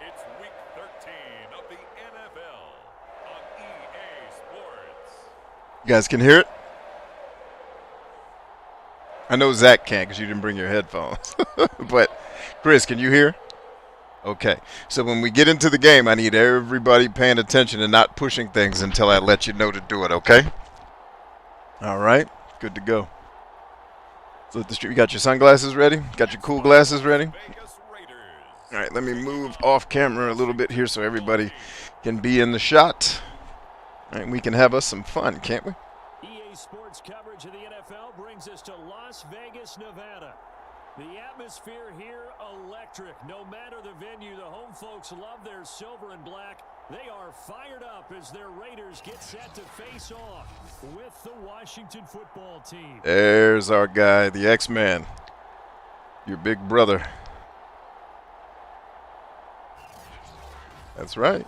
It's week 13 of the NFL on EA Sports. You guys can hear it? I know Zach can't because you didn't bring your headphones. But, Chris, can you hear? Okay. So when we get into the game, I need everybody paying attention and not pushing things until I let you know to do it, okay? All right. Good to go. So you got your sunglasses ready? Got your cool glasses ready? All right, let me move off camera a little bit here so everybody can be in the shot. All right, we can have us some fun, can't we? EA Sports coverage of the NFL brings us to Las Vegas, Nevada. The atmosphere here, electric. No matter the venue, the home folks love their silver and black. They are fired up as their Raiders get set to face off with the Washington football team. There's our guy, the X-Man, your big brother. That's right.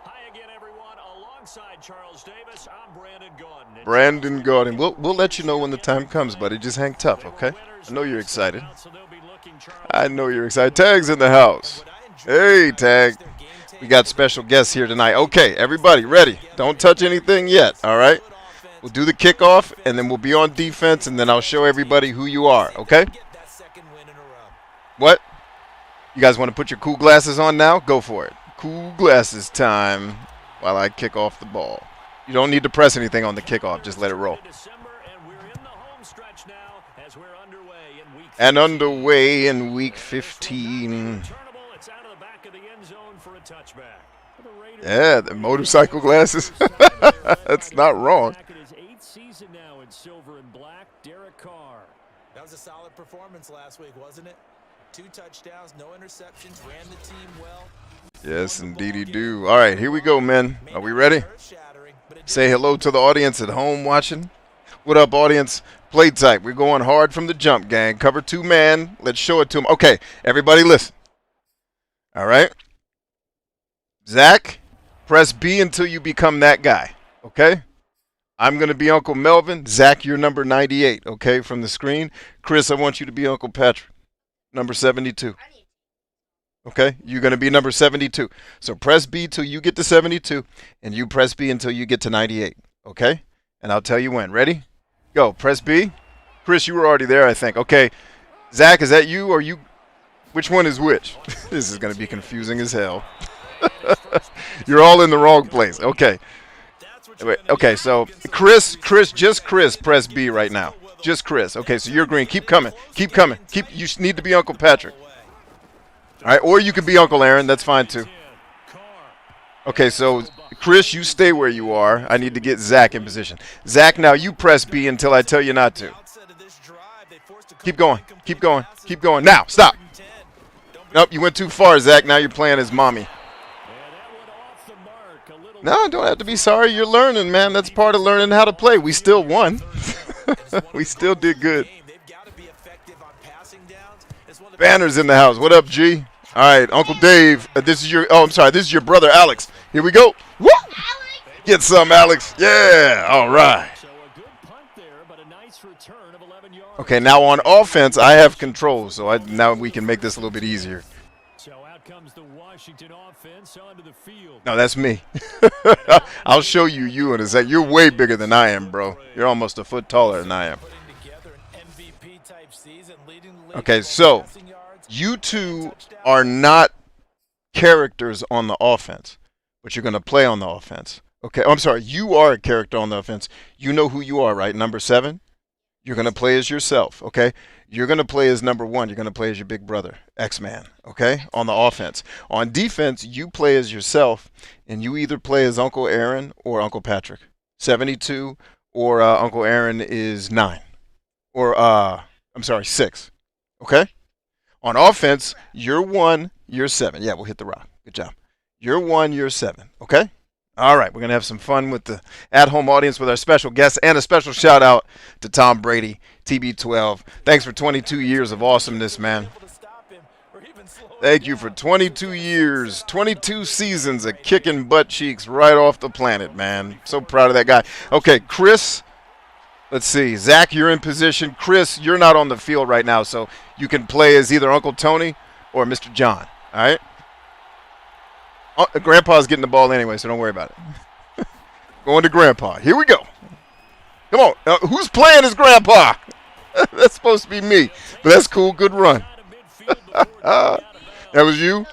Hi again, everyone. Alongside Charles Davis, I'm Brandon Gordon. Brandon Gordon. We'll let you know when the time comes, buddy. Just hang tough, okay? I know you're excited. I know you're excited. Tag's in the house. Hey, Tag. We got special guests here tonight. Okay, everybody ready? Don't touch anything yet, all right? We'll do the kickoff, and then we'll be on defense, and then I'll show everybody who you are, okay? What? You guys want to put your cool glasses on now? Go for it. Cool glasses time while I kick off the ball. You don't need to press anything on the kickoff. Just let it roll. And underway in week 15. Yeah, the motorcycle glasses. That's not wrong. That was a solid performance last week, wasn't it? 2 touchdowns, no interceptions, ran the team well. Yes, indeedy do. All right, here we go, men. Are we ready? Say hello to the audience at home watching. What up, audience? Play tight. We're going hard from the jump, gang. Cover 2 man. Let's show it to them. Okay, everybody listen. All right? Zach, press B until you become that guy, okay? I'm going to be Uncle Melvin. Zach, you're number 98, okay, from the screen. Chris, I want you to be Uncle Patrick, number 72. Okay, you're going to be number 72. So press B till you get to 72, and you press B until you get to 98, okay? And I'll tell you when. Ready? Go. Press B. Chris, you were already there, I think. Okay, Zach, is that you or you? Which one is which? This is going to be confusing as hell. You're all in the wrong place. Okay. Wait, okay, so Chris, just Chris, press B right now. Just Chris. Okay, so you're green. Keep coming. Keep coming. You need to be Uncle Patrick. All right, or you can be Uncle Aaron. That's fine, too. Okay, so Chris, you stay where you are. I need to get Zach in position. Zach, now you press B until I tell you not to. Keep going. Keep going. Keep going. Now, stop. Nope, you went too far, Zach. Now you're playing as mommy. No, don't have to be sorry. You're learning, man. That's part of learning how to play. We still won. We still did good. Banner's in the house. What up, G? All right, Uncle Dave. This is your. Oh, I'm sorry. This is your brother, Alex. Here we go. Woo! Get some, Alex. Yeah. All right. Okay, now on offense, I have control, so now we can make this a little bit easier. Comes the Washington offense onto the field. No, that's me. I'll show you in a sec. You're way bigger than I am, bro. You're almost a foot taller than I am. Okay, so you two are not characters on the offense, but you're going to play on the offense. Okay, I'm sorry. You are a character on the offense. You know who you are, right? Number 7. You're going to play as yourself, okay? You're going to play as number 1. You're going to play as your big brother, X-Man, okay, on the offense. On defense, you play as yourself, and you either play as Uncle Aaron or Uncle Patrick. 72 or Uncle Aaron is 9. Or, I'm sorry, 6, okay? On offense, you're 1, you're 7. Yeah, we'll hit the rock. Good job. You're 1, you're 7, okay? All right, we're going to have some fun with the at-home audience with our special guests, and a special shout-out to Tom Brady, TB12. Thanks for 22 years of awesomeness, man. Thank you for 22 years, 22 seasons of kicking butt cheeks right off the planet, man. So proud of that guy. Okay, Chris, Let's see. Zach, you're in position. Chris, you're not on the field right now, so you can play as either Uncle Tony or Mr. John. All right? Grandpa's getting the ball anyway, so don't worry about it. Going to Grandpa. Here we go. Come on. Who's playing as Grandpa? That's supposed to be me, but that's cool. Good run. That was you?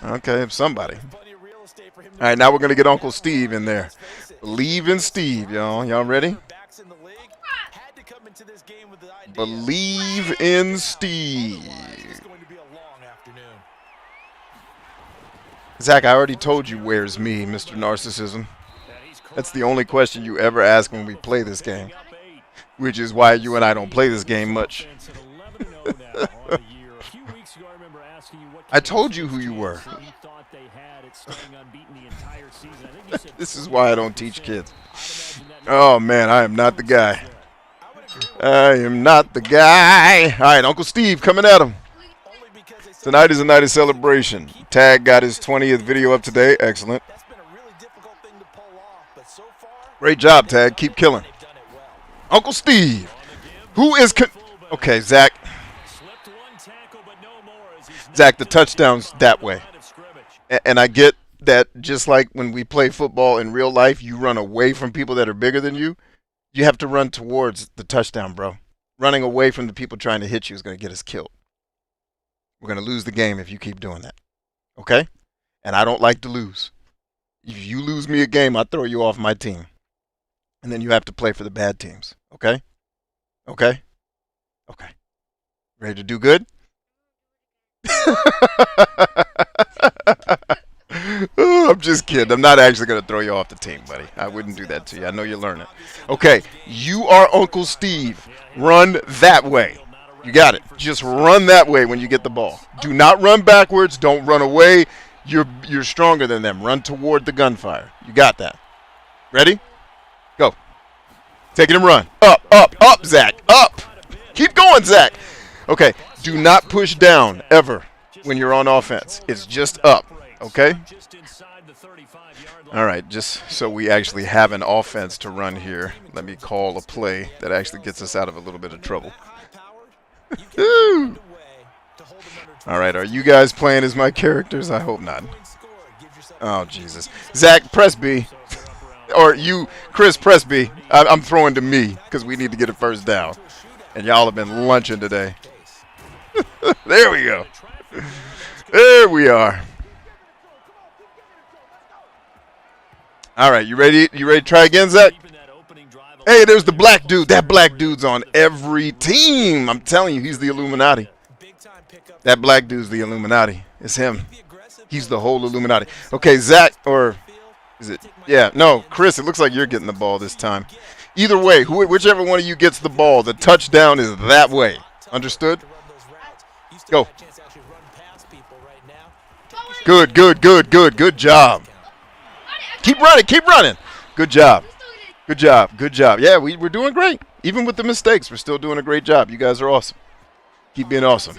Okay, somebody. All right, now we're going to get Uncle Steve in there. Believe in Steve, y'all. Y'all ready? Believe in Steve. Zach, I already told you where's me, Mr. Narcissism. That's the only question you ever ask when we play this game, which is why you and I don't play this game much. I told you who you were. This is why I don't teach kids. Oh, man, I am not the guy. I am not the guy. All right, Uncle Steve coming at him. Tonight is a night of celebration. Tag got his 20th video up today. Excellent. Great job, Tag. Keep killing. Uncle Steve. Who is... Okay, Zach. Zach, the touchdown's that way. And I get that just like when we play football in real life, you run away from people that are bigger than you. You have to run towards the touchdown, bro. Running away from the people trying to hit you is going to get us killed. We're going to lose the game if you keep doing that. Okay? And I don't like to lose. If you lose me a game, I'll throw you off my team. And then you have to play for the bad teams. Okay? Okay? Okay. Ready to do good? Oh, I'm just kidding. I'm not actually going to throw you off the team, buddy. I wouldn't do that to you. I know you're learning. Okay, you are Uncle Steve. Run that way. You got it. Just run that way when you get the ball. Do not run backwards. Don't run away. You're stronger than them. Run toward the gunfire. You got that. Ready? Go. Take it and run. Up, up, up, Zach. Up. Keep going, Zach. Okay, do not push down ever when you're on offense. It's just up. Okay? All right, just so we actually have an offense to run here, let me call a play that actually gets us out of a little bit of trouble. All right, are you guys playing as my characters? I hope not. Oh, Jesus. Zach, press B. Or you, Chris, press B. I'm throwing to me because we need to get a first down. And y'all have been lunching today. There we go. There we are. All right, you ready? You ready to try again, Zach? Hey, there's the black dude. That black dude's on every team. I'm telling you, he's the Illuminati. That black dude's the Illuminati. It's him. He's the whole Illuminati. Okay, Zach, or is it? Yeah, no, Chris, it looks like you're getting the ball this time. Either way, whichever one of you gets the ball, the touchdown is that way. Understood? Go. Good, good, good, good, good job. Keep running, keep running. Good job. Good job, good job. Yeah, we're doing great. Even with the mistakes, we're still doing a great job. You guys are awesome. Keep being awesome.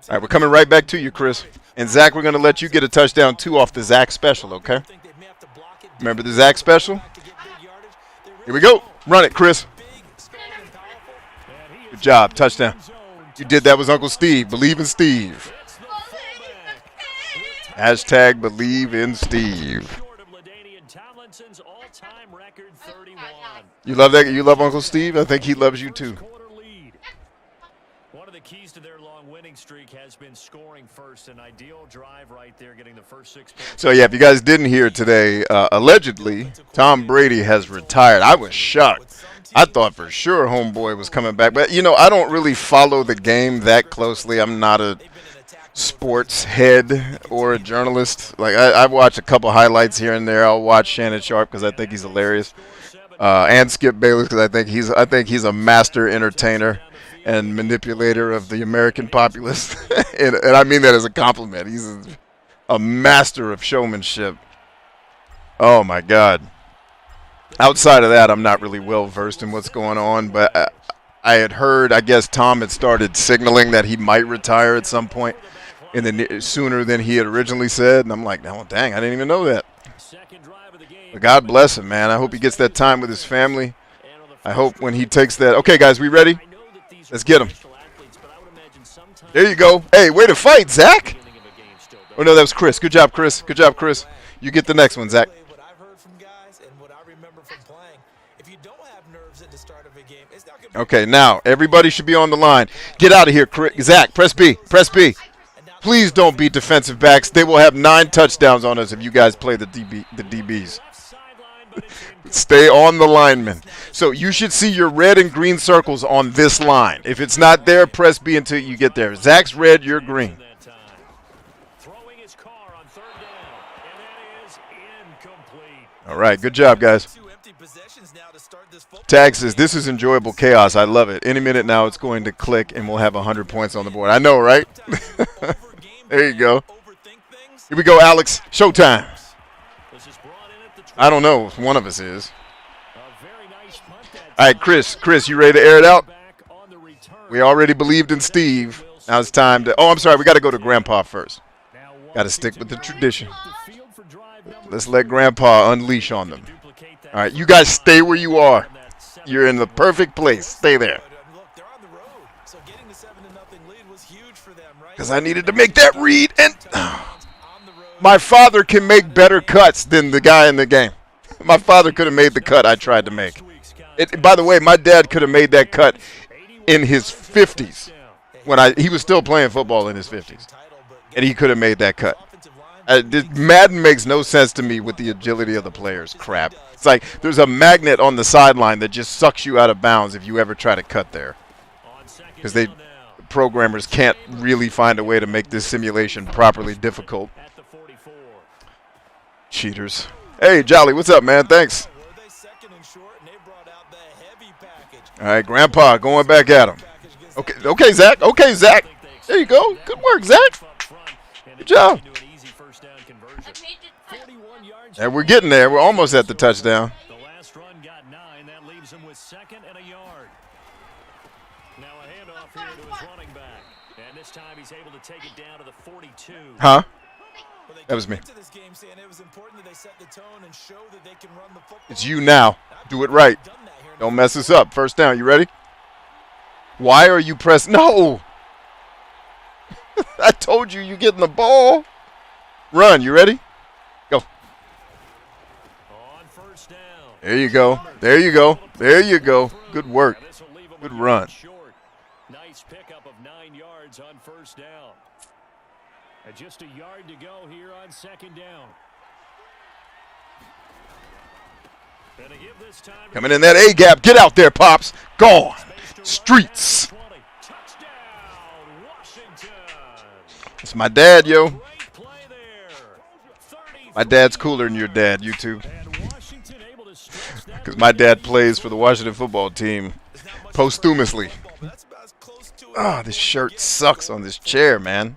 All right, we're coming right back to you, Chris. And Zach, we're going to let you get a touchdown, too, off the Zach special, okay? Remember the Zach special? Here we go. Run it, Chris. Good job. Touchdown. You did that with Uncle Steve. Believe in Steve. Hashtag believe in Steve. You love that? You love Uncle Steve? I think he loves you too. One of the keys to their long winning streak has been scoring first. An ideal drive right there, getting the first 6 points. So yeah, if you guys didn't hear today, allegedly Tom Brady has retired. I was shocked. I thought for sure homeboy was coming back, but you know, I don't really follow the game that closely. I'm not a sports head or a journalist. Like I watch a couple highlights here and there. I'll watch Shannon Sharp because I think he's hilarious, and Skip Bayless because I think he's a master entertainer and manipulator of the American populace, and I mean that as a compliment. He's a master of showmanship. Oh my God! Outside of that, I'm not really well versed in what's going on, but I had heard, I guess Tom had started signaling that he might retire at some point, sooner than he had originally said, and I'm like, oh dang, I didn't even know that. But God bless him, man. I hope he gets that time with his family. I hope when he takes that. Okay, guys, we ready? Let's get him. There you go. Hey, way to fight, Zach. Oh, no, that was Chris. Good job, Chris. Good job, Chris. You get the next one, Zach. What I've heard from guys and what I remember from playing, if you don't have nerves at the start of a game, it's not going to be. Okay, now everybody should be on the line. Get out of here, Zach. Press B. Press B. Please don't beat defensive backs. They will have 9 touchdowns on us if you guys play the DBs. Stay on the lineman. So you should see your red and green circles on this line. If it's not there, press B until you get there. Zach's red, you're green. All right, good job, guys. Tag says, this is enjoyable chaos. I love it. Any minute now, it's going to click, and we'll have 100 points on the board. I know, right? There you go. Here we go, Alex. Showtime. I don't know if one of us is. All right, Chris, you ready to air it out? We already believed in Steve. Now it's time to – oh, I'm sorry. We got to go to Grandpa first. Got to stick with the tradition. Let's let Grandpa unleash on them. All right, you guys stay where you are. You're in the perfect place. Stay there. Because I needed to make that read, and my father can make better cuts than the guy in the game. My father could have made the cut I tried to make. By the way, my dad could have made that cut in his 50s. He was still playing football in his 50s. And he could have made that cut. Madden makes no sense to me with the agility of the players. Crap. It's like there's a magnet on the sideline that just sucks you out of bounds if you ever try to cut there. Because programmers can't really find a way to make this simulation properly difficult. Cheaters. Hey, Jolly, what's up, man? Thanks. All right, Grandpa, going back at him. Okay, Zach. Okay, Zach. There you go. Good work, Zach. Good job. And we're getting there. We're almost at the touchdown. The last run got 9. That leaves him with 2nd and a yard. Now a handoff here to his running back. And this time he's able to take it down to the 42. Huh? That was me. It's you now. Do it right. Don't mess this up. First down. You ready? Why are you pressing? No. I told you getting the ball. Run. You ready? Go. On first down. There you go. There you go. There you go. Good work. Good run. Nice pickup of 9 yards on first down. And just a yard to go here on 2nd down. Coming in that A gap. Get out there, Pops. Gone. Streets. It's my dad, yo. My dad's cooler than your dad, you two. Because my dad plays for the Washington football team posthumously. Oh, this shirt sucks on this chair, man.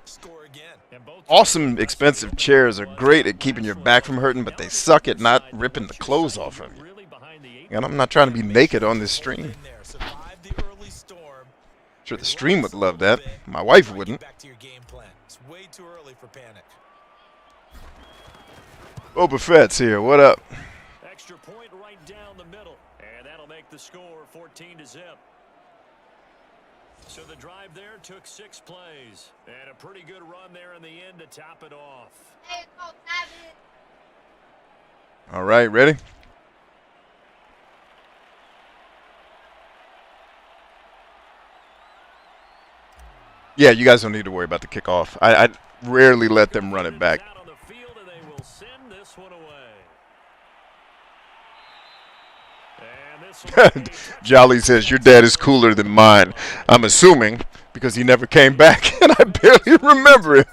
Awesome, expensive chairs are great at keeping your back from hurting, but they suck at not ripping the clothes off of you. And I'm not trying to be naked on this stream. Sure, the stream would love that. My wife wouldn't. Boba Fett's here. What up? Extra point right down the middle, and that'll make the score 14-0. So the drive there took 6 plays, and a pretty good run there in the end to top it off. All right, ready? Yeah, you guys don't need to worry about the kickoff. I rarely let them run it back. Jolly says, your dad is cooler than mine. I'm assuming because he never came back and I barely remember it.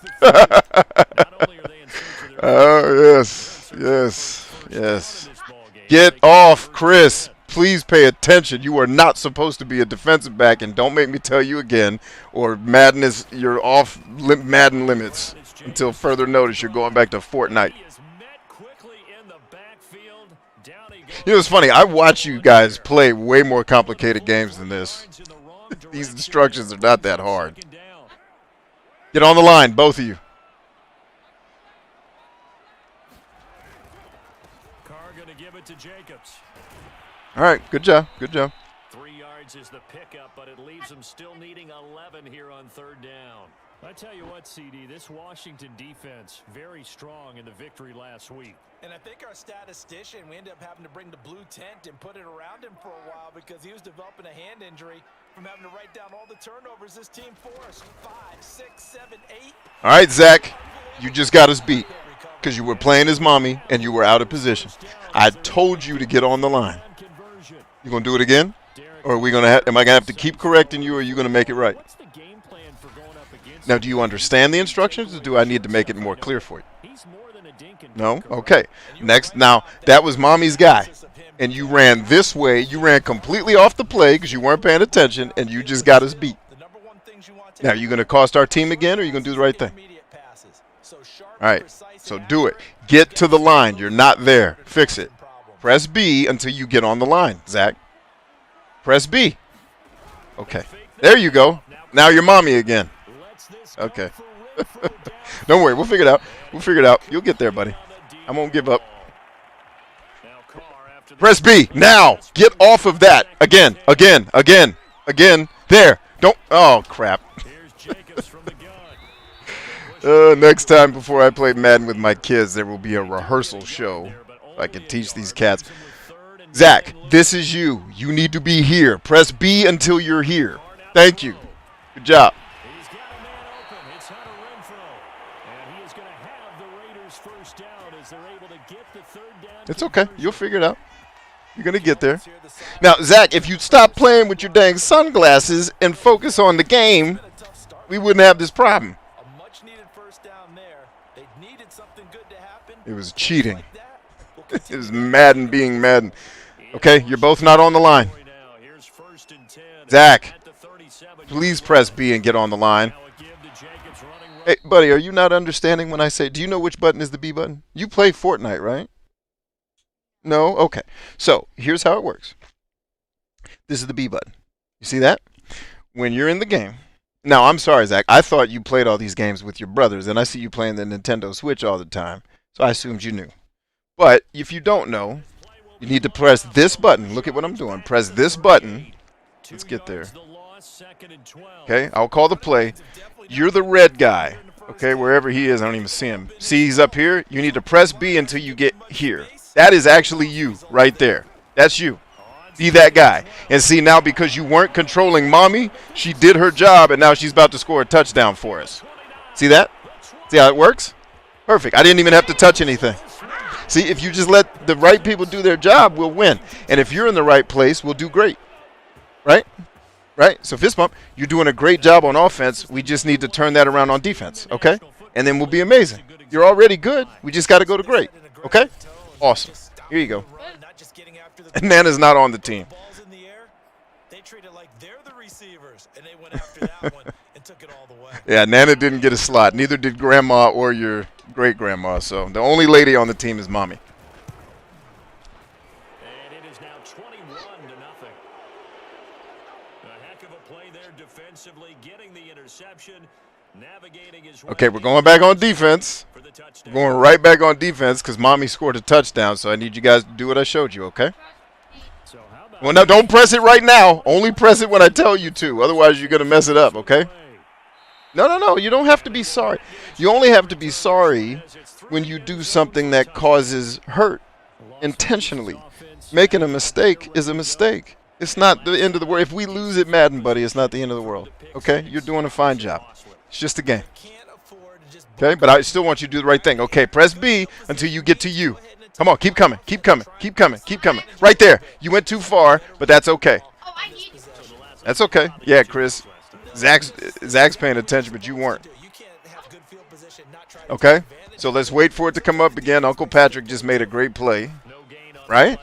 Oh, yes, yes, yes. Get off, Chris. Please pay attention. You are not supposed to be a defensive back, and don't make me tell you again, or Madden is you're off Madden limits until further notice. You're going back to Fortnite. You know, it's funny. I watch you guys play way more complicated games than this. These instructions are not that hard. Get on the line, both of you. All right, good job. Good job. 3 yards is the pickup, but it leaves them still needing 11 here on 3rd down. I tell you what, CD, this Washington defense, very strong in the victory last week. And I think our statistician, we ended up having to bring the blue tent and put it around him for a while because he was developing a hand injury from having to write down all the turnovers this team forced. 5, 6, 7, 8. All right, Zach, you just got us beat because you were playing as mommy and you were out of position. I told you to get on the line. You going to do it again? Or are we going to am I going to have to keep correcting you, or are you going to make it right? Now, do you understand the instructions, or do I need to make it more clear for you? No? Okay. Next. Now, that was mommy's guy. And you ran this way. You ran completely off the play because you weren't paying attention, and you just got us beat. Now, are you going to cost our team again, or are you going to do the right thing? All right. So do it. Get to the line. You're not there. Fix it. Press B until you get on the line, Zach. Press B. Okay. There you go. Now you're mommy again. Okay. Don't worry. We'll figure it out. We'll figure it out. You'll get there, buddy. I won't give up. Press B. Now. Get off of that. Again. There. Don't. Oh, crap. Next time before I play Madden with my kids, there will be a rehearsal show. I can teach these cats. Zach, this is you. You need to be here. Press B until you're here. Thank you. Good job. It's okay. You'll figure it out. You're going to get there. Now, Zach, if you'd stop playing with your dang sunglasses and focus on the game, we wouldn't have this problem. It was cheating. It was Madden being Madden. Okay, you're both not on the line. Zach, please press B and get on the line. Hey, buddy, are you not understanding when I say, do you know which button is the B button? You play Fortnite, right? No? Okay. So, here's how it works. This is the B button. You see that? When you're in the game. Now, I'm sorry, Zach. I thought you played all these games with your brothers, and I see you playing the Nintendo Switch all the time. So I assumed you knew. But if you don't know, you need to press this button. Look at what I'm doing. Press this button. Let's get there. Okay, I'll call the play. You're the red guy. Okay, wherever he is, I don't even see him. See, he's up here. You need to press B until you get here. That is actually you right there. That's you. Be that guy. And see, now because you weren't controlling mommy, she did her job, and now she's about to score a touchdown for us. See that? See how it works? Perfect. I didn't even have to touch anything. See, if you just let the right people do their job, we'll win. And if you're in the right place, we'll do great. Right? Right? So fist bump, you're doing a great job on offense. We just need to turn that around on defense. Okay? And then we'll be amazing. You're already good. We just got to go to great. Okay? Awesome. Here you go. And Nana's not on the team. Yeah, Nana didn't get a slot. Neither did Grandma or your great-grandma. So the only lady on the team is Mommy. And it is now 21-0. A heck of a play there defensively, getting the interception, navigating his way. Okay, we're going back on defense. We're going right back on defense because Mommy scored a touchdown. So I need you guys to do what I showed you, okay? Well, no, don't press it right now. Only press it when I tell you to. Otherwise, you're going to mess it up, okay? No. You don't have to be sorry. You only have to be sorry when you do something that causes hurt intentionally. Making a mistake is a mistake. It's not the end of the world. If we lose at Madden, buddy, it's not the end of the world. Okay? You're doing a fine job. It's just a game. Okay? But I still want you to do the right thing. Okay, press B until you get to you. Come on, keep coming. Right there. You went too far, but that's okay. That's okay. Yeah, Chris. Zach's paying attention, but you weren't. Okay? So let's wait for it to come up again. Uncle Patrick just made a great play. Right?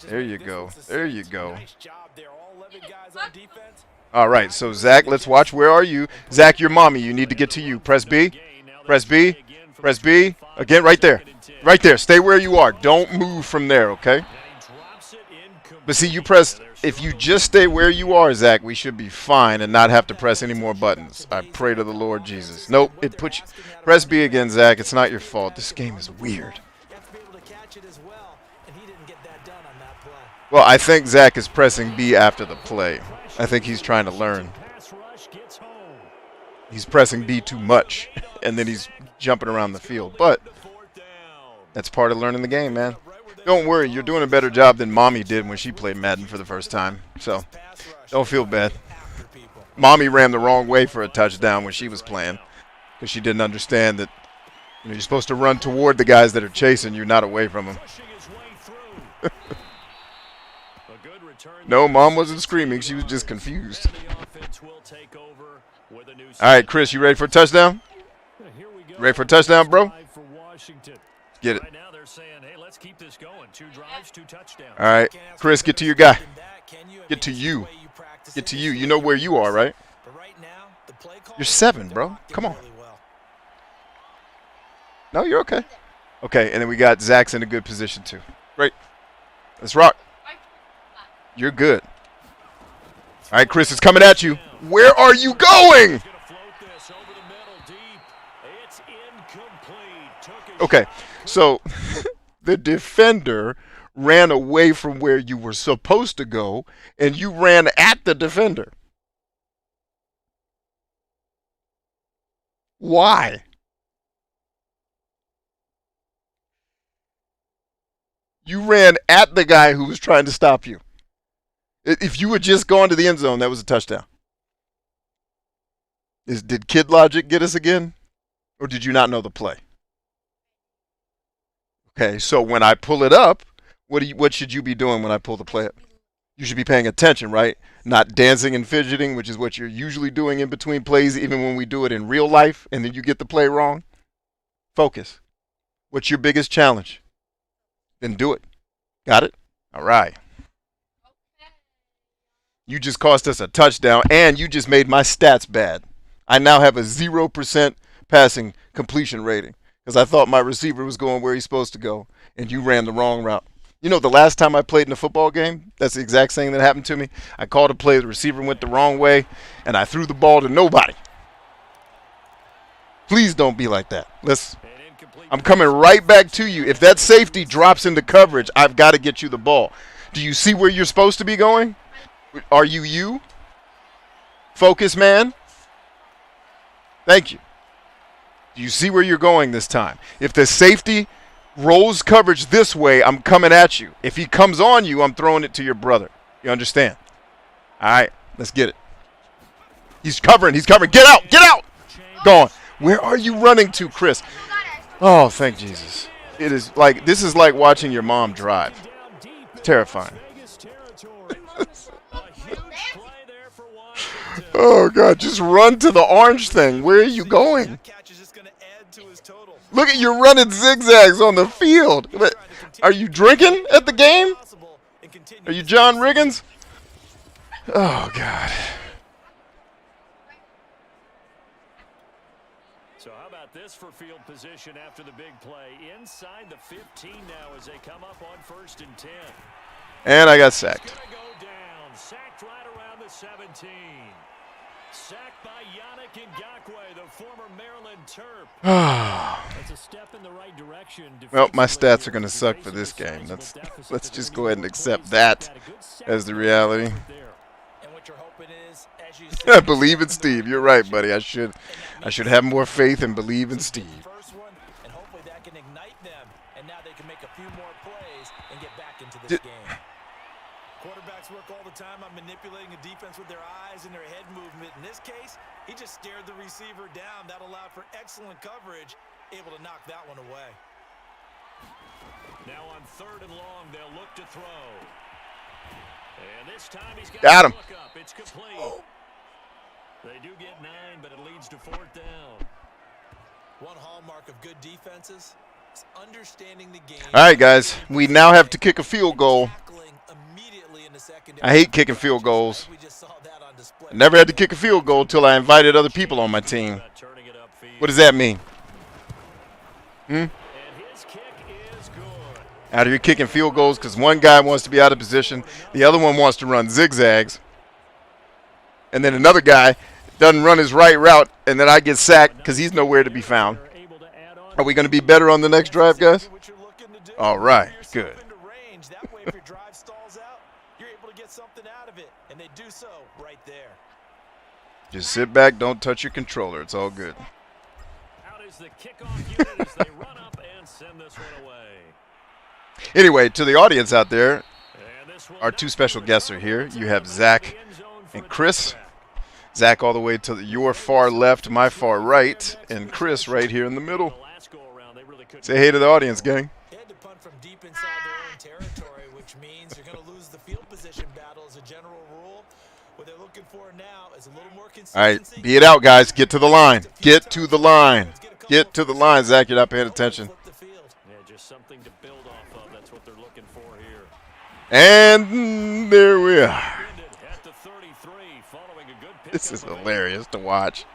There you go. There you go. All right, so Zach, let's watch. Where are you? Zach, your mommy. You need to get to you. Press B. Press B. Press B. Again, right there. Right there. Stay where you are. Don't move from there, okay? But see, you press, if you just stay where you are, Zach, we should be fine and not have to press any more buttons. I pray to the Lord Jesus. Nope, it puts you. Press B again, Zach. It's not your fault. This game is weird. Well, I think Zach is pressing B after the play. I think he's trying to learn. He's pressing B too much, and then he's jumping around the field. But that's part of learning the game, man. Don't worry, you're doing a better job than Mommy did when she played Madden for the first time. So don't feel bad. Mommy ran the wrong way for a touchdown when she was playing because she didn't understand that you're supposed to run toward the guys that are chasing you, not away from them. No, Mom wasn't screaming. She was just confused. All right, Chris, you ready for a touchdown? Ready for a touchdown, bro? Get it. All right, Chris, get to your guy. Get to you. Get to you. You know where you are, right? You're 7, bro. Come on. No, you're okay. Okay, and then we got Zach's in a good position, too. Great. Let's rock. You're good. All right, Chris is coming at you. Where are you going? Okay, so the defender ran away from where you were supposed to go, and you ran at the defender. Why? You ran at the guy who was trying to stop you. If you had just gone to the end zone, that was a touchdown. Did kid logic get us again? Or did you not know the play? Okay, so when I pull it up, what should you be doing when I pull the play up? You should be paying attention, right? Not dancing and fidgeting, which is what you're usually doing in between plays, even when we do it in real life, and then you get the play wrong. Focus. What's your biggest challenge? Then do it. Got it? All right. You just cost us a touchdown, and you just made my stats bad. I now have a 0% passing completion rating because I thought my receiver was going where he's supposed to go, and you ran the wrong route. You know, the last time I played in a football game, that's the exact same that happened to me. I called a play, the receiver went the wrong way, and I threw the ball to nobody. Please don't be like that. I'm coming right back to you. If that safety drops into coverage, I've got to get you the ball. Do you see where you're supposed to be going? Are you? Focus, man. Thank you. Do you see where you're going this time? If the safety rolls coverage this way, I'm coming at you. If he comes on you, I'm throwing it to your brother. You understand? All right, let's get it. He's covering. Get out. Gone. Where are you running to, Chris? Oh, thank Jesus. This is like watching your mom drive. It's terrifying. Oh, God, just run to the orange thing. Where are you going? Look at you running zigzags on the field. Are you drinking at the game? Are you John Riggins? Oh, God. So how about this for field position after the big play? Inside the 15 now as they come up on 1st and 10. And I got sacked. Sacked right around the 17. Sacked by Yannick Ngakoue, the former Maryland Terp. That's a step in the right direction. Well, my stats are going to suck for this game. Let's just go ahead and accept that as the reality. Believe in Steve. You're right, buddy. I should have more faith and believe in Steve. And hopefully that can ignite them, and now they can make a few more plays and get back into this game. Quarterbacks work all the time on manipulating a defense with their eyes and their head movement. In this case, he just stared the receiver down. That allowed for excellent coverage, able to knock that one away. Now on 3rd and long, they'll look to throw. And this time he's got him. Look up. It's complete. They do get 9, but it leads to 4th down. One hallmark of good defenses is understanding the game. All right, guys. We now have to kick a field goal. I hate kicking field goals. I never had to kick a field goal until I invited other people on my team. What does that mean? Out here kicking field goals because one guy wants to be out of position, the other one wants to run zigzags, and then another guy doesn't run his right route, and then I get sacked because he's nowhere to be found. Are we going to be better on the next drive, guys? All right, good. you're able to get something out of it, and they do so right there. Just sit back, don't touch your controller. It's all good. Out is the kickoff unit as they run up and send this one away. Anyway, to the audience out there, And this will our not two be special guests are returned. here. It's You out have of Zach the end zone for and a Chris. touchback. Zach all the way to your far left, my far right, and Chris right here in the middle. The last go around, they really couldn't Say hey to the audience, gang. They had to punt from deep inside their own territory, which means you're going to lose the field position battle as a general rule. What they're looking for now is a little more All right, consistency. be it out, guys. Get to the line. Get to the line. Get to the line, Zach. You're not paying attention. Flip the field. Yeah, just something to build off of. That's what they're looking for here. And there we are. Ended at the 33, following a good pickup This is of 8 hilarious to watch.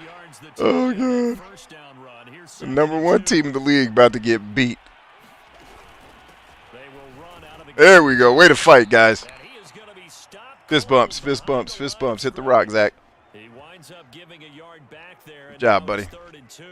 yards. The Oh, TD on that God. first down run. Here's The second number and one 2. team in the league about to get beat. They will run out of the There we go. Way to fight, guys. and he is gonna be stopped Fist bumps, cold fist bumps, behind fist the line bumps. Hit the of rock, Zach. He winds up giving a yard back there. Good job, now it's buddy. 3rd and 2.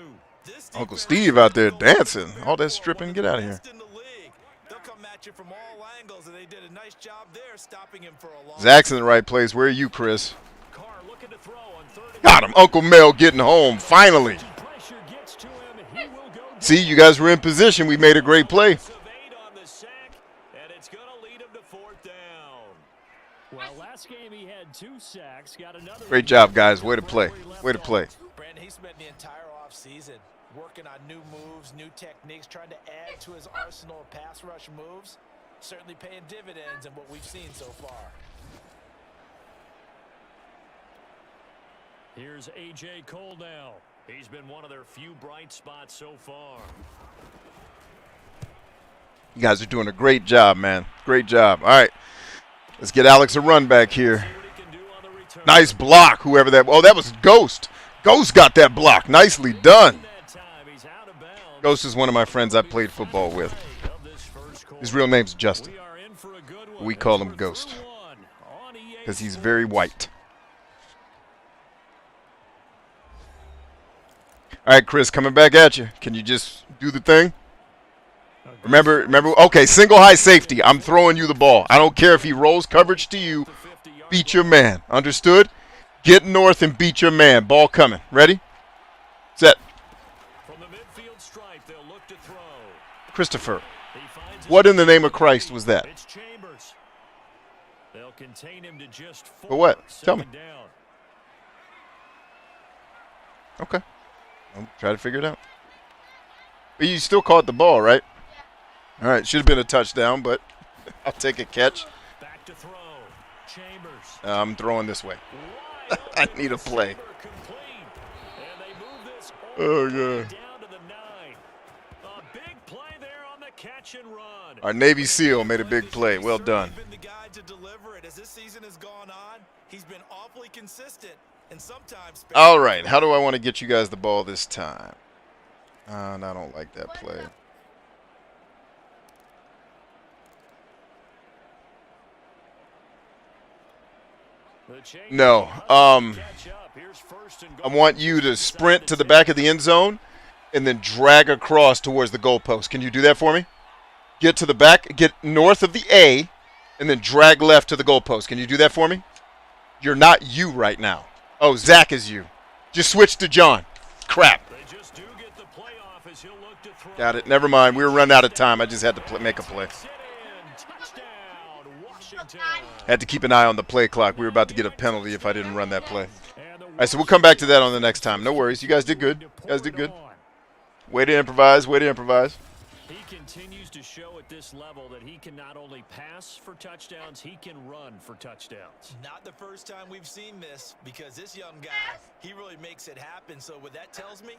This Uncle defense Steve out there is going dancing. very All that well. stripping. One Get of out the of here. best in the league. They'll come at you from all angles, and they did a nice job there, stopping him for a long Zach's in the right place. Where are you, Chris? Carr looking to throw on 3rd and Got him. Uncle Mel getting home. Finally. Pressure gets to him. He will go down. See, you guys were in position. We made a great play. Of 8 on the sack, and it's going to lead him to 4th down. Well, last game he had 2 sacks. Got another. Great job, guys. Way to play. Way to play. Brandon, he spent the entire offseason working on new moves, new techniques, trying to add to his arsenal of pass rush moves. Certainly paying dividends in what we've seen so far. Here's A.J. Cole now. He's been one of their few bright spots so far. You guys are doing a great job, man. Great job. All right. Let's get Alex a run back here. See what he can do on the return. Nice block, whoever that. Oh, that was Ghost. Ghost got that block. Nicely done. That time he's out of bounds. Ghost is one of my friends I played football with. Of this first quarter. His real name's Justin. We are in for a good one. We call him We're Ghost through one on EA because he's Sports. very white. All right, Chris, coming back at you. Can you just do the thing? Remember, okay, single high safety. I'm throwing you the ball. I don't care if he rolls coverage to you. Beat your man. Understood? Get north and beat your man. Ball coming. Ready? Set. From the midfield stripe, they'll look to throw. Christopher. He finds What his in the name of Christ was that? It's Chambers. They'll contain him to just 4. For what? Tell me. Second down. Okay. I'll try to figure it out. But you still caught the ball, right? All right. Should have been a touchdown, but I'll take a catch. Back to throw. Chambers. I'm throwing this way. Wide I open need a play. receiver complete. And they move this all Oh, the way God. down to the 9. A big play there on the catch and run. Our Navy SEAL made a big play. Well done. He's been the guy to deliver it. As this season has gone on, he's been awfully consistent and sometimes. All right. How do I want to get you guys the ball this time? I don't like that play. The change No. catch up. Here's first and I goal. want you to sprint to the back of the end zone and then drag across towards the goalpost. Can you do that for me? Get to the back, get north of the A, and then drag left to the goalpost. Can you do that for me? You're not you right now. Oh, Zach is you. Just switch to John. Crap. They just do get the play off as he'll look to throw. Got it. Never mind. We were running out of time. I just had to make a play. Sit in. Touchdown, Washington. Had to keep an eye on the play clock. We were about to get a penalty if I didn't run that play. And the All right, so we'll come back to that on the next time. No worries. You guys did good. You guys did good. Way to improvise. Way to improvise. He continues to show at this level that he can not only pass for touchdowns, he can run for touchdowns. Not the first time we've seen this, because this young guy, he really makes it happen. So what that tells me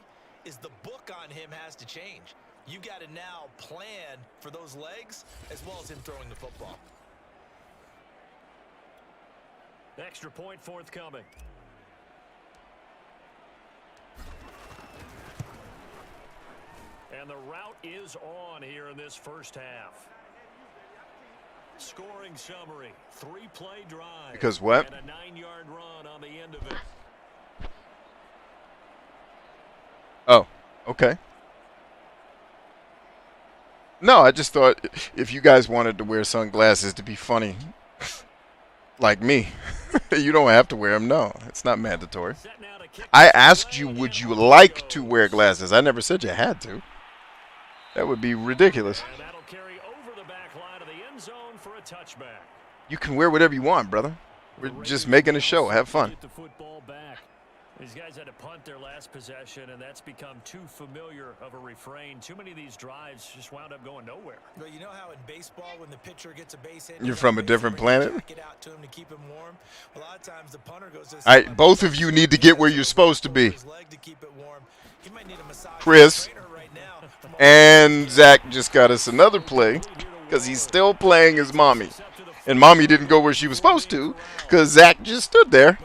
is the book on him has to change. You got to now plan for those legs as well as him throwing the football. Extra point forthcoming. And the route is on here in this first half. Scoring summary, 3-play drive. Because what? And a 9-yard run on the end of it. Oh, okay. No, I just thought if you guys wanted to wear sunglasses to be funny, Like me. You don't have to wear them. No, it's not mandatory. I asked you, would you like to wear glasses? I never said you had to. That would be ridiculous. And that'll carry over the back line of the end zone for a touchback. You can wear whatever you want, brother. We're just making a show. Have fun. Get the football back. These guys had to punt their last possession, and that's become too familiar of a refrain. Too many of these drives just wound up going nowhere. Well, you know how in baseball, when the pitcher gets a base hit, You're from a different planet. Get out to him to keep him warm. A lot of times the punter goes. All right, both of you need to get where you're supposed to be. Chris and Zach just got us another play because he's still playing his mommy. And mommy didn't go where she was supposed to because Zach just stood there.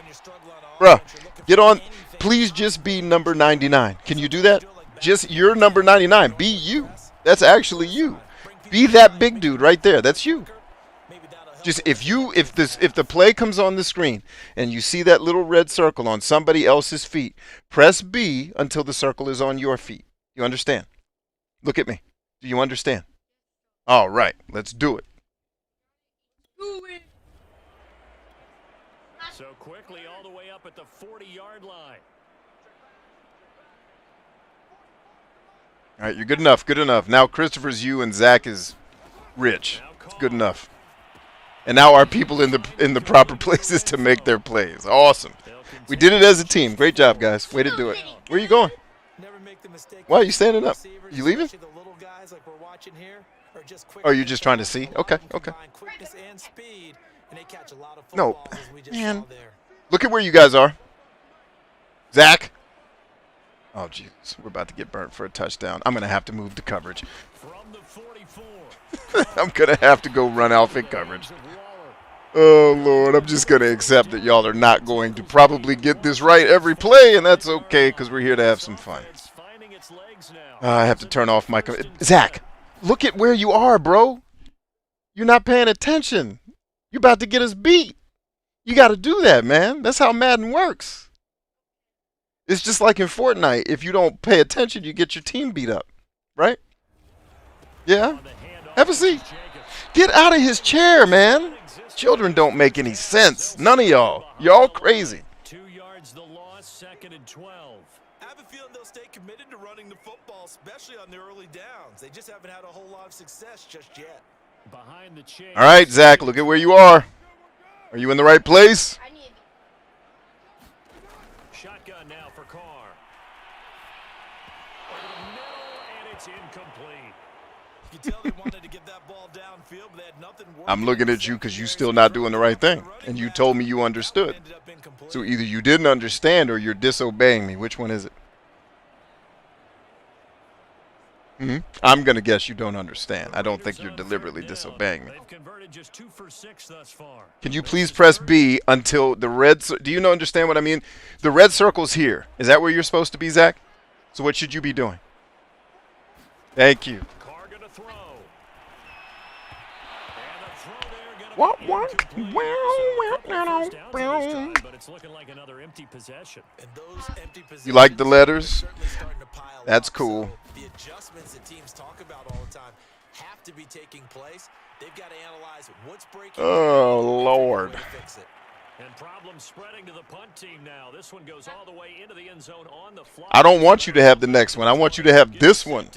Bruh, get on. Please just be number 99. Can you do that? Just you're number 99. Be you. That's actually you. Be that big dude right there. That's you. Just if the play comes on the screen and you see that little red circle on somebody else's feet, press B until the circle is on your feet. You understand? Look at me. Do you understand? All right, let's do it. So quickly all the way up at the 40-yard line. All right, you're good enough. Good enough. Now Christopher's you and Zach is Rich. It's good enough. And now our people in the proper places to make their plays. Awesome. We did it as a team. Great job, guys. Way to do it. Where are you going? Why are you standing up? You leaving? Oh, you're just trying to see? Okay, okay. No, man. Look at where you guys are. Zach. Oh, jeez. We're about to get burnt for a touchdown. I'm going to have to move the coverage. I'm going to have to go run outfit coverage. Oh, Lord. I'm just going to accept that y'all are not going to probably get this right every play, and that's okay because we're here to have some fun. I have to turn off my... Zach, look at where you are, bro. You're not paying attention. You're about to get us beat. You got to do that, man. That's how Madden works. It's just like in Fortnite. If you don't pay attention, you get your team beat up. Right? Yeah? Have a seat. Get out of his chair, man. Children don't make any sense. None of y'all. Y'all crazy. 2 yards the loss, 2nd and 12. I have a feeling they'll stay committed to running the football, especially on the early downs. They just haven't had a whole lot of success just yet. Behind the chain. All right, Zach, look at where you are. Are you in the right place? Shotgun now for Carr. Over the middle, and it's incomplete. You can tell they wanted to get that ball downfield, but they had nothing working. I'm looking at you because you're still not doing the right thing. And you told me you understood. So either you didn't understand or you're disobeying me. Which one is it? I'm going to guess you don't understand. I don't think you're deliberately disobeying me. Can you please press B until the red... Do you understand what I mean? The red circle's here. Is that where you're supposed to be, Zach? So what should you be doing? Thank you. But it's looking like another empty possession. You like the letters? That's cool. The adjustments that teams talk about all the time have to be taking place. They've got to analyze what's breaking. Oh, Lord. And problem spreading to the punt team now. This one goes all the way into the end zone on the fly. I don't want you to have the next one. I want you to have this one.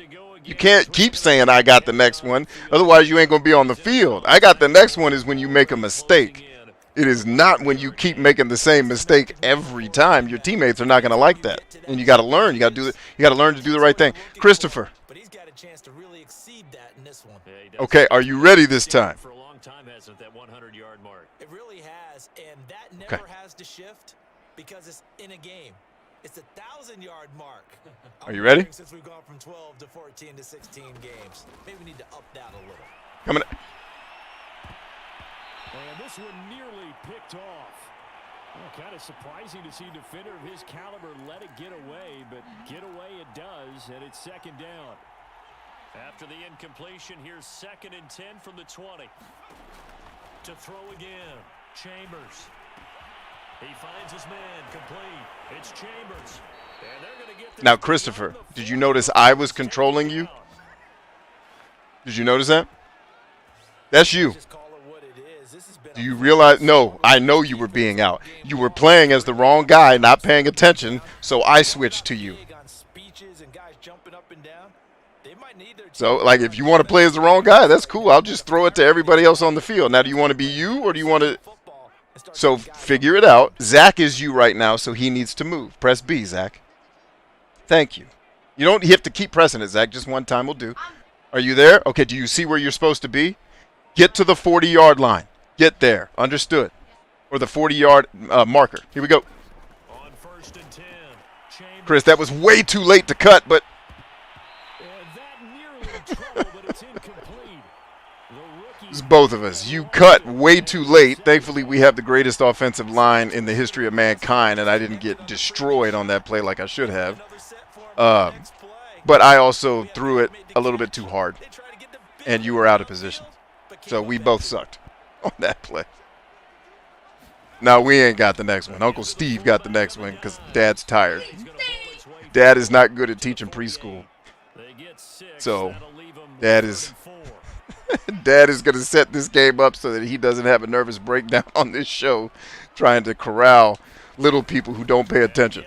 You can't keep saying I got the next one. Otherwise, you ain't going to be on the field. I got the next one is when you make a mistake. It is not when you keep making the same mistake every time. Your teammates are not going to like that. And you got to learn. You got to do it. You got to learn to do the right thing. Christopher. But he's got a chance to really exceed that in this one. Okay, are you ready this time? For a long time, hasn't that 100-yard mark? It really has, and that never has to shift because it's in a game. It's a 1,000-yard mark. Are you ready? Since we've gone from 12 to 14 to 16 games, maybe we need to up that a little. Coming. And this one nearly picked off. Well, kind of surprising to see a defender of his caliber let it get away, but get away it does, and it's 2nd down. After the incompletion, here's 2nd and 10 from the 20. To throw again, Chambers. He finds his man, complete. It's Chambers. And they're going to get Now, Christopher, did you notice I was controlling you? Did you notice that? That's you. Just call it what it is. This has Do you realize? No, I know you were being out. You were playing as the wrong guy, not paying attention, so I switched to you. So, like, if you want to play as the wrong guy, that's cool. I'll just throw it to everybody else on the field. Now, do you want to be you, or do you want to... So, figure it out. Zach is you right now, so he needs to move. Press B, Zach. Thank you. You don't have to keep pressing it, Zach. Just one time will do. Are you there? Okay, do you see where you're supposed to be? Get to the 40-yard line. Get there. Understood. Or the 40-yard marker. Here we go. On 1st and 10. Chris, that was way too late to cut, but... That nearly trouble, but it's incomplete. It's both of us. You cut way too late. Thankfully, we have the greatest offensive line in the history of mankind, and I didn't get destroyed on that play like I should have. But I also threw it a little bit too hard, and you were out of position. So we both sucked on that play. Now we ain't got the next one. Uncle Steve got the next one because Dad's tired. Dad is not good at teaching preschool. So Dad is going to set this game up so that he doesn't have a nervous breakdown on this show trying to corral little people who don't pay attention.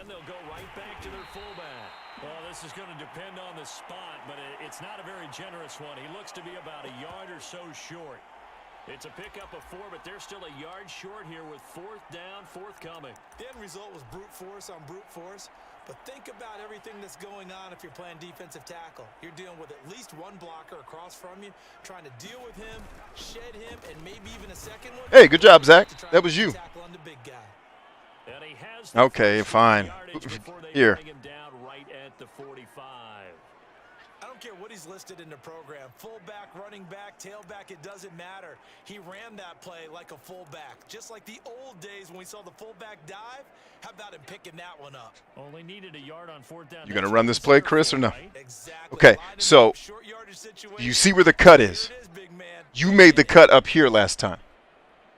This is going to depend on the spot, but it's not a very generous one. He looks to be about a yard or so short. It's a pickup of 4, but they're still a yard short here with 4th down, forthcoming. The end result was brute force on brute force, but think about everything that's going on if you're playing defensive tackle. You're dealing with at least one blocker across from you, trying to deal with him, shed him, and maybe even a second one. Hey, good job, Zach. That was you. Okay, fine. Here. The 45. I don't care what he's listed in the program. Fullback, running back, tailback, it doesn't matter. He ran that play like a fullback. Just like the old days when we saw the fullback dive. How about him picking that one up? Only needed a yard on 4th down. You going to run this play, Chris, or no? Okay, so you see where the cut is. You made the cut up here last time.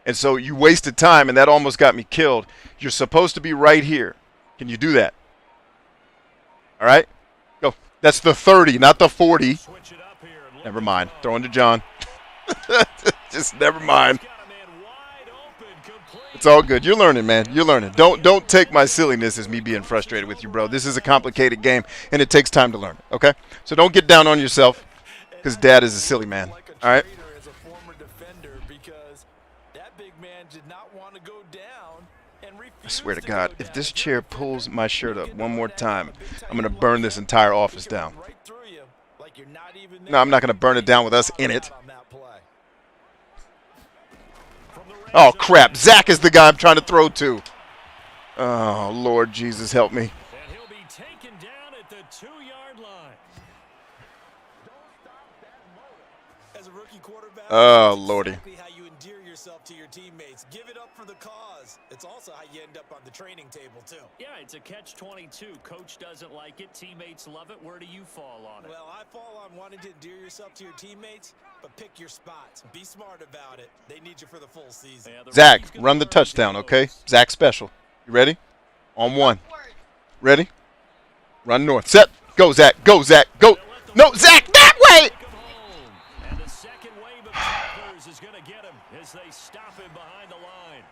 And so you wasted time, and that almost got me killed. You're supposed to be right here. Can you do that? All right, go. That's the 30, not the 40. Never mind. Throwing to John. Just never mind. It's all good. You're learning, man. You're learning. Don't take my silliness as me being frustrated with you, bro. This is a complicated game, and it takes time to learn. Okay, so don't get down on yourself, because Dad is a silly man. All right. I swear to God, if this chair pulls my shirt up one more time, I'm going to burn this entire office down. No, I'm not going to burn it down with us in it. Oh, crap. Zach is the guy I'm trying to throw to. Oh, Lord Jesus, help me. And he'll be taken down at the 2-yard line. As a rookie quarterback, oh, Lordy. Exactly how you endear yourself to your teammates. Give it up for the cause. It's also how you end up on the training table, too. Yeah, it's a catch-22. Coach doesn't like it. Teammates love it. Where do you fall on it? Well, I fall on wanting to endear yourself to your teammates, but pick your spots. Be smart about it. They need you for the full season. Yeah, Zach, run the touchdown, okay? Zach special. You ready? On 1. Ready? Run north. Set. Go, Zach. Go, Zach. Go. No, Zach, that way! And the second wave of tacklers is going to get him as they stop him behind the line.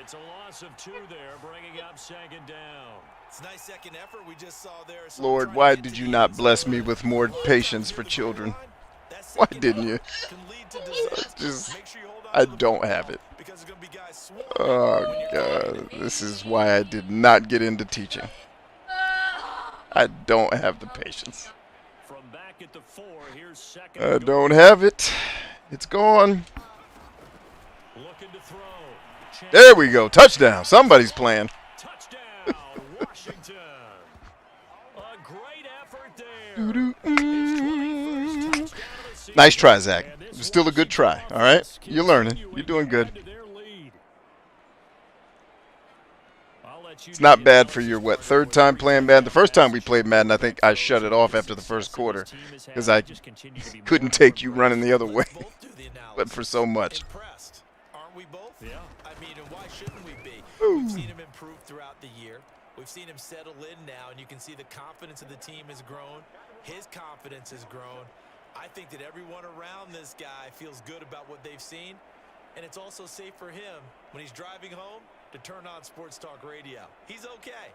It's a loss of 2 there, bringing up 2nd down. It's a nice second effort we just saw there. Lord, why did you not bless me with more patience for children? Why didn't you? I don't have it. Oh, God. This is why I did not get into teaching. I don't have the patience. From back at the 4, here's 2nd. I don't have it. It's gone. Looking to throw. There we go. Touchdown. Somebody's playing. Touchdown, Washington. A great effort there. Nice try, Zach. It was still a good try. All right? You're learning. You're doing good. It's not bad for your, what, 3rd time playing Madden? The first time we played Madden, I think I shut it off after the first quarter because I couldn't take you running the other way, but for so much. Aren't we both? Yeah. I mean, and why shouldn't we be? Ooh. We've seen him improve throughout the year. We've seen him settle in now, and you can see the confidence of the team has grown. His confidence has grown. I think that everyone around this guy feels good about what they've seen. And it's also safe for him when he's driving home to turn on Sports Talk Radio. He's okay.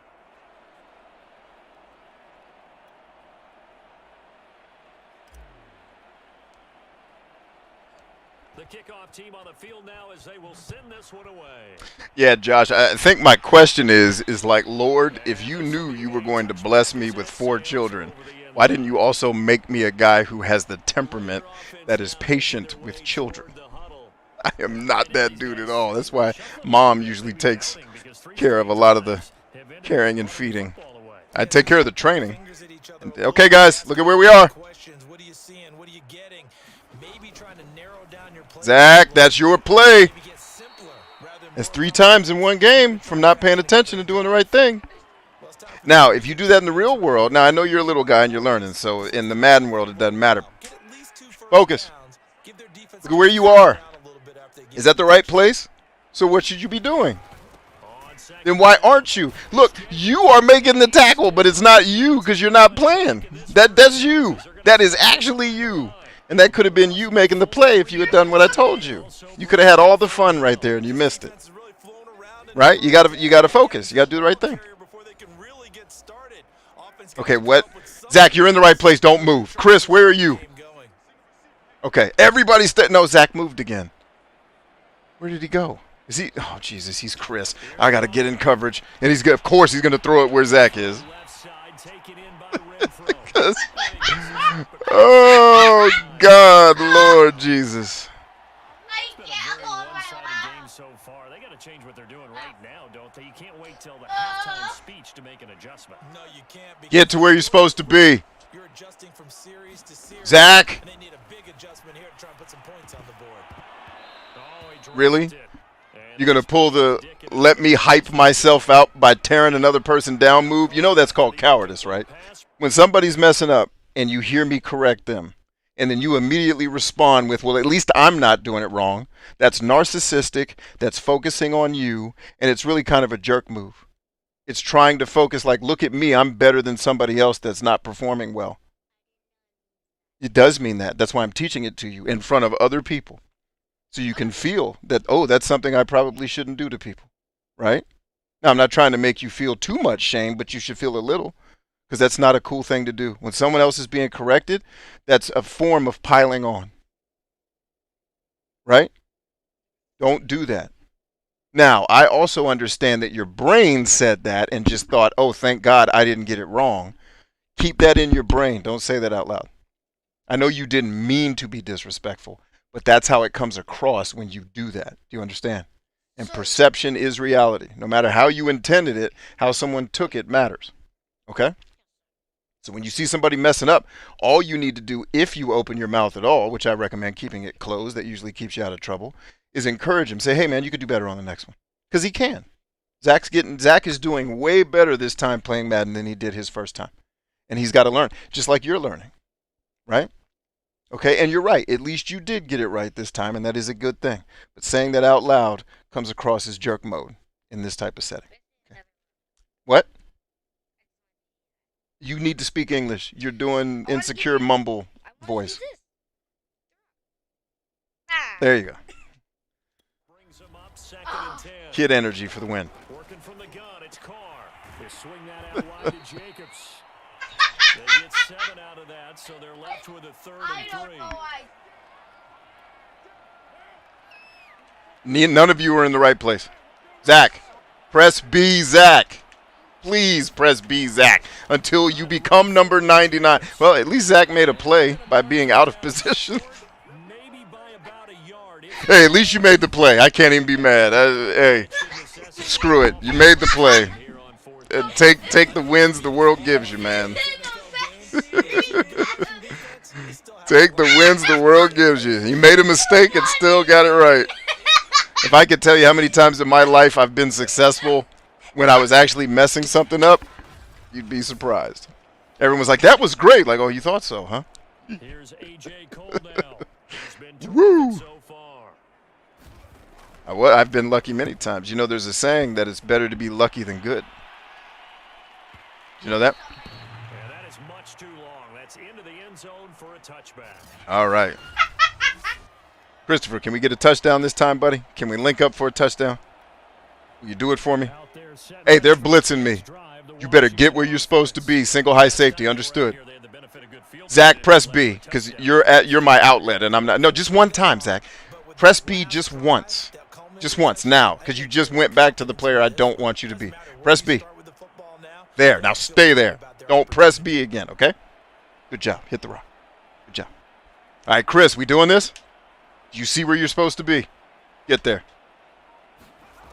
The kickoff team on the field now as they will send this one away. Yeah, Josh, I think my question is like, Lord, if you knew you were going to bless me with 4 children, why didn't you also make me a guy who has the temperament that is patient with children? I am not that dude at all. That's why Mom usually takes care of a lot of the caring and feeding. I take care of the training. Okay, guys, look at where we are. Zach, that's your play. That's 3 times in one game from not paying attention and doing the right thing. Now, if you do that in the real world, now I know you're a little guy and you're learning, so in the Madden world it doesn't matter. Focus. Look at where you are. Is that the right place? So what should you be doing? Then why aren't you? Look, you are making the tackle, but it's not you because you're not playing. That's you. That is actually you. And that could have been you making the play if you had done what I told you. You could have had all the fun right there and you missed it. Right? You gotta focus. You gotta do the right thing. Okay, what? Zach, you're in the right place. Don't move. Chris, where are you? Okay, everybody no, Zach moved again. Where did he go? Is he? Oh, Jesus, he's Chris. I got to get in coverage. And he's good. Of course, he's going to throw it where Zach is. Oh, God, Lord Jesus. They got to change what they're doing right now, don't they? You can't wait till the halftime speech to make an adjustment. No, you can't. Get to where you're supposed to be. You're adjusting from series to series. Zach. And they need a big adjustment here to try and put some points on the board. Really? You're going to pull the let me hype myself out by tearing another person down move? You know that's called cowardice, right? When somebody's messing up and you hear me correct them, and then you immediately respond with, well, at least I'm not doing it wrong. That's narcissistic. That's focusing on you. And it's really kind of a jerk move. It's trying to focus like, look at me. I'm better than somebody else that's not performing well. It does mean that. That's why I'm teaching it to you in front of other people. So you can feel that, oh, that's something I probably shouldn't do to people, right? Now, I'm not trying to make you feel too much shame, but you should feel a little, because that's not a cool thing to do. When someone else is being corrected, that's a form of piling on, right? Don't do that. Now, I also understand that your brain said that and just thought, oh, thank God I didn't get it wrong. Keep that in your brain. Don't say that out loud. I know you didn't mean to be disrespectful, but that's how it comes across when you do that. Do you understand? And perception is reality. No matter how you intended it, how someone took it matters. Okay? So when you see somebody messing up, all you need to do, if you open your mouth at all, which I recommend keeping it closed, that usually keeps you out of trouble, is encourage him. Say, hey, man, you could do better on the next one. Because he can. Zach is doing way better this time playing Madden than he did his first time. And he's got to learn, just like you're learning. Right? Okay, and you're right. At least you did get it right this time, and that is a good thing. But saying that out loud comes across as jerk mode in this type of setting. Okay. What? You need to speak English. You're doing insecure mumble voice. There you go. Kid energy for the win. Working from the gun, it's Carr. They swing that out wide to Jacobs. They get 7 out of that, so they're left with a 3rd and 3. None of you are in the right place. Zach, press B, Zach. Please press B, Zach, until you become number 99. Well, at least Zach made a play by being out of position. Maybe by about a yard. Hey, at least you made the play. I can't even be mad. Hey, screw it. You made the play. Take the wins the world gives you, man. Take the wins the world gives you. You made a mistake and still got it right. If I could tell you how many times in my life I've been successful when I was actually messing something up, you'd be surprised. Everyone's like, that was great. Like, oh, you thought so, huh? Here's AJ Cole now. He's been Woo! so far. I've been lucky many times. You know, there's a saying that it's better to be lucky than good. Do you know that? Yeah, that is much too long. That's into the end zone for a touchback. All right. Christopher, can we get a touchdown this time, buddy? Can we link up for a touchdown? Will you do it for me? Hey, they're blitzing me. You better get where you're supposed to be. Single high safety, understood. Zach, press B, because you're my outlet, and I'm not. No, just one time, Zach. Press B just once. Just once, now, because you just went back to the player I don't want you to be. Press B. There, now stay there. Don't press B again, okay? Good job. Hit the rock. Good job. All right, Chris, we doing this? Do you see where you're supposed to be? Get there.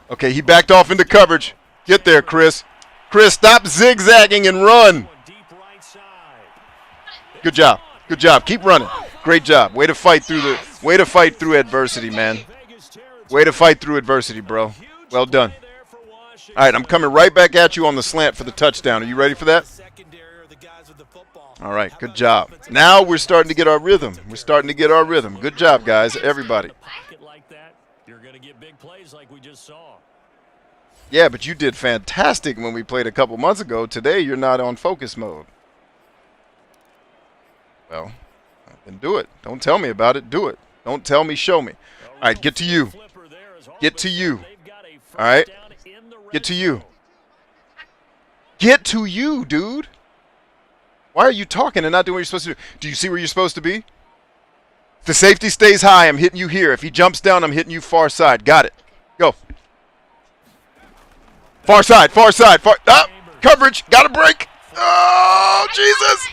Okay, he backed off into coverage. Get there, Chris. Chris, stop zigzagging and run. Good job. Good job. Keep running. Great job. Way to fight through adversity, man. Way to fight through adversity, bro. Well done. All right, I'm coming right back at you on the slant for the touchdown. Are you ready for that? All right, good job. Now we're starting to get our rhythm. We're starting to get our rhythm. Good job, guys, everybody. Yeah, but you did fantastic when we played a couple months ago. Today, you're not on focus mode. Well, then do it. Don't tell me about it. Do it. Don't tell me, show me. All right, get to you. Get to you. All right? Get to you. Get to you, dude. Why are you talking and not doing what you're supposed to do? Do you see where you're supposed to be? If the safety stays high, I'm hitting you here. If he jumps down, I'm hitting you far side. Got it. Go. Far side, far side, far. Ah, coverage. Got a break. Oh, Jesus.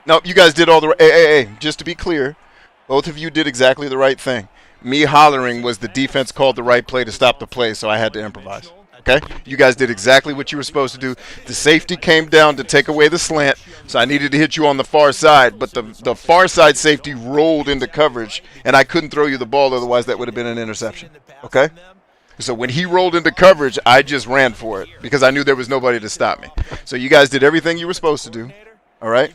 No, you guys did all the right. Hey, just to be clear, both of you did exactly the right thing. Me hollering was the defense called the right play to stop the play, so I had to improvise. Okay? You guys did exactly what you were supposed to do. The safety came down to take away the slant, so I needed to hit you on the far side, but the far side safety rolled into coverage, and I couldn't throw you the ball, otherwise that would have been an interception. Okay? So when he rolled into coverage, I just ran for it because I knew there was nobody to stop me. So you guys did everything you were supposed to do. All right?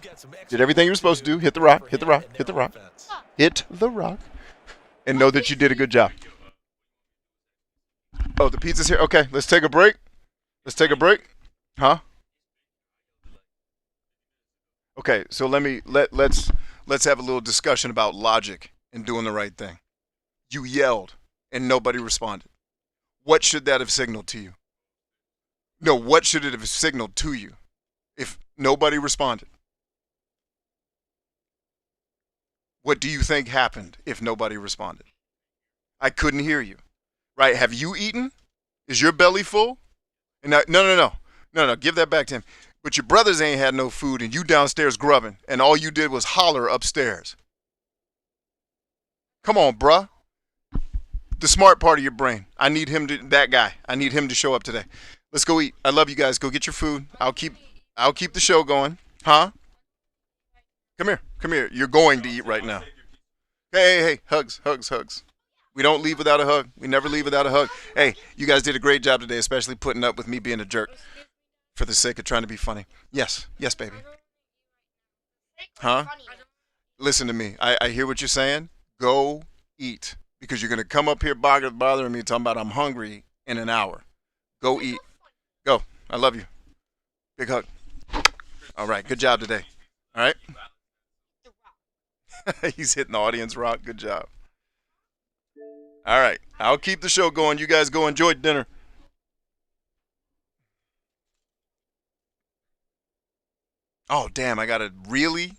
Did everything you were supposed to do. Hit the rock, hit the rock, hit the rock. Hit the rock. And know that you did a good job. Oh, the pizza's here. Okay, let's take a break. Let's take a break. Huh? Okay, so let's have a little discussion about logic and doing the right thing. You yelled and nobody responded. What should that have signaled to you? No, what should it have signaled to you if nobody responded? What do you think happened if nobody responded? I couldn't hear you. Right? Have you eaten? Is your belly full? And no. Give that back to him. But your brothers ain't had no food and you downstairs grubbing and all you did was holler upstairs. Come on, bruh. The smart part of your brain. I need him to, that guy. I need him to show up today. Let's go eat. I love you guys. Go get your food. I'll keep the show going. Huh? Come here. Come here. You're going to eat right now. Hey. Hugs. We don't leave without a hug. We never leave without a hug. Hey, you guys did a great job today, especially putting up with me being a jerk for the sake of trying to be funny. Yes, baby. Huh? Listen to me. I hear what you're saying. Go eat. Because you're going to come up here bothering me talking about I'm hungry in an hour. Go eat. Go. I love you. Big hug. All right. Good job today. All right? He's hitting the audience rock. Good job. All right. I'll keep the show going. You guys go enjoy dinner. Oh, damn. I got to really?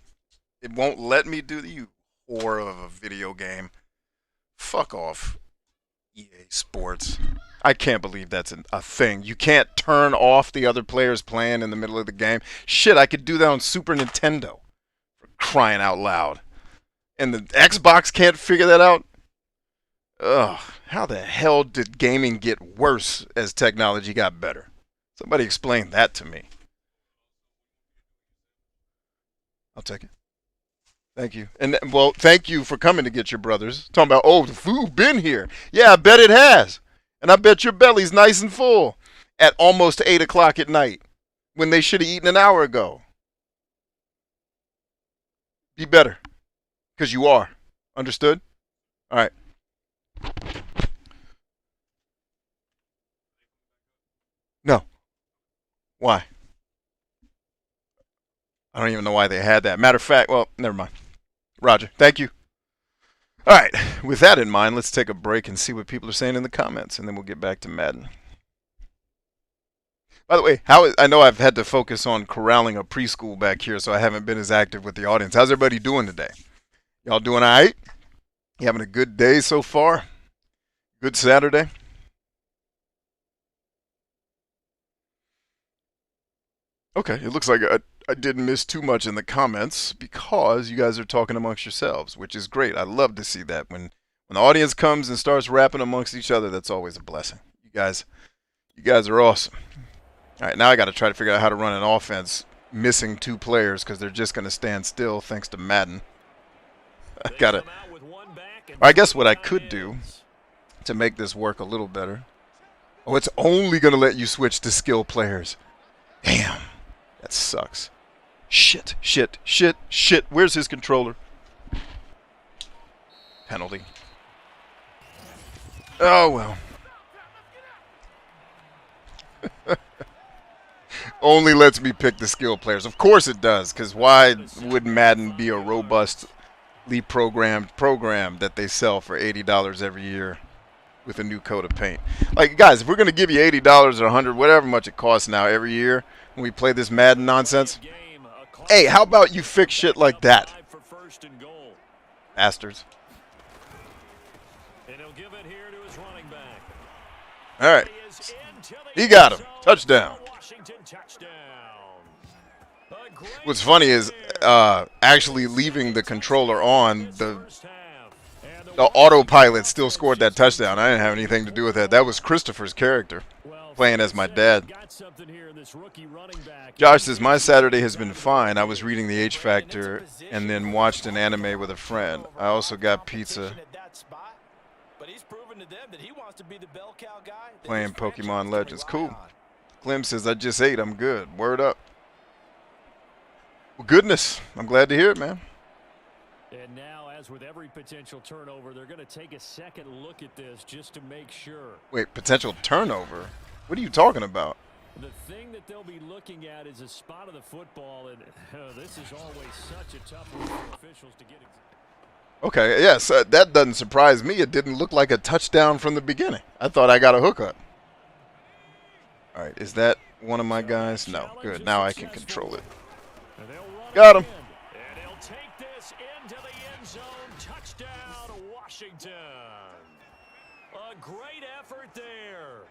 It won't let me do you whore of a video game. Fuck off, EA Sports. I can't believe that's a thing. You can't turn off the other players playing in the middle of the game. Shit, I could do that on Super Nintendo. For crying out loud. And the Xbox can't figure that out? Ugh, how the hell did gaming get worse as technology got better? Somebody explain that to me. I'll take it. Thank you. And, well, thank you for coming to get your brothers. Talking about, oh, the food been here. Yeah, I bet it has. And I bet your belly's nice and full at almost 8 o'clock at night when they should have eaten an hour ago. Be better. Because you are. Understood? All right. No. Why? I don't even know why they had that. Matter of fact, well, never mind. Roger. Thank you. All right. With that in mind, let's take a break and see what people are saying in the comments, and then we'll get back to Madden. By the way, I know I've had to focus on corralling a preschool back here, so I haven't been as active with the audience. How's everybody doing today? Y'all doing all right? You having a good day so far? Good Saturday? Okay, it looks like I didn't miss too much in the comments because you guys are talking amongst yourselves, which is great. I love to see that. When the audience comes and starts rapping amongst each other, that's always a blessing. You guys are awesome. All right, now I got to try to figure out how to run an offense missing 2 players because they're just going to stand still thanks to Madden. I guess what I could do to make this work a little better. Oh, it's only going to let you switch to skill players. Damn, that sucks. Shit. Where's his controller? Penalty. Oh, well. Only lets me pick the skill players. Of course it does, because why would Madden be a robustly programmed program that they sell for $80 every year with a new coat of paint? Like, guys, if we're going to give you $80 or $100, whatever much it costs now every year when we play this Madden nonsense, hey, how about you fix shit like that? Bastards. All right. He got him. Touchdown. What's funny is actually leaving the controller on, the autopilot still scored that touchdown. I didn't have anything to do with that. That was Christopher's character playing as my dad. Josh says, my Saturday has been fine. I was reading the H Factor and then watched an anime with a friend. I also got pizza. Playing Pokemon Legends. Cool. Clem says, I just ate. I'm good. Word up. Well, goodness. I'm glad to hear it, man. And now, as with every potential turnover, they're going to take a second look at this just to make sure. Wait, potential turnover? What are you talking about? The thing that they'll be looking at is a spot of the football, and this is always such a tough one for officials to get. Okay, yes, that doesn't surprise me. It didn't look like a touchdown from the beginning. I thought I got a hookup. All right, is that one of my guys? No, good. Now I can control it. Got him. And he'll take this into the end zone. Touchdown, Washington. A great effort there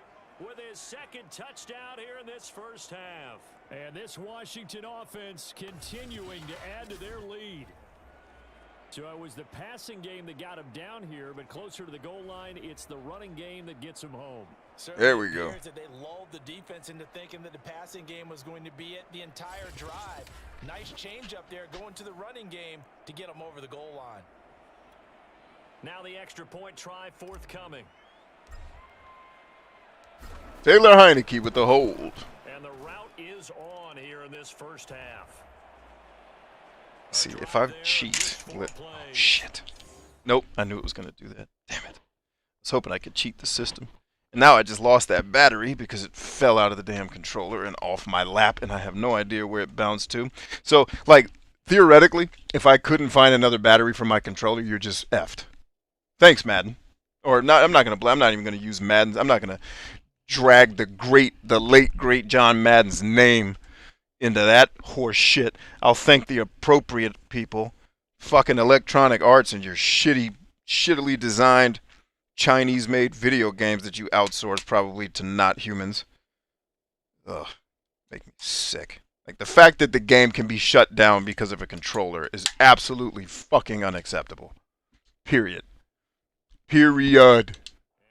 with his second touchdown here in this first half. And this Washington offense continuing to add to their lead. So it was the passing game that got him down here, but closer to the goal line, it's the running game that gets him home. There we go. They lulled the defense into thinking that the passing game was going to be it the entire drive. Nice change up there going to the running game to get them over the goal line. Now the extra point try forthcoming. Taylor Heineke with the hold. And the route is on here in this first half. Let's see, if I cheat, oh shit. Nope, I knew it was going to do that. Damn it. I was hoping I could cheat the system. And now I just lost that battery because it fell out of the damn controller and off my lap, and I have no idea where it bounced to. So, like, theoretically, if I couldn't find another battery for my controller, you're just effed. Thanks, Madden. Or not, I'm not even going to use Madden. I'm not going to drag the late great John Madden's name into that horse shit. I'll thank the appropriate people. Fucking Electronic Arts and your shittily designed Chinese-made video games that you outsource probably to not humans. Ugh, make me sick. Like, the fact that the game can be shut down because of a controller is absolutely fucking unacceptable. Period. Period.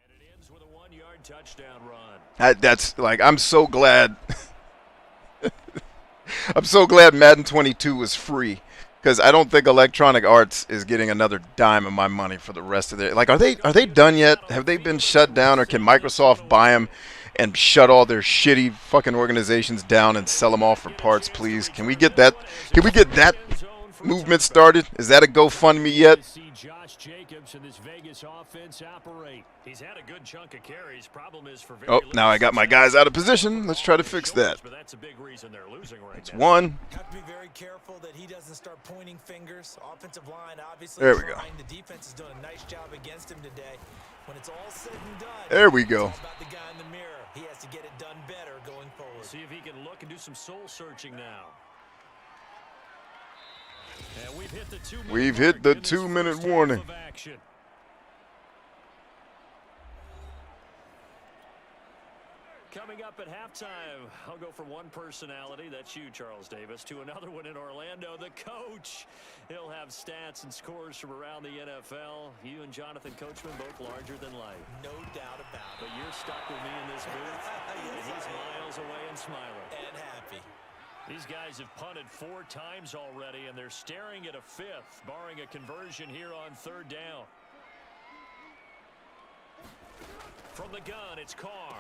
And it ends with a 1-yard touchdown run. That's, like, I'm so glad... I'm so glad Madden 22 was free, because I don't think Electronic Arts is getting another dime of my money for the rest of their... Like, are they done yet? Have they been shut down, or can Microsoft buy them and shut all their shitty fucking organizations down and sell them off for parts, please? Can we get that? Can we get that movement started. Is that a GoFundMe yet? See Josh Jacobs and this Vegas offense operate. He's had a good chunk of carries. Problem is for very Now I got my guys out of position. Let's try to fix that. But that's a big reason they're losing right It's now. one. Have to be very careful that he doesn't start pointing fingers. Offensive line obviously There we go. trying. The defense is doing a nice job against him today. When it's all said and done, There we go. it's all about the guy in the mirror. He has to get it done better going forward. See if he can look and do some soul searching now. And we've hit the 2-minute We've hit the mark in this 2-minute first half warning. of action. Coming up at halftime, I'll go from one personality, that's you, Charles Davis, to another one in Orlando, the coach. He'll have stats and scores from around the NFL. You and Jonathan Coachman both larger than life. No doubt about But it. you're stuck with me in this booth, and he's miles away and smiling. And happy. These guys have punted 4 times already, and they're staring at a 5th, barring a conversion here on 3rd down. From the gun, it's Carr.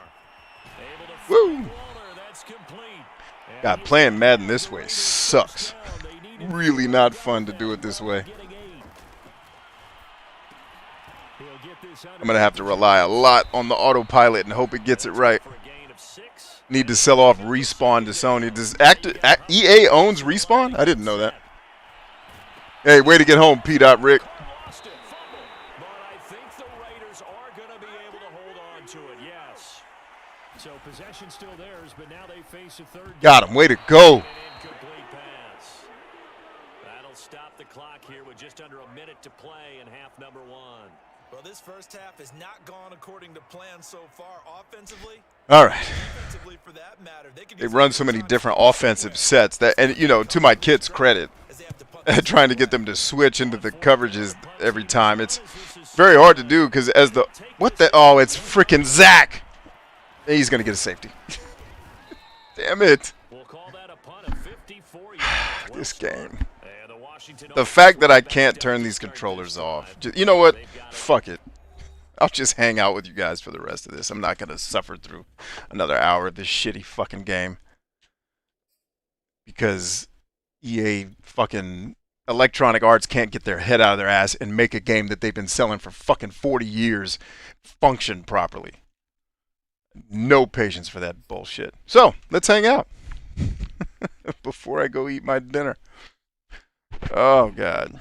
Able to Woo! find Waller. That's complete. And God, he playing Madden is this way first sucks. down. They needed Really not fun to do it this way. getting 8. He'll get this under I'm going to have to rely a lot on the autopilot and hope it gets it right. for a gain of 6. Need to sell off Respawn to Sony. Does EA owns Respawn? I didn't know that. Hey, way to get home, P. Rick. Lost it, fumble. But I think the Raiders are going to be able to hold on to it, yes. So possession still theirs, but now they face a 3rd Got him. Way to go. An incomplete pass. That'll stop the clock here with just under a minute to play in half number 1. Well, this first half has not gone according to plan so far offensively. All right. Defensively, for that matter. They They run so many different offensive sets that, and you know, to my kids' credit, trying to get them to switch into the coverages every time. It's very hard to do because as the oh, it's freaking Zach. He's gonna get a safety. Damn it! We'll call that a punt of 54 yards. This game. And the Washington The fact that I can't turn these controllers off. You know what? Fuck it. I'll just hang out with you guys for the rest of this. I'm not gonna suffer through another hour of this shitty fucking game because EA fucking Electronic Arts can't get their head out of their ass and make a game that they've been selling for fucking 40 years function properly. No patience for that bullshit. So, let's hang out before I go eat my dinner. Oh, God.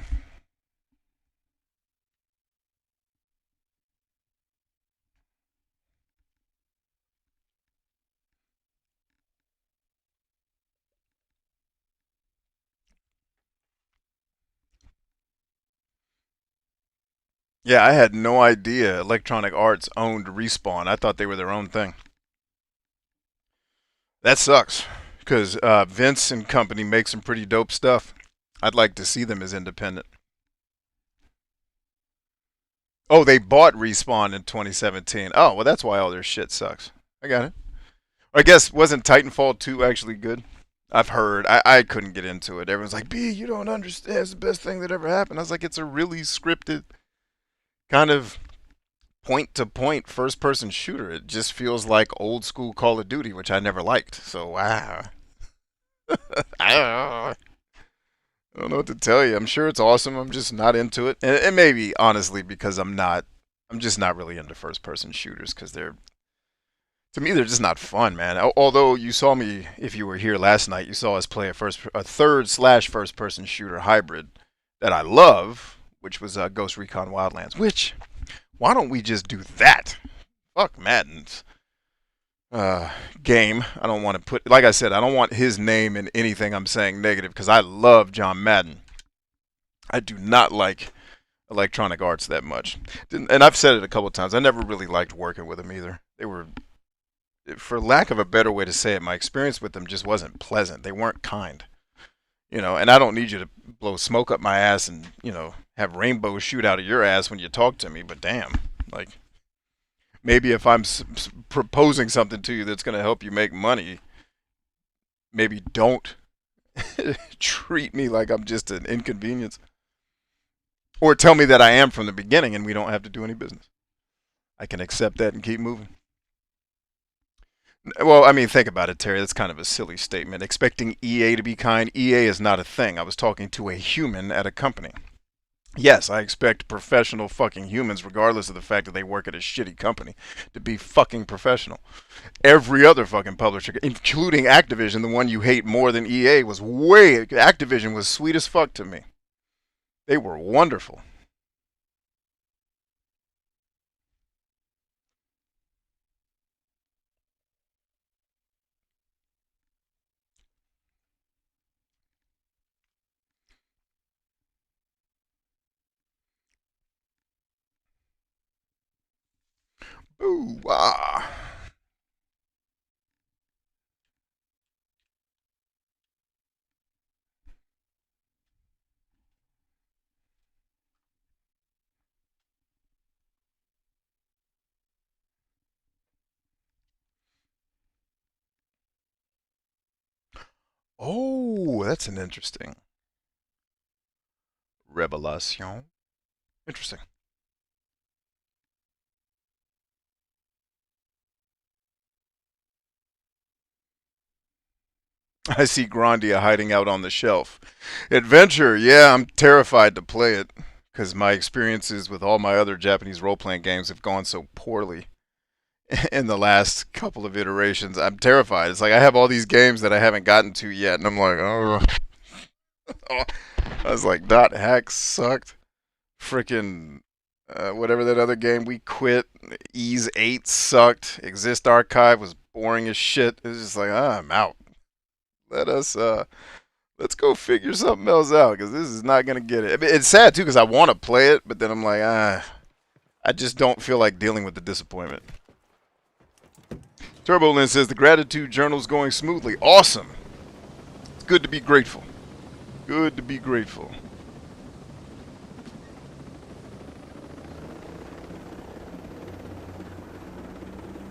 Yeah, I had no idea Electronic Arts owned Respawn. I thought they were their own thing. That sucks, because Vince and company make some pretty dope stuff. I'd like to see them as independent. Oh, they bought Respawn in 2017. Oh, well, that's why all their shit sucks. I got it. I guess, wasn't Titanfall 2 actually good? I've heard. I couldn't get into it. Everyone's like, B, you don't understand. It's the best thing that ever happened. I was like, it's a really scripted kind of point-to-point first-person shooter. It just feels like old-school Call of Duty, which I never liked. So, wow. I don't know what to tell you. I'm sure it's awesome. I'm just not into it. And maybe, honestly, because I'm just not really into first-person shooters because to me, they're just not fun, man. Although you saw me, if you were here last night, you saw us play a third/first-person shooter hybrid that I love, which was Ghost Recon Wildlands. Which, why don't we just do that? Fuck Madden's game. I don't want to put, like I said, I don't want his name in anything I'm saying negative because I love John Madden. I do not like Electronic Arts that much. And I've said it a couple times. I never really liked working with them either. They were, for lack of a better way to say it, my experience with them just wasn't pleasant. They weren't kind. You know, and I don't need you to blow smoke up my ass and, you know, have rainbows shoot out of your ass when you talk to me, but damn, like, maybe if I'm proposing something to you that's going to help you make money, maybe don't treat me like I'm just an inconvenience. Or tell me that I am from the beginning and we don't have to do any business. I can accept that and keep moving. Well, I mean, think about it, Terry. That's kind of a silly statement. Expecting EA to be kind. EA is not a thing. I was talking to a human at a company. Yes, I expect professional fucking humans, regardless of the fact that they work at a shitty company, to be fucking professional. Every other fucking publisher, including Activision, the one you hate more than EA, was way. Activision was sweet as fuck to me. They were wonderful. Ooh, ah. Oh, that's an interesting revelation. Interesting. I see Grandia hiding out on the shelf. Adventure, yeah, I'm terrified to play it because my experiences with all my other Japanese role playing games have gone so poorly in the last couple of iterations. I'm terrified. It's like I have all these games that I haven't gotten to yet, and I'm like, oh. I was like, Dot Hack sucked. Freaking whatever that other game we quit. Ease 8 sucked. Exist Archive was boring as shit. It's just like, I'm out. Let us let's go figure something else out because this is not gonna get it. I mean, it's sad too because I want to play it, but then I'm like, I just don't feel like dealing with the disappointment. TurboLin says the gratitude journal's going smoothly. Awesome. It's good to be grateful. Good to be grateful.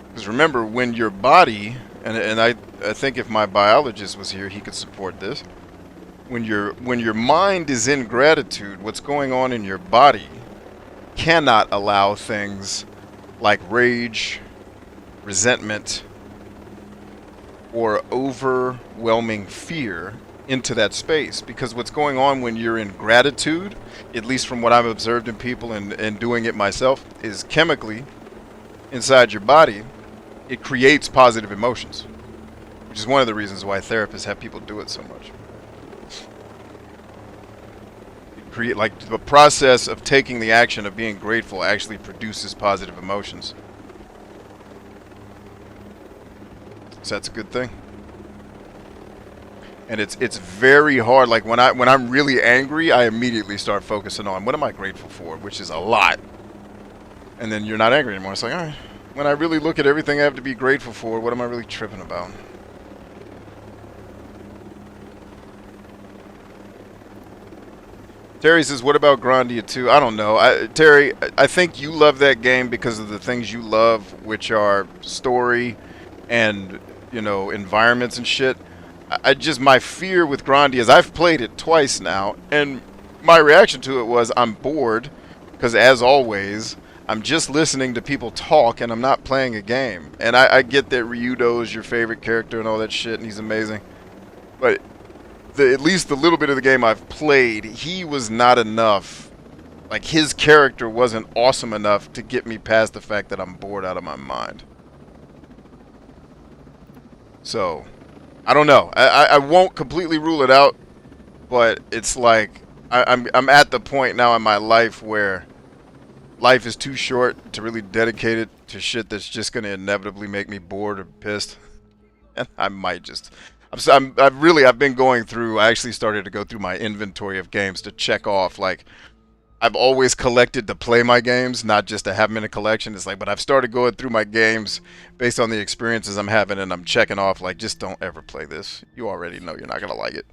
Because remember, when your body, and I think if my biologist was here, he could support this. When your mind is in gratitude, what's going on in your body cannot allow things like rage, resentment, or overwhelming fear into that space. Because what's going on when you're in gratitude, at least from what I've observed in people and doing it myself, is chemically inside your body, it creates positive emotions, which is one of the reasons why therapists have people do it so much. It create, like, the process of taking the action of being grateful actually produces positive emotions. So that's a good thing. And it's very hard. Like when I'm really angry, I immediately start focusing on what am I grateful for, which is a lot. And then you're not angry anymore. It's like, all right. When I really look at everything I have to be grateful for, what am I really tripping about? Terry says, what about Grandia 2? I don't know. Terry, I think you love that game because of the things you love, which are story and, you know, environments and shit. My fear with Grandia is I've played it twice now, and my reaction to it was I'm bored, because as always, I'm just listening to people talk and I'm not playing a game. And I get that Ryudo is your favorite character and all that shit, and he's amazing. But at least the little bit of the game I've played, he was not enough. Like, his character wasn't awesome enough to get me past the fact that I'm bored out of my mind. So, I don't know. I won't completely rule it out, but it's like I'm at the point now in my life where life is too short to really dedicate it to shit that's just going to inevitably make me bored or pissed. And I might just... I've been going through... I actually started to go through my inventory of games to check off. Like, I've always collected to play my games, not just to have them in a collection. It's like, but I've started going through my games based on the experiences I'm having, and I'm checking off, like, just don't ever play this. You already know you're not going to like it.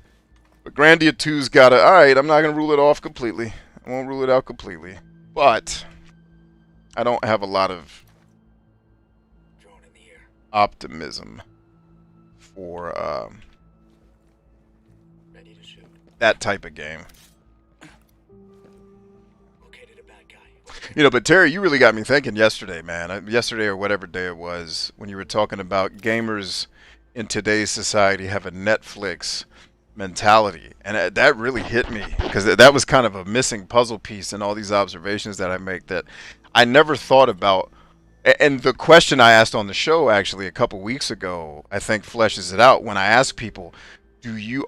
But Grandia 2's got to... Alright, I'm not going to rule it off completely. I won't rule it out completely. But... I don't have a lot of optimism for that type of game. But Terry, you really got me thinking yesterday, man. Yesterday or whatever day it was, when you were talking about gamers in today's society have a Netflix mentality, and that really hit me because that was kind of a missing puzzle piece in all these observations that I make that I never thought about. And the question I asked on the show actually a couple weeks ago, I think fleshes it out when I ask people,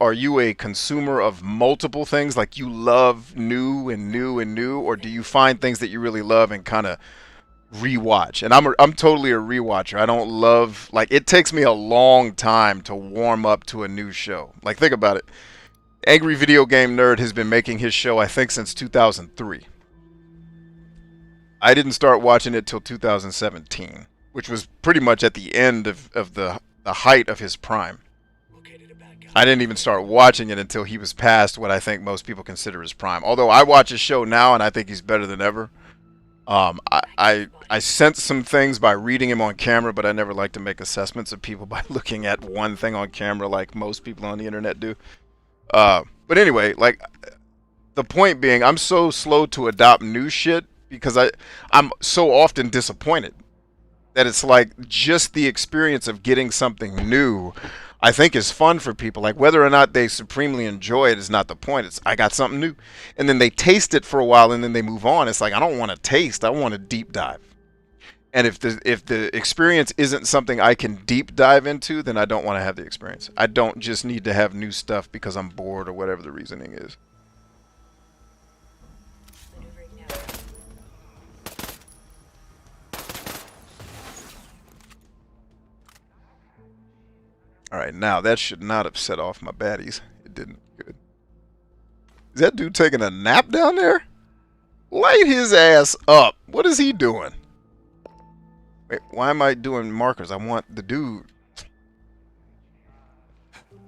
are you a consumer of multiple things, like you love new and new and new, or do you find things that you really love and kind of rewatch? And I'm totally a rewatcher. I don't love, like, it takes me a long time to warm up to a new show. Like, think about it. Angry Video Game Nerd has been making his show, I think, since 2003. I didn't start watching it till 2017, which was pretty much at the end of the height of his prime. I didn't even start watching it until he was past what I think most people consider his prime. Although I watch his show now and I think he's better than ever. I sense some things by reading him on camera, but I never like to make assessments of people by looking at one thing on camera like most people on the internet do. But anyway, like, the point being, I'm so slow to adopt new shit because I'm so often disappointed that it's like just the experience of getting something new I think is fun for people. Like, whether or not they supremely enjoy it is not the point. It's, I got something new. And then they taste it for a while and then they move on. It's like, I don't want to taste. I want to deep dive. And if the experience isn't something I can deep dive into, then I don't want to have the experience. I don't just need to have new stuff because I'm bored or whatever the reasoning is. Alright, now that should not have set off my baddies. It didn't. Good. Is that dude taking a nap down there? Light his ass up. What is he doing? Wait, why am I doing markers? I want the dude.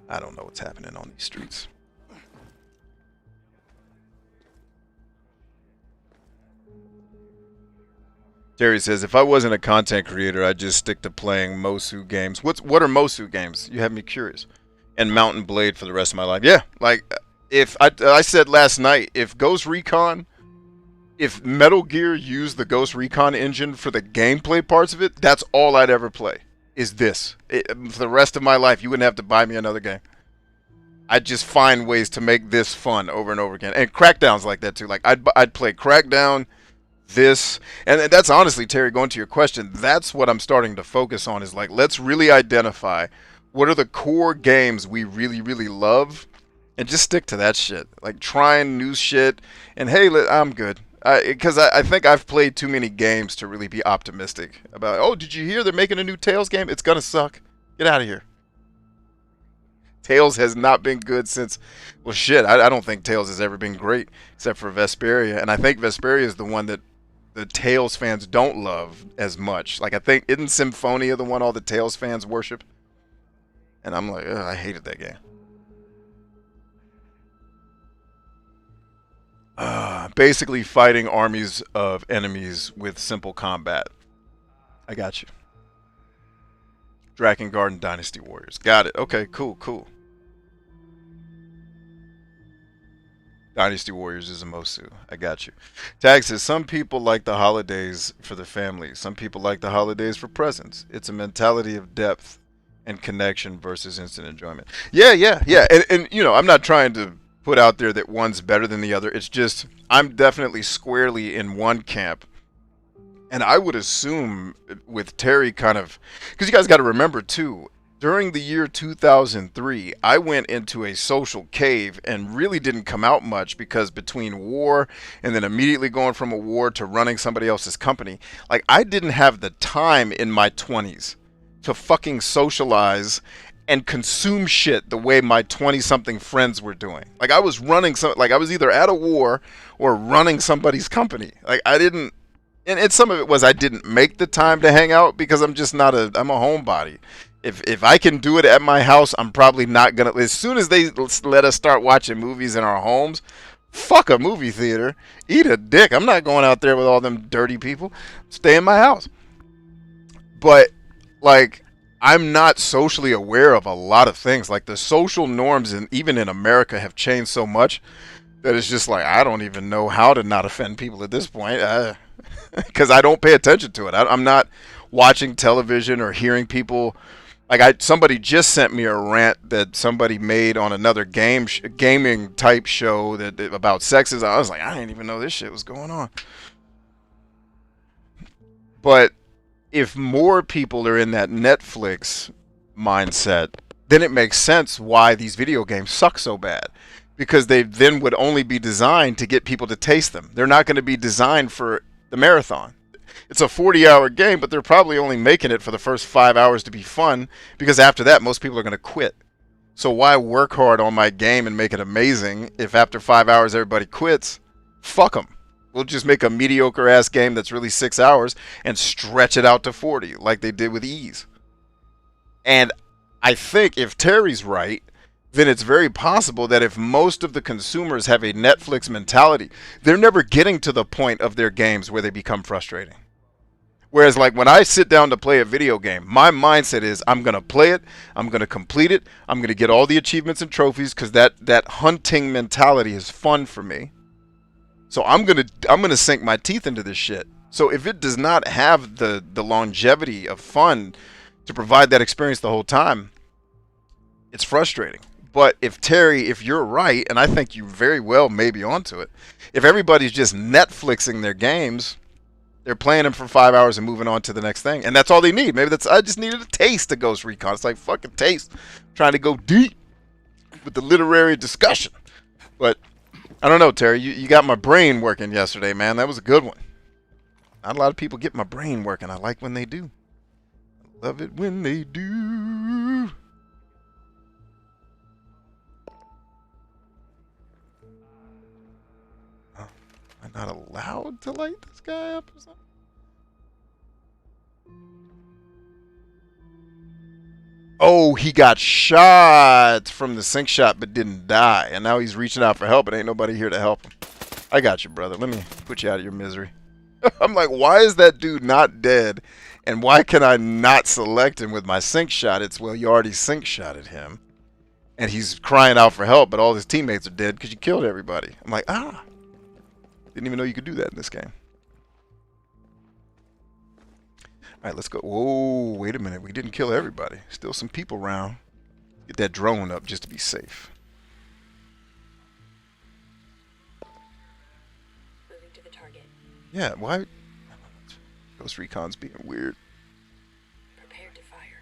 I don't know what's happening on these streets. Terry says, if I wasn't a content creator, I'd just stick to playing Mosu games. What are Mosu games? You have me curious. And Mountain Blade for the rest of my life. Yeah, like, if I said last night, if Ghost Recon, if Metal Gear used the Ghost Recon engine for the gameplay parts of it, that's all I'd ever play, is this. For the rest of my life, you wouldn't have to buy me another game. I'd just find ways to make this fun over and over again. And Crackdown's like that too. Like, I'd play Crackdown, this, and that's honestly, Terry, going to your question, that's what I'm starting to focus on, is like, let's really identify what are the core games we really, really love, and just stick to that shit. Like, trying new shit, and hey, I'm good. Because I think I've played too many games to really be optimistic about, oh, did you hear they're making a new Tales game? It's gonna suck. Get out of here. Tales has not been good since, well, shit, I don't think Tales has ever been great, except for Vesperia, and I think Vesperia is the one that the Tales fans don't love as much. Like, I think, isn't Symphonia the one all the Tales fans worship? And I'm like, ugh, I hated that game. Basically fighting armies of enemies with simple combat. I got you. Drakengard and Dynasty Warriors. Got it. Okay, cool. Dynasty Warriors is a Mosu. I got you. Tag says, some people like the holidays for the family. Some people like the holidays for presents. It's a mentality of depth and connection versus instant enjoyment. Yeah. And you know, I'm not trying to put out there that one's better than the other. It's just, I'm definitely squarely in one camp. And I would assume with Terry kind of, because you guys got to remember too, during the year 2003, I went into a social cave and really didn't come out much, because between war and then immediately going from a war to running somebody else's company, like, I didn't have the time in my 20s to fucking socialize and consume shit the way my 20-something friends were doing. Like, I was running like, I was either at a war or running somebody's company. Like, I didn't, and some of it was I didn't make the time to hang out because I'm just not I'm a homebody. If I can do it at my house, I'm probably not gonna. As soon as they let us start watching movies in our homes, fuck a movie theater, eat a dick. I'm not going out there with all them dirty people. Stay in my house. But, like, I'm not socially aware of a lot of things. Like, the social norms, and even in America, have changed so much that it's just like, I don't even know how to not offend people at this point. because I don't pay attention to it. I'm not watching television or hearing people. Like somebody just sent me a rant that somebody made on another gaming type show about sexism. I was like, I didn't even know this shit was going on. But if more people are in that Netflix mindset, then it makes sense why these video games suck so bad. Because they then would only be designed to get people to taste them. They're not going to be designed for the marathon. It's a 40-hour game, but they're probably only making it for the first 5 hours to be fun, because after that, most people are going to quit. So why work hard on my game and make it amazing if after 5 hours everybody quits? Fuck them. We'll just make a mediocre-ass game that's really 6 hours and stretch it out to 40, like they did with Ease. And I think if Terry's right, then it's very possible that if most of the consumers have a Netflix mentality, they're never getting to the point of their games where they become frustrating. Whereas like when I sit down to play a video game, my mindset is I'm going to play it, I'm going to complete it, I'm going to get all the achievements and trophies because that hunting mentality is fun for me. So I'm going to sink my teeth into this shit. So if it does not have the longevity of fun to provide that experience the whole time, it's frustrating. But if you're right, and I think you very well may be onto it, if everybody's just Netflixing their games, they're playing them for 5 hours and moving on to the next thing, and that's all they need. Maybe I just needed a taste of Ghost Recon. It's like fucking taste. I'm trying to go deep with the literary discussion. But I don't know, Terry. You got my brain working yesterday, man. That was a good one. Not a lot of people get my brain working. I like when they do. I love it when they do. Am I not allowed to light this guy up or something? Oh, he got shot from the sink shot but didn't die. And now he's reaching out for help, and ain't nobody here to help him. I got you, brother. Let me put you out of your misery. I'm like, why is that dude not dead? And why can I not select him with my sink shot? It's, well, you already sink shotted him. And he's crying out for help, but all his teammates are dead because you killed everybody. I'm like, didn't even know you could do that in this game. All right, let's go. Whoa, wait a minute. We didn't kill everybody. Still some people around. Get that drone up just to be safe. Moving to the target. Yeah, why? Ghost Recon's being weird. Prepared to fire.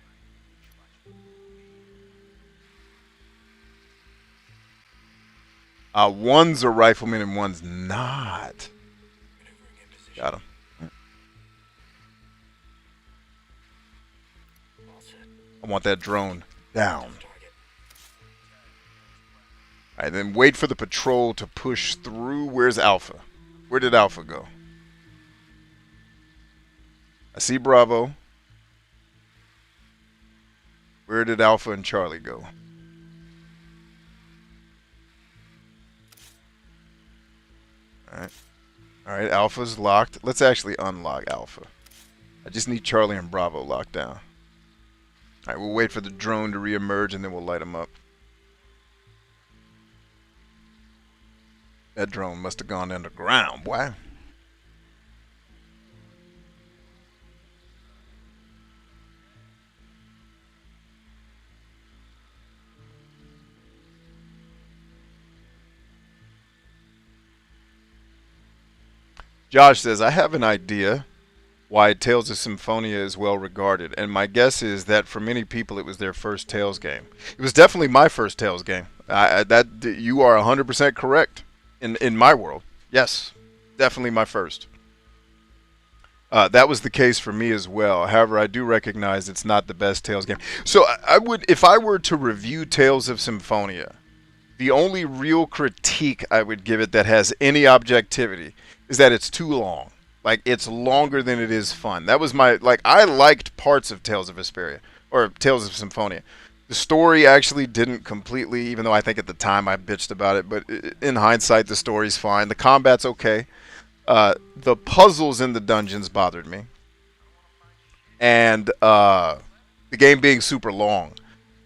One's a rifleman and one's not. Got him. I want that drone down. Alright, then wait for the patrol to push through. Where's Alpha? Where did Alpha go? I see Bravo. Where did Alpha and Charlie go? Alright. Alright, Alpha's locked. Let's actually unlock Alpha. I just need Charlie and Bravo locked down. Alright, we'll wait for the drone to reemerge and then we'll light them up. That drone must have gone underground, boy. Josh says, I have an idea why Tales of Symphonia is well regarded, and my guess is that for many people it was their first Tales game. It was definitely my first Tales game. You are 100% correct in my world. Yes, definitely my first. That was the case for me as well. However, I do recognize it's not the best Tales game. So I would, if I were to review Tales of Symphonia, the only real critique I would give it that has any objectivity is that it's too long. Like, it's longer than it is fun. That was my, like, I liked parts of Tales of Vesperia, or Tales of Symphonia. The story actually didn't completely, even though I think at the time I bitched about it, but in hindsight, the story's fine. The combat's okay. The puzzles in the dungeons bothered me. And the game being super long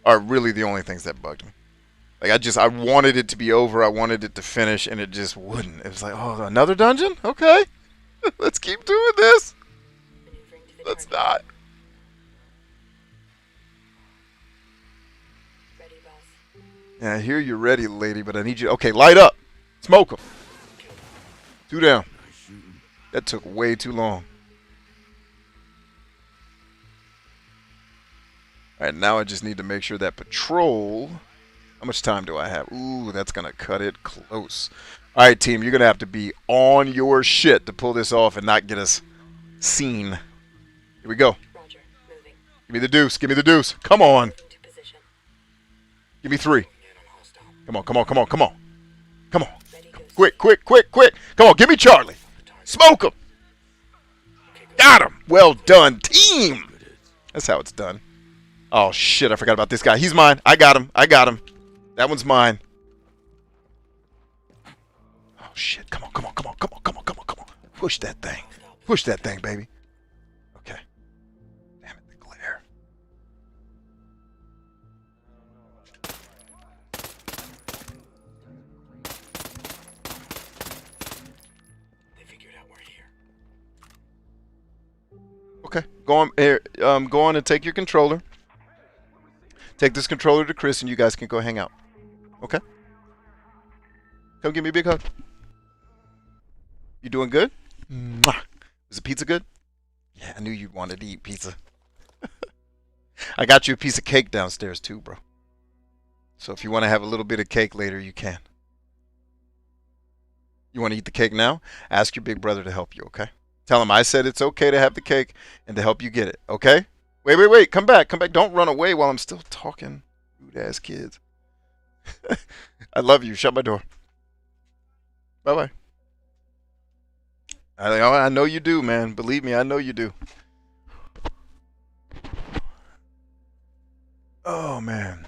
are really the only things that bugged me. Like, I wanted it to be over, I wanted it to finish, and it just wouldn't. It was like, oh, another dungeon? Okay. Let's keep doing this. Maneuvering to the Let's target. not. Ready, boss. Yeah, I hear you're ready, lady, but I need you. Okay, light up. Smoke 'em. 2 down. That took way too long. All right, now I just need to make sure that patrol. How much time do I have? Ooh, that's going to cut it close. All right, team, you're going to have to be on your shit to pull this off and not get us seen. Here we go. Roger. Moving. Give me the deuce. Give me the deuce. Come on. Moving to position. Give me 3. Come on, come on, come on, come on. Come on. Ready, ghost. Quick, quick, quick, quick. Come on, give me Charlie. Smoke him. Got him. Well done, team. That's how it's done. Oh, shit, I forgot about this guy. He's mine. I got him. I got him. That one's mine. Oh, shit. Come on, come on, come on, come on, come on, come on, come on. Push that thing. Push that thing, baby. Okay. Damn it, the glare. They figured out we're here. Okay. Go on, go on and take your controller. Take this controller to Chris, and you guys can go hang out. Okay? Come give me a big hug. You doing good? Mwah. Is the pizza good? Yeah, I knew you wanted to eat pizza. I got you a piece of cake downstairs too, bro. So if you want to have a little bit of cake later, you can. You want to eat the cake now? Ask your big brother to help you, okay? Tell him I said it's okay to have the cake and to help you get it, okay? Wait, wait, wait. Come back. Come back. Don't run away while I'm still talking. Rude-ass kids. I love you. Shut my door. Bye-bye. I know you do, man. Believe me, I know you do. Oh, man.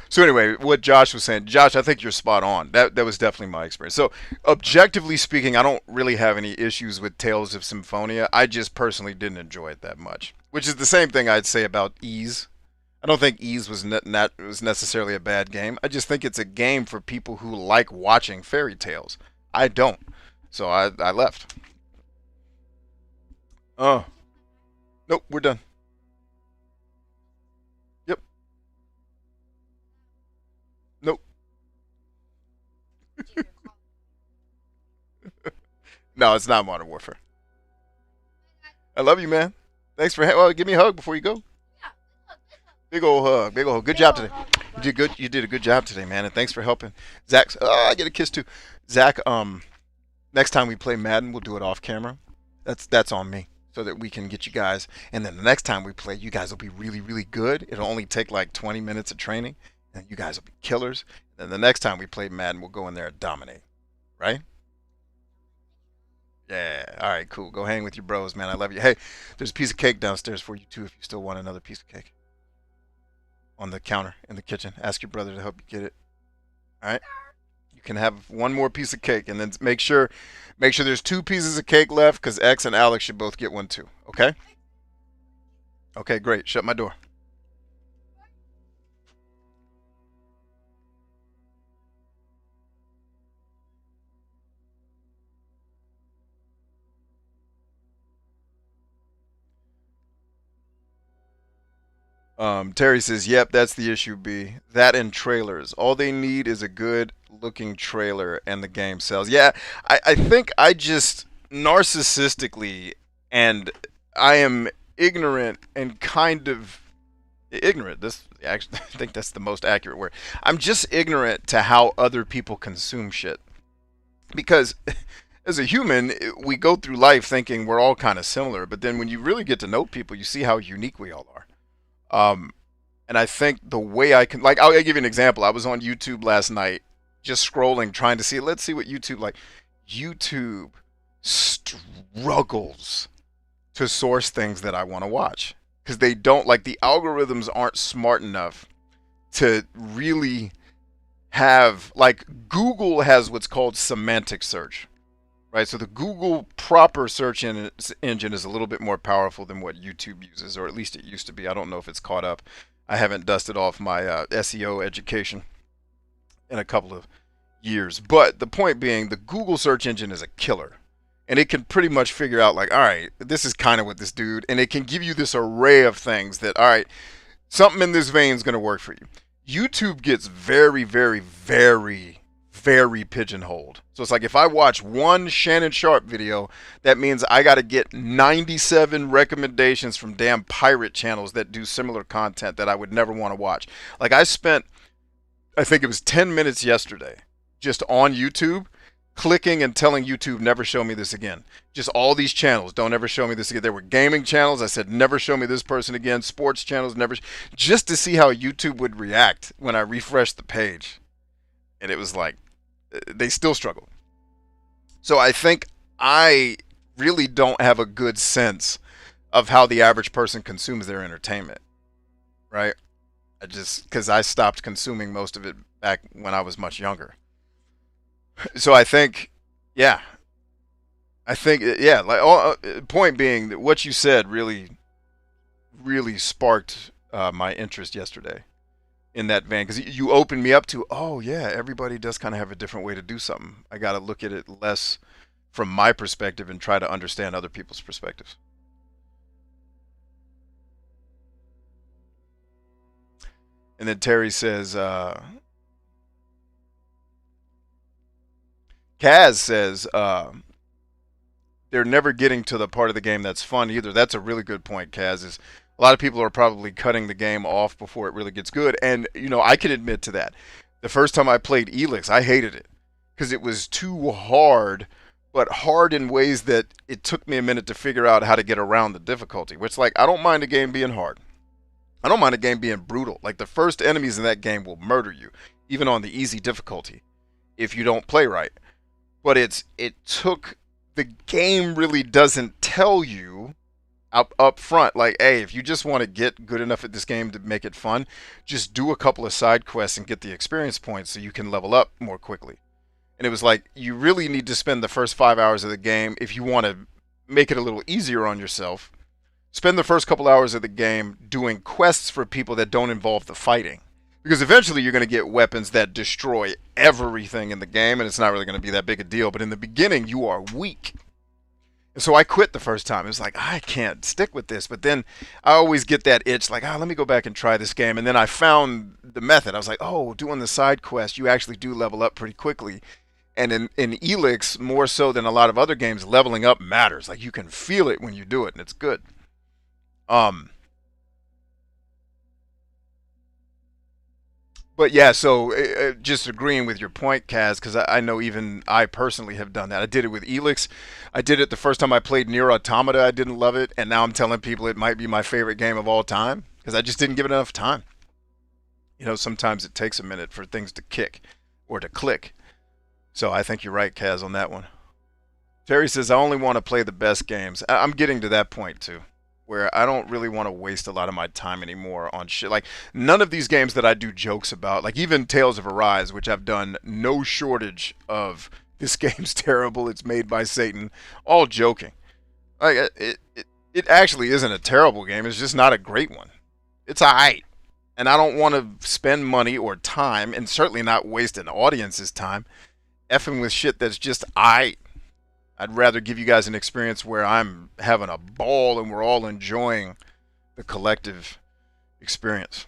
So anyway, what Josh was saying, Josh, I think you're spot on. That was definitely my experience. So objectively speaking, I don't really have any issues with Tales of Symphonia. I just personally didn't enjoy it that much, which is the same thing I'd say about Ease. I don't think Ease was was necessarily a bad game. I just think it's a game for people who like watching fairy tales. I don't, so I left. Oh, nope, we're done. Yep. Nope. No, it's not Modern Warfare. I love you, man. Thanks for well, give me a hug before you go. Big old hug, big old hug. Good job today. You did good. You did a good job today, man. And thanks for helping. Zach, I get a kiss too. Zach, next time we play Madden, we'll do it off camera. That's on me, so that we can get you guys. And then the next time we play, you guys will be really, really good. It'll only take like 20 minutes of training, and you guys will be killers. And then the next time we play Madden, we'll go in there and dominate. Right? Yeah. All right. Cool. Go hang with your bros, man. I love you. Hey, there's a piece of cake downstairs for you too, if you still want another piece of cake. On the counter in the kitchen. Ask your brother to help you get it. All right. You can have one more piece of cake, and then make sure there's 2 pieces of cake left, because X and Alex should both get one too. Okay. Okay. Great. Shut my door. Terry says, yep, that's the issue, B. That and trailers. All they need is a good looking trailer and the game sells. Yeah, I think I just narcissistically, and I am ignorant and kind of ignorant. This actually, I think that's the most accurate word. I'm just ignorant to how other people consume shit. Because as a human, we go through life thinking we're all kind of similar, but then when you really get to know people, you see how unique we all are. And I think the way I can, like, I'll give you an example. I was on YouTube last night, just scrolling, trying to see, let's see what YouTube, like, YouTube struggles to source things that I want to watch. Because they don't, like, the algorithms aren't smart enough to really have, like, Google has what's called semantic search. Right, so the Google proper search engine is a little bit more powerful than what YouTube uses, or at least it used to be. I don't know if it's caught up. I haven't dusted off my SEO education in a couple of years. But the point being, the Google search engine is a killer. And it can pretty much figure out, like, all right, this is kind of what this dude, and it can give you this array of things that, all right, something in this vein is going to work for you. YouTube gets very, very, very, very pigeonholed. So it's like if I watch one Shannon Sharp video, that means I got to get 97 recommendations from damn pirate channels that do similar content that I would never want to watch. Like I spent, I think it was 10 minutes yesterday just on YouTube clicking and telling YouTube never show me this again. Just all these channels, don't ever show me this again. There were gaming channels, I said never show me this person again. Sports channels, never, just to see how YouTube would react when I refreshed the page. And it was like, they still struggle. So I think I really don't have a good sense of how the average person consumes their entertainment, right? Because I stopped consuming most of it back when I was much younger. So I think, yeah, like, point being that what you said really, really sparked my interest yesterday in that vein, because you opened me up to, oh yeah, everybody does kind of have a different way to do something. I got to look at it less from my perspective and try to understand other people's perspectives. And then Terry says, Kaz says, they're never getting to the part of the game that's fun either. That's a really good point, Kaz. Is a lot of people are probably cutting the game off before it really gets good. And, you know, I can admit to that. The first time I played Elix, I hated it because it was too hard, but hard in ways that it took me a minute to figure out how to get around the difficulty. Which, like, I don't mind a game being hard. I don't mind a game being brutal. Like, the first enemies in that game will murder you, even on the easy difficulty, if you don't play right. But the game really doesn't tell you up front, like, hey, if you just want to get good enough at this game to make it fun, just do a couple of side quests and get the experience points so you can level up more quickly. And it was like, you really need to spend the first 5 hours of the game, if you want to make it a little easier on yourself, spend the first couple hours of the game doing quests for people that don't involve the fighting. Because eventually you're going to get weapons that destroy everything in the game, and it's not really going to be that big a deal. But in the beginning, you are weak. And so I quit the first time. It was like, I can't stick with this. But then I always get that itch, like, let me go back and try this game. And then I found the method. I was like, oh, doing the side quest, you actually do level up pretty quickly. And in Elix, more so than a lot of other games, leveling up matters. Like, you can feel it when you do it, and it's good. But yeah, so just agreeing with your point, Kaz, because I know even I personally have done that. I did it with Elix. I did it the first time I played Nier Automata. I didn't love it, and now I'm telling people it might be my favorite game of all time because I just didn't give it enough time. You know, sometimes it takes a minute for things to kick or to click. So I think you're right, Kaz, on that one. Terry says, I only want to play the best games. I'm getting to that point, too, where I don't really want to waste a lot of my time anymore on shit. Like, none of these games that I do jokes about, like even Tales of Arise, which I've done no shortage of, this game's terrible, it's made by Satan, all joking. Like, it actually isn't a terrible game, it's just not a great one. It's alright. And I don't want to spend money or time, and certainly not waste an audience's time, effing with shit that's just alright. I'd rather give you guys an experience where I'm having a ball and we're all enjoying the collective experience.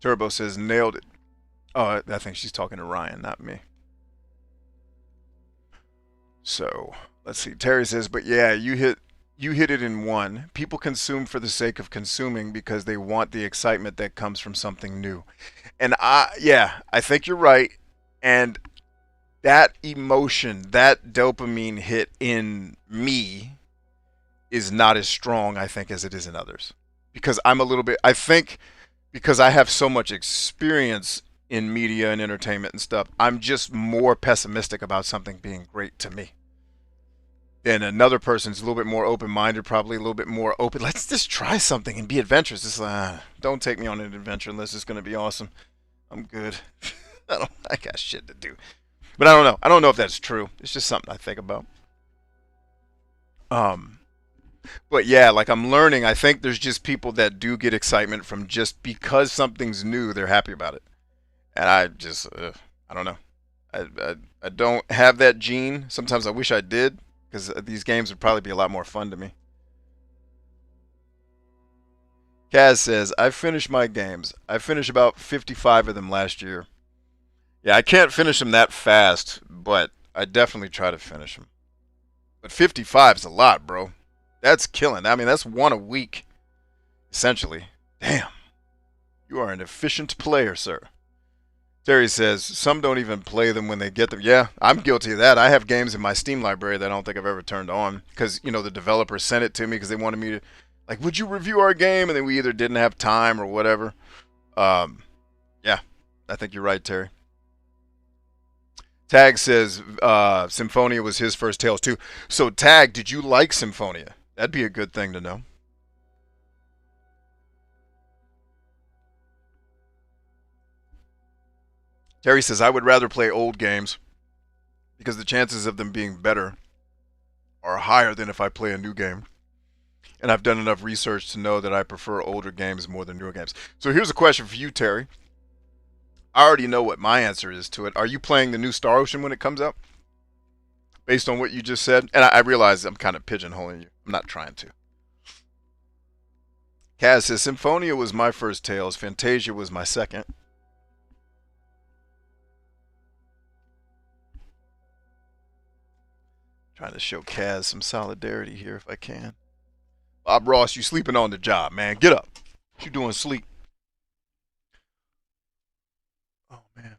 Turbo says, nailed it. Oh, I think she's talking to Ryan, not me. So, let's see. Terry says, but yeah, you hit it in one. People consume for the sake of consuming because they want the excitement that comes from something new. And I think you're right. And that emotion, that dopamine hit in me is not as strong, I think, as it is in others. Because I think because I have so much experience in media and entertainment and stuff, I'm just more pessimistic about something being great to me. Then another person's a little bit more open-minded, probably a little bit more open. Let's just try something and be adventurous. It's like, don't take me on an adventure unless it's going to be awesome. I'm good. I got shit to do. But I don't know. I don't know if that's true. It's just something I think about. Um, but yeah, like I'm learning. I think there's just people that do get excitement from just because something's new, they're happy about it. And I just, I don't know. I don't have that gene. Sometimes I wish I did because these games would probably be a lot more fun to me. Kaz says, I finished my games. I finished about 55 of them last year. Yeah, I can't finish them that fast, but I definitely try to finish them. But 55 is a lot, bro. That's killing. I mean, that's one a week, essentially. Damn. You are an efficient player, sir. Terry says, some don't even play them when they get them. Yeah, I'm guilty of that. I have games in my Steam library that I don't think I've ever turned on because, the developer sent it to me because they wanted me to, like, would you review our game? And then we either didn't have time or whatever. Yeah, I think you're right, Terry. Tag says Symphonia was his first Tales too. So, Tag, did you like Symphonia? That'd be a good thing to know. Terry says, I would rather play old games because the chances of them being better are higher than if I play a new game. And I've done enough research to know that I prefer older games more than newer games. So here's a question for you, Terry. I already know what my answer is to it. Are you playing the new Star Ocean when it comes out? Based on what you just said? And I realize I'm kind of pigeonholing you. I'm not trying to. Kaz says, Symphonia was my first Tales. Fantasia was my second. Trying to show Kaz some solidarity here if I can. Bob Ross, you sleeping on the job, man. Get up. What you doing sleep? Oh, man.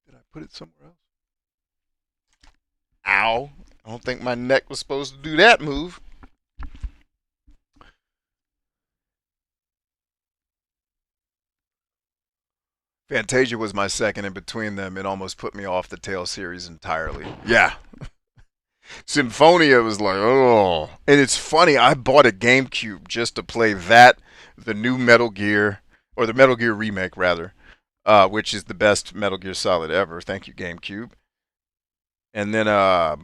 Did I put it somewhere else? Ow. I don't think my neck was supposed to do that move. Fantasia was my second, and between them, it almost put me off the Tales series entirely. Yeah. Symphonia was like, oh. And it's funny, I bought a GameCube just to play that, the new Metal Gear, or the Metal Gear remake, rather, which is the best Metal Gear Solid ever. Thank you, GameCube. And then, there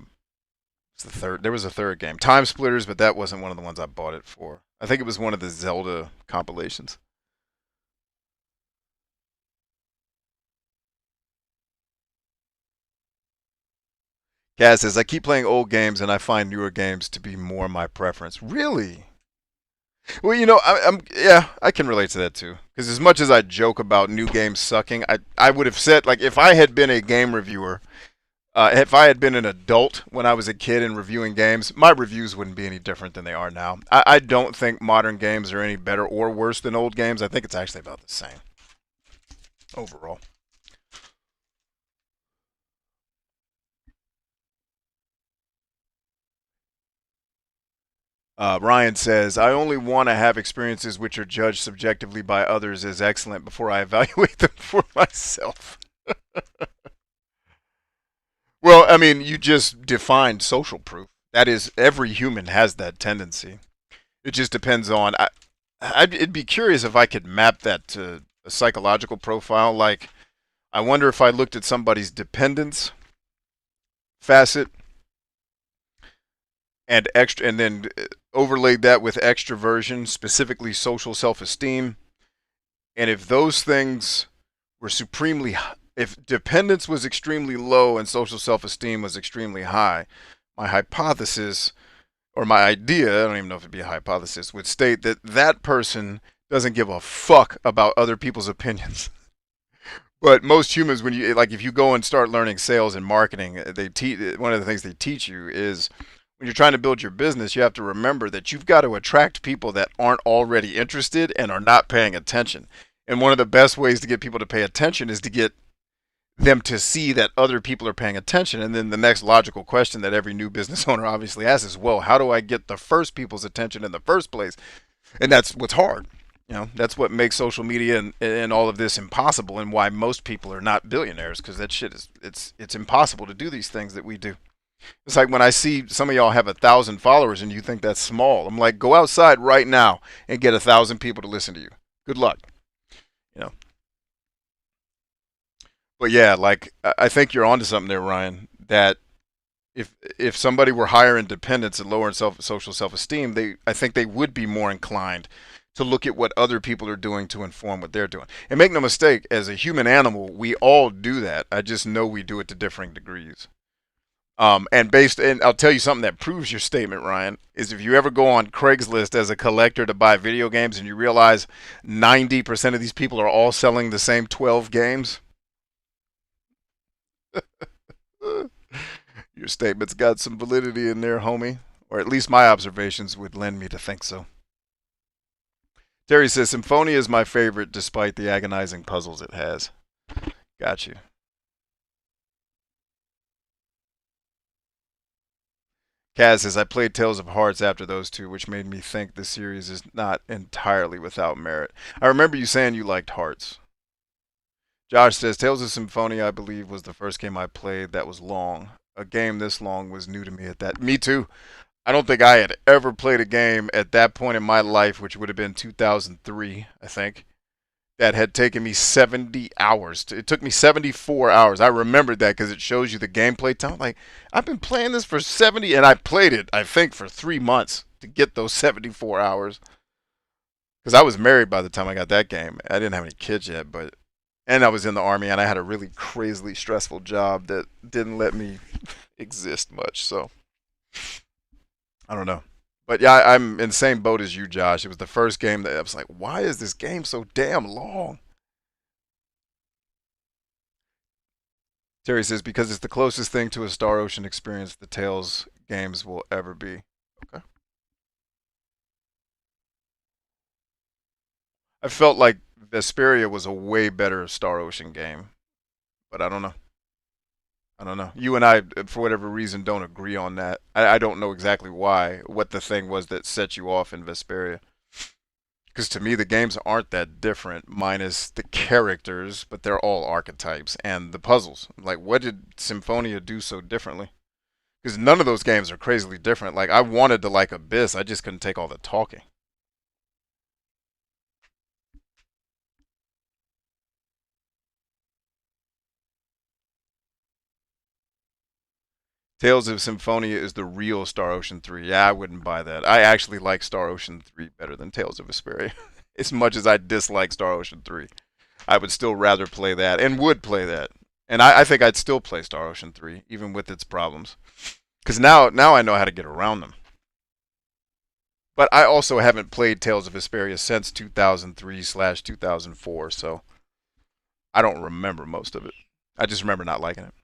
was a third game. Time Splitters, but that wasn't one of the ones I bought it for. I think it was one of the Zelda compilations. Kaz says, I keep playing old games and I find newer games to be more my preference. Really? Well, yeah, I can relate to that too. Because as much as I joke about new games sucking, I would have said, like, if I had been a game reviewer, if I had been an adult when I was a kid and reviewing games, my reviews wouldn't be any different than they are now. I don't think modern games are any better or worse than old games. I think it's actually about the same overall. Ryan says, I only want to have experiences which are judged subjectively by others as excellent before I evaluate them for myself. Well, I mean, you just defined social proof. That is, every human has that tendency. It just depends on. It'd be curious if I could map that to a psychological profile. Like, I wonder if I looked at somebody's dependence facet and then overlaid that with extroversion, specifically social self-esteem, and if those things were if dependence was extremely low and social self-esteem was extremely high, my hypothesis, or my idea, I don't even know if it'd be a hypothesis, would state that that person doesn't give a fuck about other people's opinions. But most humans, if you go and start learning sales and marketing, one of the things they teach you is when you're trying to build your business, you have to remember that you've got to attract people that aren't already interested and are not paying attention. And one of the best ways to get people to pay attention is to get them to see that other people are paying attention. And then the next logical question that every new business owner obviously asks is, well, how do I get the first people's attention in the first place? And that's what's hard. That's what makes social media and all of this impossible, and why most people are not billionaires, because that shit it's impossible to do these things that we do. It's like when I see some of y'all have 1,000 followers and you think that's small. I'm like, go outside right now and get 1,000 people to listen to you. Good luck. But yeah, like, I think you're onto something there, Ryan, that if somebody were higher independence and lower in social self-esteem, I think they would be more inclined to look at what other people are doing to inform what they're doing. And make no mistake, as a human animal, we all do that. I just know we do it to differing degrees. And I'll tell you something that proves your statement, Ryan, is if you ever go on Craigslist as a collector to buy video games and you realize 90% of these people are all selling the same 12 games, your statement's got some validity in there, homie. Or at least my observations would lend me to think so. Terry says, Symphonia is my favorite despite the agonizing puzzles it has. Got you. Kaz says, I played Tales of Hearts after those two, which made me think the series is not entirely without merit. I remember you saying you liked Hearts. Josh says, Tales of Symphonia, I believe, was the first game I played that was long. A game this long was new to me at that. Me too. I don't think I had ever played a game at that point in my life, which would have been 2003, I think, that had taken me 70 hours. It took me 74 hours. I remembered that because it shows you the gameplay time. Like, I've been playing this for 70, and I played it, I think, for 3 months to get those 74 hours. Because I was married by the time I got that game. I didn't have any kids yet, and I was in the Army, and I had a really crazily stressful job that didn't let me exist much, so I don't know. But yeah, I'm in the same boat as you, Josh. It was the first game that I was like, why is this game so damn long? Terry says, because it's the closest thing to a Star Ocean experience the Tales games will ever be. Okay. I felt like Vesperia was a way better Star Ocean game, but I don't know. I don't know. You and I, for whatever reason, don't agree on that. I don't know exactly why, what the thing was that set you off in Vesperia. Because to me, the games aren't that different, minus the characters, but they're all archetypes, and the puzzles. Like, what did Symphonia do so differently? Because none of those games are crazily different. Like, I wanted to like Abyss, I just couldn't take all the talking. Tales of Symphonia is the real Star Ocean 3. Yeah, I wouldn't buy that. I actually like Star Ocean 3 better than Tales of Vesperia. As much as I dislike Star Ocean 3, I would still rather play that and would play that. And I think I'd still play Star Ocean 3, even with its problems. Because now I know how to get around them. But I also haven't played Tales of Vesperia since 2003/2004, so I don't remember most of it. I just remember not liking it.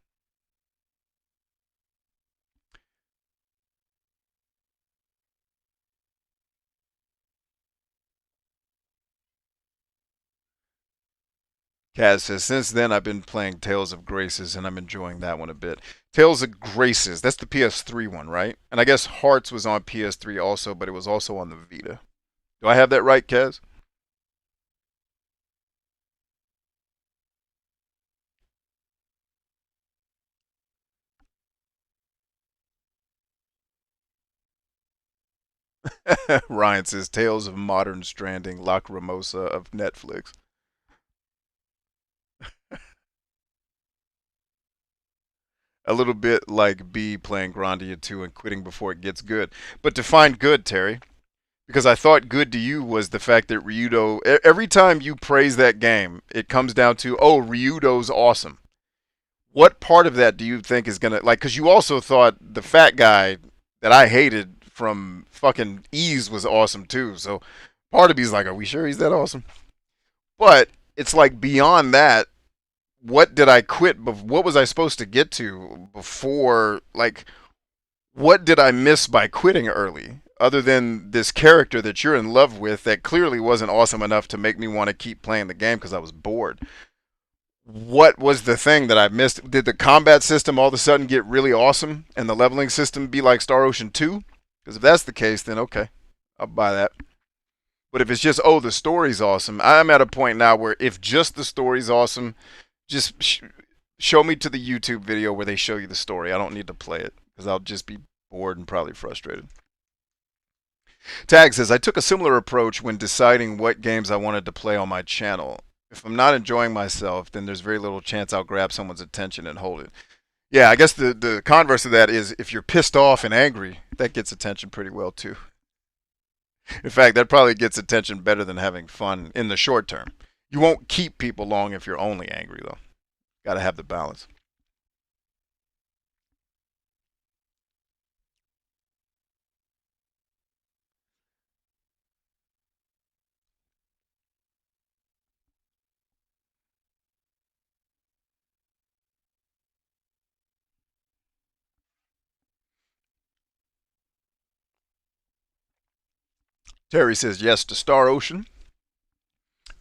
Kaz says, since then I've been playing Tales of Graces and I'm enjoying that one a bit. Tales of Graces, that's the PS3 one, right? And I guess Hearts was on PS3 also, but it was also on the Vita. Do I have that right, Kaz? Ryan says, Tales of Modern Stranding, Lacrimosa of Netflix. A little bit like B playing Grandia 2 and quitting before it gets good. But define good, Terry. Because I thought good to you was the fact that Ryudo, every time you praise that game, it comes down to, oh, Ryudo's awesome. What part of that do you think is going to, like, because you also thought the fat guy that I hated from fucking Ease was awesome too. So part of me's like, are we sure he's that awesome? But it's like beyond that, what did I quit? What was I supposed to get to before? Like, what did I miss by quitting early? Other than this character that you're in love with that clearly wasn't awesome enough to make me want to keep playing the game because I was bored. What was the thing that I missed? Did the combat system all of a sudden get really awesome and the leveling system be like Star Ocean 2? Because if that's the case, then okay, I'll buy that. But if it's just, oh, the story's awesome, I'm at a point now where if just the story's awesome, just show me to the YouTube video where they show you the story. I don't need to play it because I'll just be bored and probably frustrated. Tag says, I took a similar approach when deciding what games I wanted to play on my channel. If I'm not enjoying myself, then there's very little chance I'll grab someone's attention and hold it. Yeah, I guess the converse of that is if you're pissed off and angry, that gets attention pretty well too. In fact, that probably gets attention better than having fun in the short term. You won't keep people long if you're only angry though. Got to have the balance. Terry says yes to Star Ocean.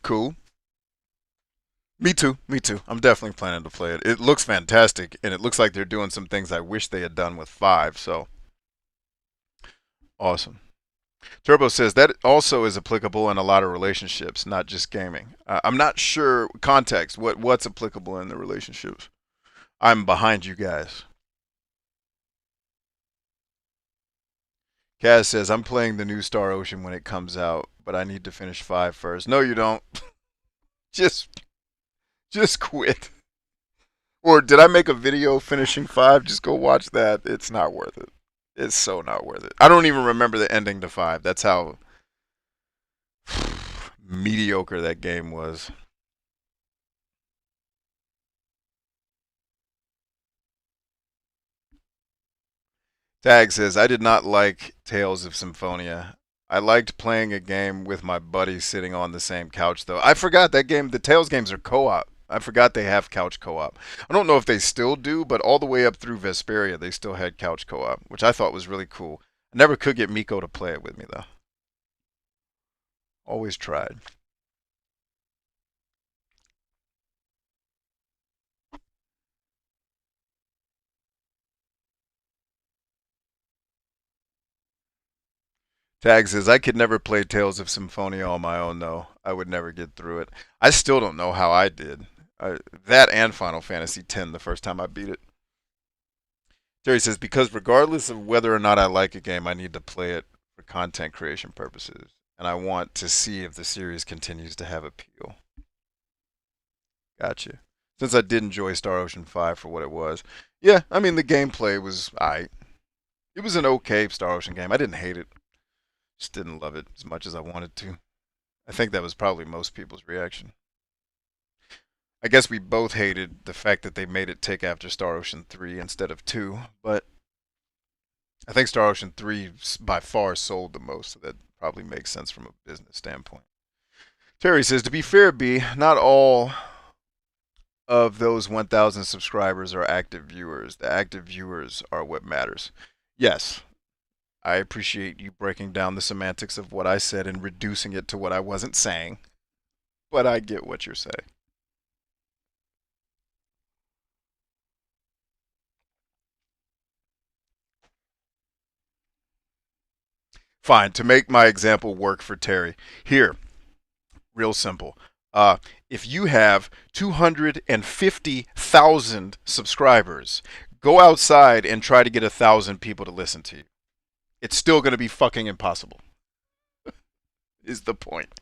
Cool. Me too. Me too. I'm definitely planning to play it. It looks fantastic, and it looks like they're doing some things I wish they had done with 5. So awesome. Turbo says that also is applicable in a lot of relationships, not just gaming. I'm not sure context. What's applicable in the relationships? I'm behind you guys. Kaz says I'm playing the new Star Ocean when it comes out, but I need to finish 5 first. No, you don't. just just quit. Or did I make a video finishing 5? Just go watch that. It's not worth it. It's so not worth it. I don't even remember the ending to 5. That's how mediocre that game was. Tag says, I did not like Tales of Symphonia. I liked playing a game with my buddy sitting on the same couch, though. I forgot that game. The Tales games are co-op. I forgot they have couch co-op. I don't know if they still do, but all the way up through Vesperia, they still had couch co-op, which I thought was really cool. I never could get Miko to play it with me, though. Always tried. Tag says, I could never play Tales of Symphonia on my own, though. I would never get through it. I still don't know how I did. That and Final Fantasy X the first time I beat it. Terry says, because regardless of whether or not I like a game, I need to play it for content creation purposes. And I want to see if the series continues to have appeal. Gotcha. Since I did enjoy Star Ocean 5 for what it was. Yeah, I mean, the gameplay was alright. It was an okay Star Ocean game. I didn't hate it. Just didn't love it as much as I wanted to. I think that was probably most people's reaction. I guess we both hated the fact that they made it take after Star Ocean 3 instead of 2, but I think Star Ocean 3 by far sold the most, so that probably makes sense from a business standpoint. Terry says, to be fair, B, not all of those 1,000 subscribers are active viewers. The active viewers are what matters. Yes, I appreciate you breaking down the semantics of what I said and reducing it to what I wasn't saying, but I get what you're saying. Fine, to make my example work for Terry. Here, real simple. If you have 250,000 subscribers, go outside and try to get 1,000 people to listen to you. It's still going to be fucking impossible, is the point.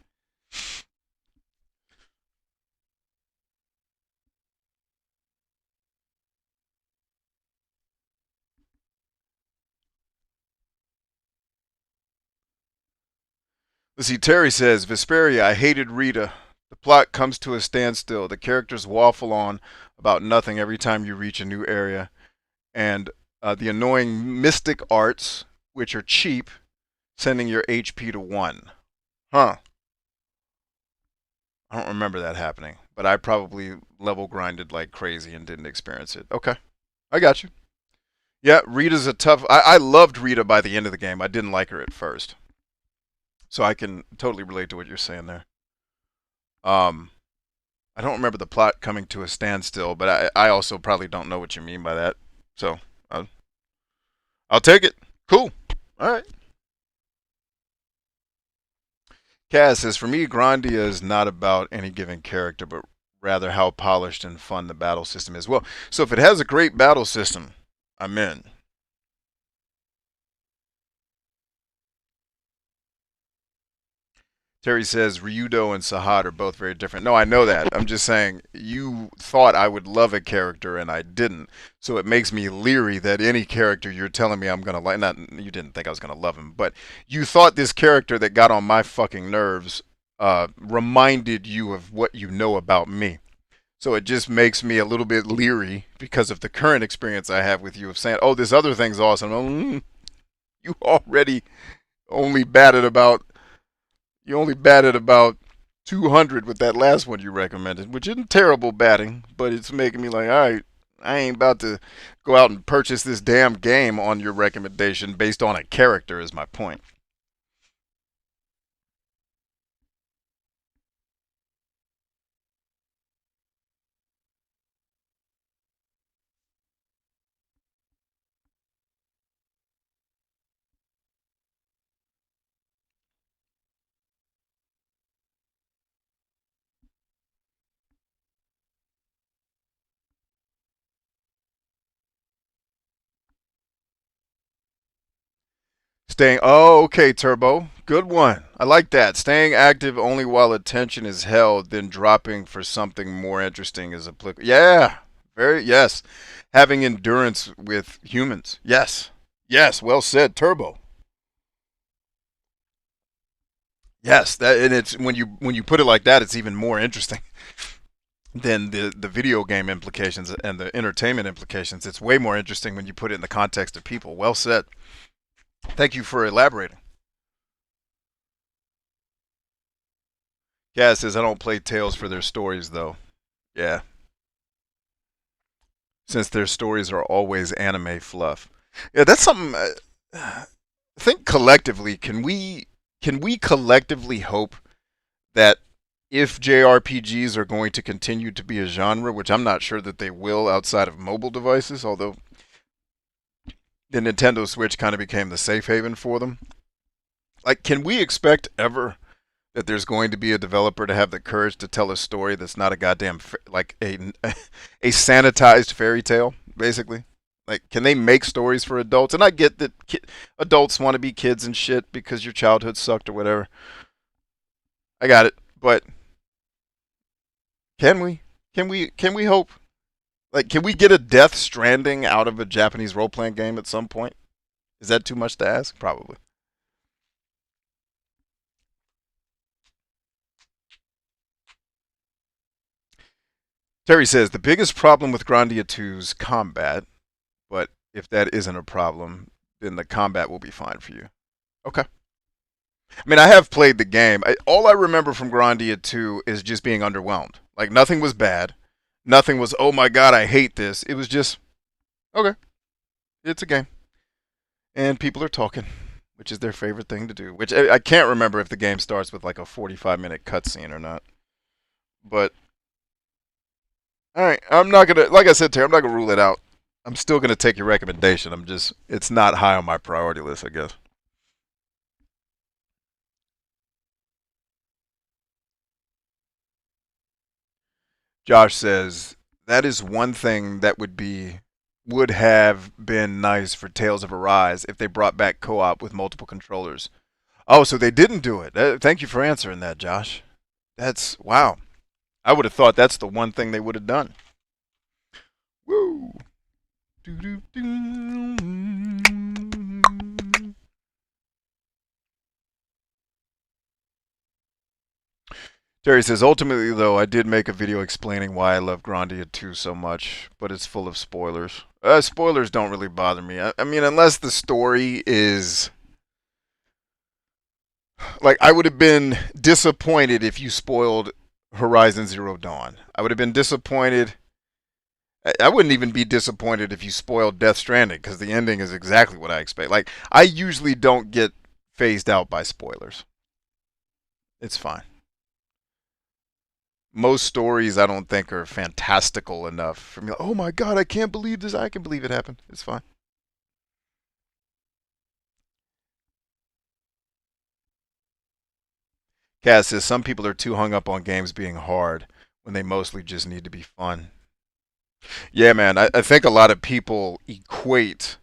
Let's see, Terry says, Vesperia, I hated Rita. The plot comes to a standstill. The characters waffle on about nothing every time you reach a new area. And the annoying mystic arts, which are cheap, sending your HP to 1. Huh. I don't remember that happening, but I probably level grinded like crazy and didn't experience it. Okay. I got you. Yeah, Rita's a tough... I loved Rita by the end of the game. I didn't like her at first. So I can totally relate to what you're saying there. I don't remember the plot coming to a standstill, but I also probably don't know what you mean by that. So I'll take it. Cool. All right. Kaz says, for me, Grandia is not about any given character, but rather how polished and fun the battle system is. Well, so if it has a great battle system, I'm in. Terry says Ryudo and Sahad are both very different. No, I know that. I'm just saying you thought I would love a character and I didn't. So it makes me leery that any character you're telling me I'm going to like, not you didn't think I was going to love him, but you thought this character that got on my fucking nerves reminded you of what you know about me. So it just makes me a little bit leery because of the current experience I have with you of saying, "Oh, this other thing's awesome." You already only batted about you only batted about 200 with that last one you recommended, which isn't terrible batting, but it's making me like, all right, I ain't about to go out and purchase this damn game on your recommendation based on a character is my point. Okay, Turbo. Good one. I like that. Staying active only while attention is held, then dropping for something more interesting is applicable. Yeah, yes. Having endurance with humans. Yes. Yes, well said, Turbo. Yes, that and it's when you put it like that, it's even more interesting than the video game implications and the entertainment implications. It's way more interesting when you put it in the context of people. Well said. Thank you for elaborating. Gaz says, I don't play Tales for their stories, though. Yeah. Since their stories are always anime fluff. Yeah, that's something. I think collectively, can we collectively hope that if JRPGs are going to continue to be a genre, which I'm not sure that they will outside of mobile devices, although the Nintendo Switch kind of became the safe haven for them. Like, can we expect ever that there's going to be a developer to have the courage to tell a story that's not a goddamn like a sanitized fairy tale, basically? Like, can they make stories for adults? And I get that adults want to be kids and shit because your childhood sucked or whatever. I got it, but can we? Can we hope? Like, can we get a Death Stranding out of a Japanese role playing game at some point? Is that too much to ask? Probably. Terry says the biggest problem with Grandia 2's combat, but if that isn't a problem, then the combat will be fine for you. Okay. I mean, I have played the game. All I remember from Grandia 2 is just being underwhelmed. Like, nothing was bad. Nothing was, oh my god, I hate this. It was just, okay, it's a game. And people are talking, which is their favorite thing to do. Which I can't remember if the game starts with like a 45-minute cutscene or not. But, alright, I'm not going to, like I said, Terry, I'm not going to rule it out. I'm still going to take your recommendation. It's not high on my priority list, I guess. Josh says that is one thing that would have been nice for Tales of Arise if they brought back co-op with multiple controllers. Oh, so they didn't do it. Thank you for answering that, Josh. That's wow. I would have thought that's the one thing they would have done. Woo. Terry says, ultimately, though, I did make a video explaining why I love Grandia 2 so much, but it's full of spoilers. Spoilers don't really bother me. I mean, unless the story is... Like, I would have been disappointed if you spoiled Horizon Zero Dawn. I would have been disappointed... I wouldn't even be disappointed if you spoiled Death Stranding, because the ending is exactly what I expect. Like, I usually don't get phased out by spoilers. It's fine. Most stories I don't think are fantastical enough for me. Like, oh my god, I can't believe this. I can believe it happened. It's fine. Cass says some people are too hung up on games being hard when they mostly just need to be fun. Yeah, man, I think a lot of people equate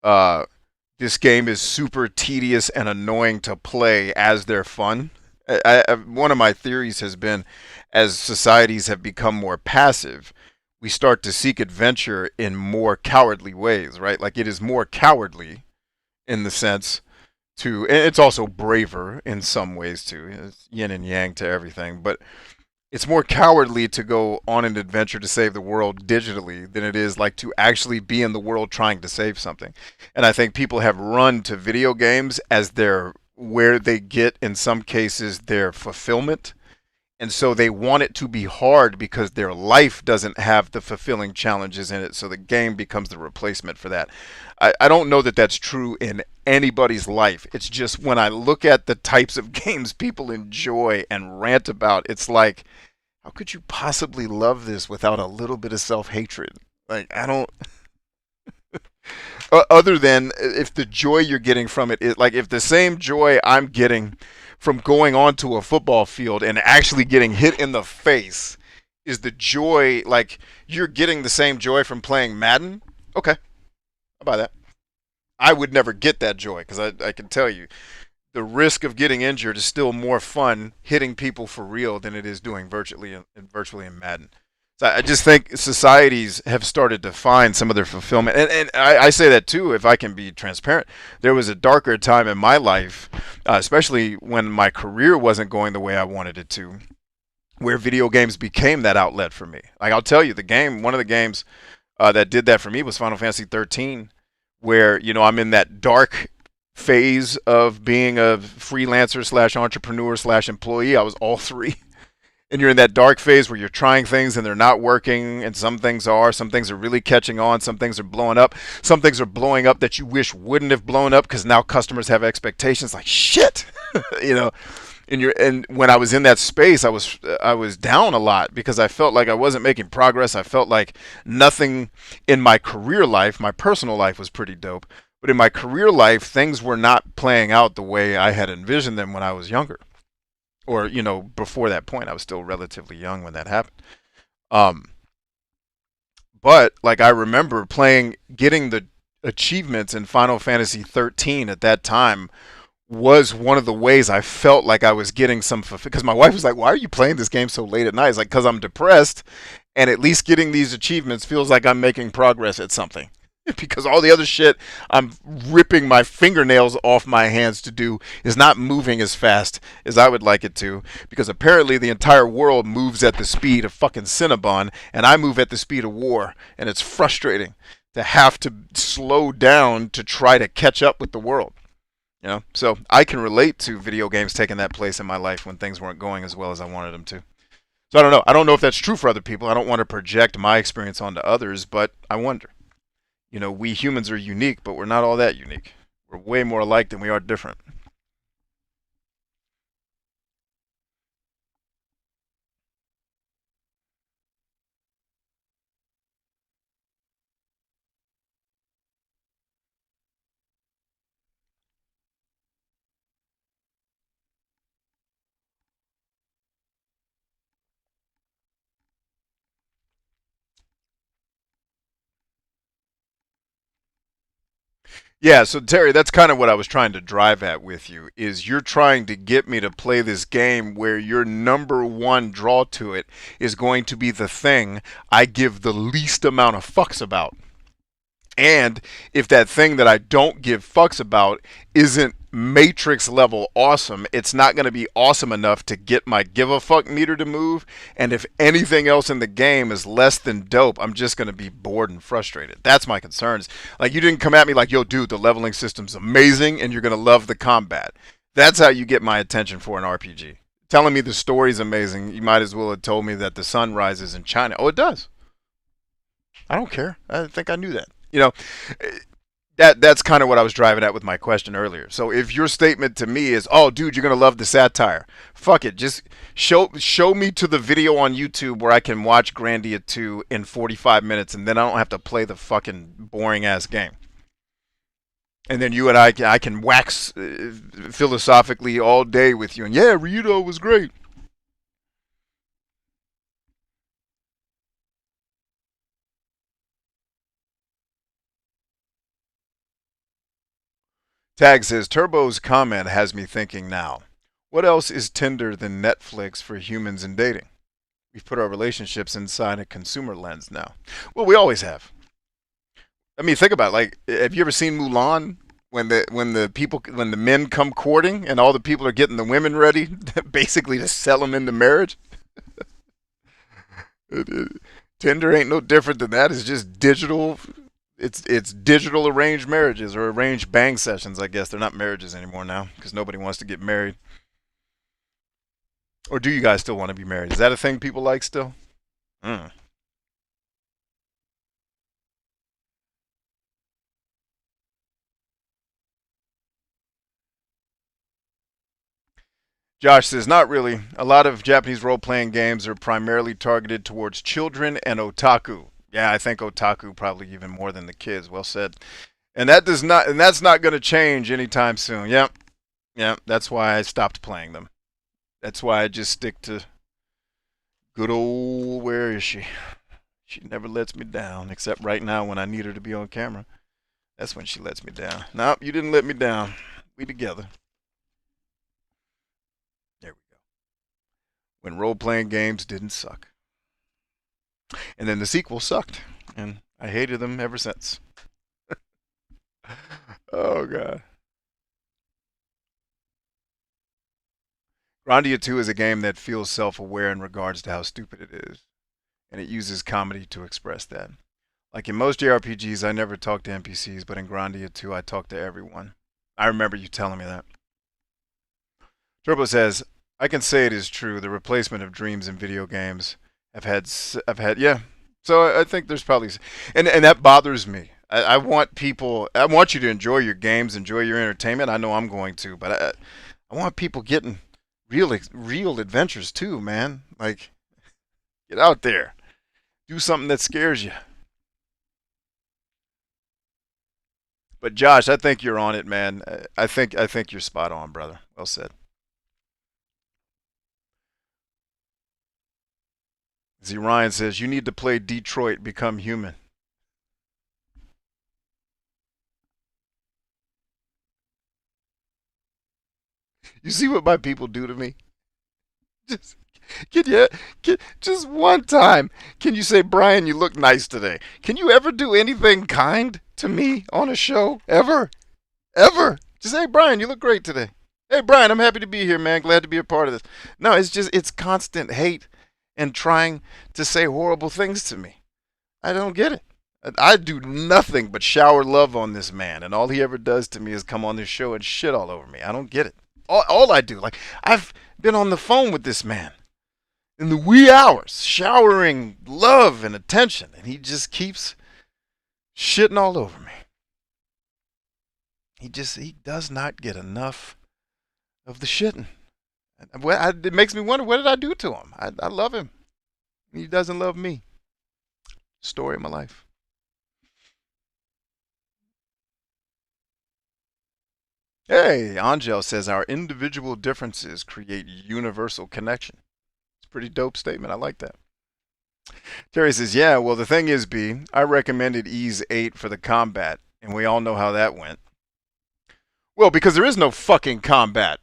uh, this game is super tedious and annoying to play as they're fun. One of my theories has been, as societies have become more passive, we start to seek adventure in more cowardly ways, right? Like it is more cowardly in the sense to, and it's also braver in some ways too. It's yin and yang to everything, but it's more cowardly to go on an adventure to save the world digitally than it is like to actually be in the world trying to save something. And I think people have run to video games as their where they get in some cases their fulfillment, and so they want it to be hard because their life doesn't have the fulfilling challenges in it, so the game becomes the replacement for that. I don't know that that's true in anybody's life. It's just when I look at the types of games people enjoy and rant about, it's like, how could you possibly love this without a little bit of self-hatred? Like, I don't. Other than if the joy you're getting from it is like if the same joy I'm getting from going onto a football field and actually getting hit in the face is the joy, like you're getting the same joy from playing Madden, okay, I'll buy that. I would never get that joy because I can tell you the risk of getting injured is still more fun hitting people for real than it is doing virtually in Madden. So I just think societies have started to find some of their fulfillment. And I say that too, if I can be transparent. There was a darker time in my life, especially when my career wasn't going the way I wanted it to, where video games became that outlet for me. Like I'll tell you, one of the games that did that for me was Final Fantasy 13, where, I'm in that dark phase of being a freelancer slash entrepreneur slash employee. I was all three. And you're in that dark phase where you're trying things and they're not working, and some things are really catching on, some things are blowing up, some things are blowing up that you wish wouldn't have blown up because now customers have expectations like shit. you know and when I was in that space, I was down a lot because I felt like I wasn't making progress. I felt like nothing in my career life, my personal life was pretty dope, but in my career life things were not playing out the way I had envisioned them when I was younger, or before that point. I was still relatively young when that happened. um but like I remember getting the achievements in Final Fantasy 13 at that time was one of the ways I felt like I was getting some, because my wife was like, why are you playing this game so late at night? It's like, because I'm depressed, and at least getting these achievements feels like I'm making progress at something. Because all the other shit I'm ripping my fingernails off my hands to do is not moving as fast as I would like it to, because apparently the entire world moves at the speed of fucking Cinnabon, and I move at the speed of war, and it's frustrating to have to slow down to try to catch up with the world. So I can relate to video games taking that place in my life when things weren't going as well as I wanted them to. So I don't know if that's true for other people. I don't want to project my experience onto others, but I wonder. We humans are unique, but we're not all that unique. We're way more alike than we are different. Yeah, so Terry, that's kind of what I was trying to drive at with you, is you're trying to get me to play this game where your number one draw to it is going to be the thing I give the least amount of fucks about. And if that thing that I don't give fucks about isn't Matrix level awesome, it's not going to be awesome enough to get my give a fuck meter to move. And if anything else in the game is less than dope, I'm just going to be bored and frustrated. That's my concerns. Like, you didn't come at me like, yo, dude, the leveling system's amazing and you're going to love the combat. That's how you get my attention for an RPG. Telling me the story's amazing, you might as well have told me that the sun rises in China. Oh, it does. I don't care. I think I knew that. That's kind of what I was driving at with my question earlier. So if your statement to me is, "Oh, dude, you're gonna love the satire," fuck it, just show me to the video on YouTube where I can watch Grandia 2 in 45 minutes, and then I don't have to play the fucking boring ass game. And then you and I can wax philosophically all day with you, and yeah, Ryudo was great. Tag says, Turbo's comment has me thinking now. What else is Tinder than Netflix for humans and dating? We've put our relationships inside a consumer lens now. Well, we always have. I mean, think about it. Like, have you ever seen Mulan? When the men come courting and all the people are getting the women ready, basically to sell them into marriage. Tinder ain't no different than that. It's just digital. It's digital arranged marriages or arranged bang sessions. I guess they're not marriages anymore now because nobody wants to get married. Or do you guys still want to be married? Is that a thing people like still? Mm. Josh says, not really. A lot of Japanese role playing games are primarily targeted towards children and otaku. Yeah, I think otaku probably even more than the kids. Well said. And that's not going to change anytime soon. Yep. Yep. That's why I stopped playing them. That's why I just stick to good old, where is she? She never lets me down, except right now when I need her to be on camera. That's when she lets me down. Nope, you didn't let me down. We together. There we go. When role-playing games didn't suck. And then the sequel sucked, and I hated them ever since. Oh, God. Grandia 2 is a game that feels self-aware in regards to how stupid it is, and it uses comedy to express that. Like in most JRPGs, I never talk to NPCs, but in Grandia 2, I talk to everyone. I remember you telling me that. Turbo says, I can say it is true. The replacement of dreams in video games I've had, yeah. So I think there's probably, and that bothers me. I want you to enjoy your games, enjoy your entertainment. I know I'm going to, but I want people getting real adventures too, man. Like, get out there, do something that scares you. But Josh, I think you're on it, man. I think you're spot on, brother. Well said. Z Ryan says you need to play Detroit Become Human. You see what my people do to me? Just just one time, can you say, Brian, you look nice today? Can you ever do anything kind to me on a show? Ever? Ever? Just say, hey, Brian, you look great today. Hey, Brian, I'm happy to be here, man. Glad to be a part of this. No, it's constant hate and trying to say horrible things to me. I don't get it. I do nothing but shower love on this man, and all he ever does to me is come on this show and shit all over me. I don't get it. All I do, like, I've been on the phone with this man in the wee hours, showering love and attention, and he just keeps shitting all over me. He does not get enough of the shitting. It makes me wonder, what did I do to him? I love him. He doesn't love me. Story of my life. Hey, Angel says our individual differences create universal connection. It's a pretty dope statement. I like that. Terry says, yeah, well, the thing is, B, I recommended Ease 8 for the combat, and we all know how that went. Well, because there is no fucking combat.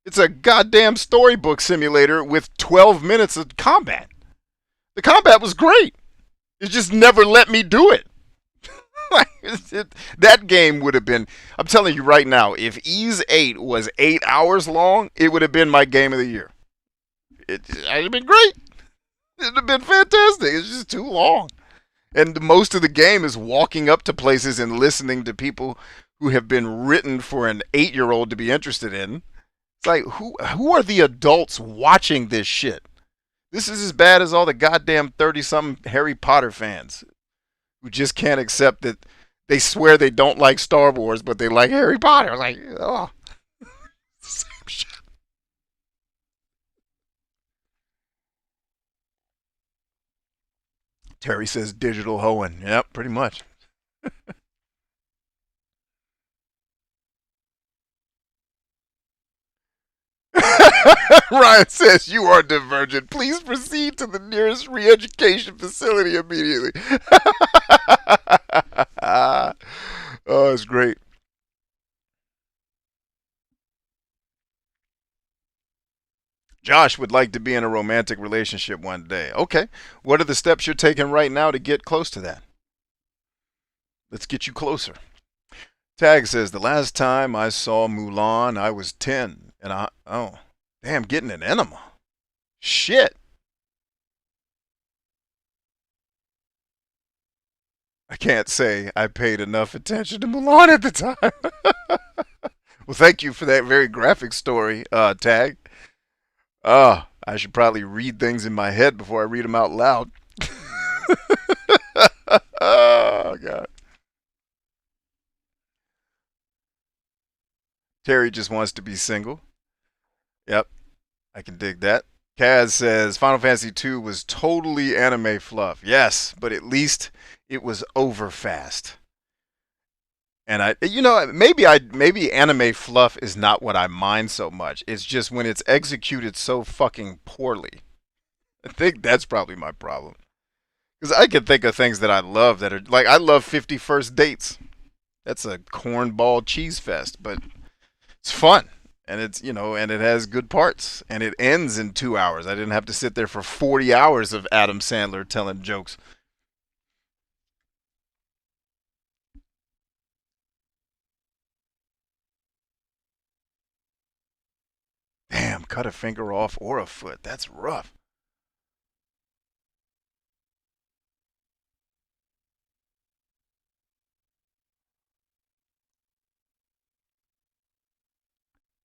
It's a goddamn storybook simulator with 12 minutes of combat. The combat was great. It just never let me do it. That game would have been, I'm telling you right now, if Ease 8 was 8 hours long, it would have been my game of the year. It would have been great. It would have been fantastic. It's just too long. And most of the game is walking up to places and listening to people who have been written for an 8-year-old to be interested in. It's like, who are the adults watching this shit? This is as bad as all the goddamn 30-something Harry Potter fans who just can't accept that they swear they don't like Star Wars, but they like Harry Potter. Like, oh, same shit. Terry says digital hoeing. Yep, pretty much. Ryan says, you are divergent. Please proceed to the nearest re-education facility immediately. Oh, it's great. Josh would like to be in a romantic relationship one day. Okay. What are the steps you're taking right now to get close to that? Let's get you closer. Tag says, the last time I saw Mulan, I was 10. And oh, damn, getting an enema. Shit. I can't say I paid enough attention to Mulan at the time. Well, thank you for that very graphic story, Tag. I should probably read things in my head before I read them out loud. Oh, God. Terry just wants to be single. Yep, I can dig that. Kaz says Final Fantasy II was totally anime fluff. Yes, but at least it was over fast. And maybe anime fluff is not what I mind so much. It's just when it's executed so fucking poorly. I think that's probably my problem. Because I can think of things that I love that are like I love 51st Dates. That's a cornball cheese fest, but it's fun. And and it has good parts. And it ends in 2 hours. I didn't have to sit there for 40 hours of Adam Sandler telling jokes. Damn, cut a finger off or a foot. That's rough.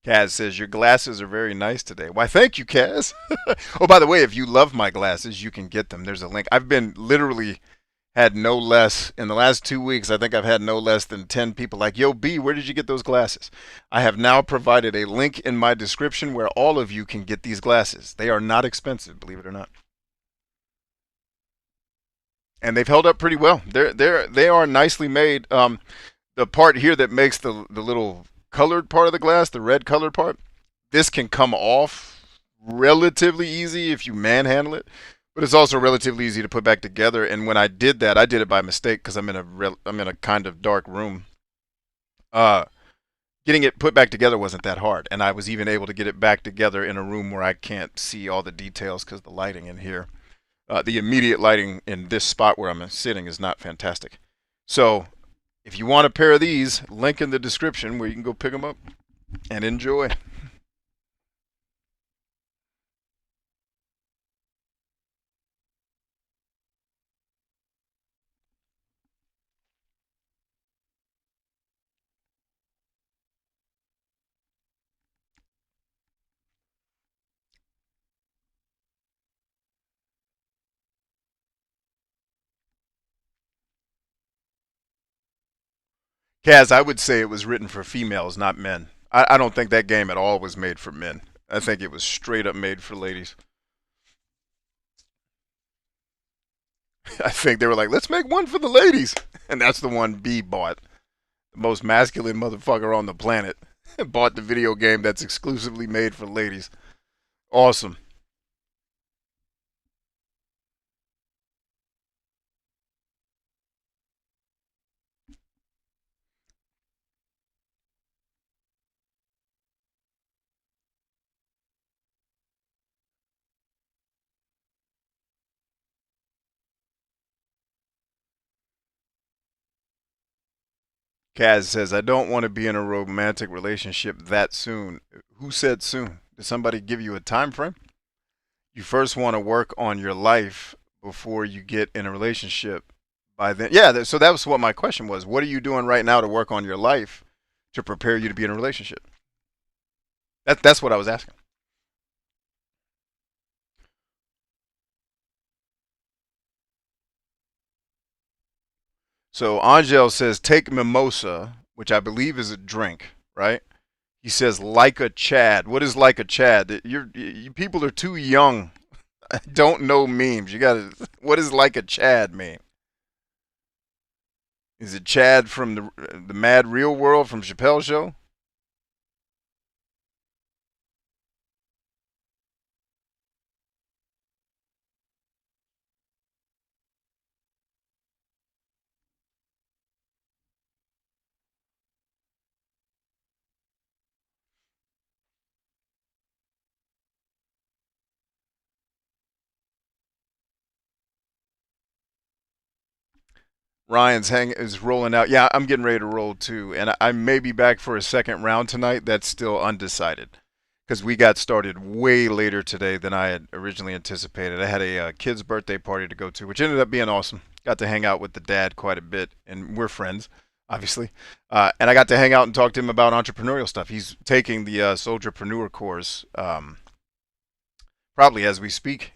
Kaz says, your glasses are very nice today. Why, thank you, Kaz. Oh, by the way, if you love my glasses, you can get them. There's a link. I've been literally had no less, in the last 2 weeks, I think I've had no less than 10 people like, yo, B, where did you get those glasses? I have now provided a link in my description where all of you can get these glasses. They are not expensive, believe it or not. And they've held up pretty well. They are nicely made. The part here that makes the little colored part of the glass, the red colored part, this can come off relatively easy if you manhandle it, but it's also relatively easy to put back together. And when I did that, I did it by mistake because I'm in a kind of dark room. Uh, Getting it put back together wasn't that hard, and I was even able to get it back together in a room where I can't see all the details because the lighting in here, the immediate lighting in this spot where I'm sitting is not fantastic. So if you want a pair of these, link in the description where you can go pick them up and enjoy. Kaz, I would say it was written for females, not men. I don't think that game at all was made for men. I think it was straight up made for ladies. I think they were like, let's make one for the ladies. And that's the one B bought. The most masculine motherfucker on the planet. Bought the video game that's exclusively made for ladies. Awesome. Kaz says, I don't want to be in a romantic relationship that soon. Who said soon? Did somebody give you a time frame? You first want to work on your life before you get in a relationship. By then, yeah. So that was what my question was. What are you doing right now to work on your life to prepare you to be in a relationship? That's what I was asking. So Angel says, take mimosa, which I believe is a drink, right? He says, like a Chad. What is like a Chad? You people are too young. I don't know memes. You gotta. What is like a Chad mean? Is it Chad from the Mad Real World from Chappelle's show? Ryan's is rolling out. Yeah, I'm getting ready to roll too, and I may be back for a second round tonight. That's still undecided because we got started way later today than I had originally anticipated. I had a kid's birthday party to go to, which ended up being awesome. Got to hang out with the dad quite a bit, and we're friends, obviously. And I got to hang out and talk to him about entrepreneurial stuff. He's taking the Soldierpreneur course probably as we speak.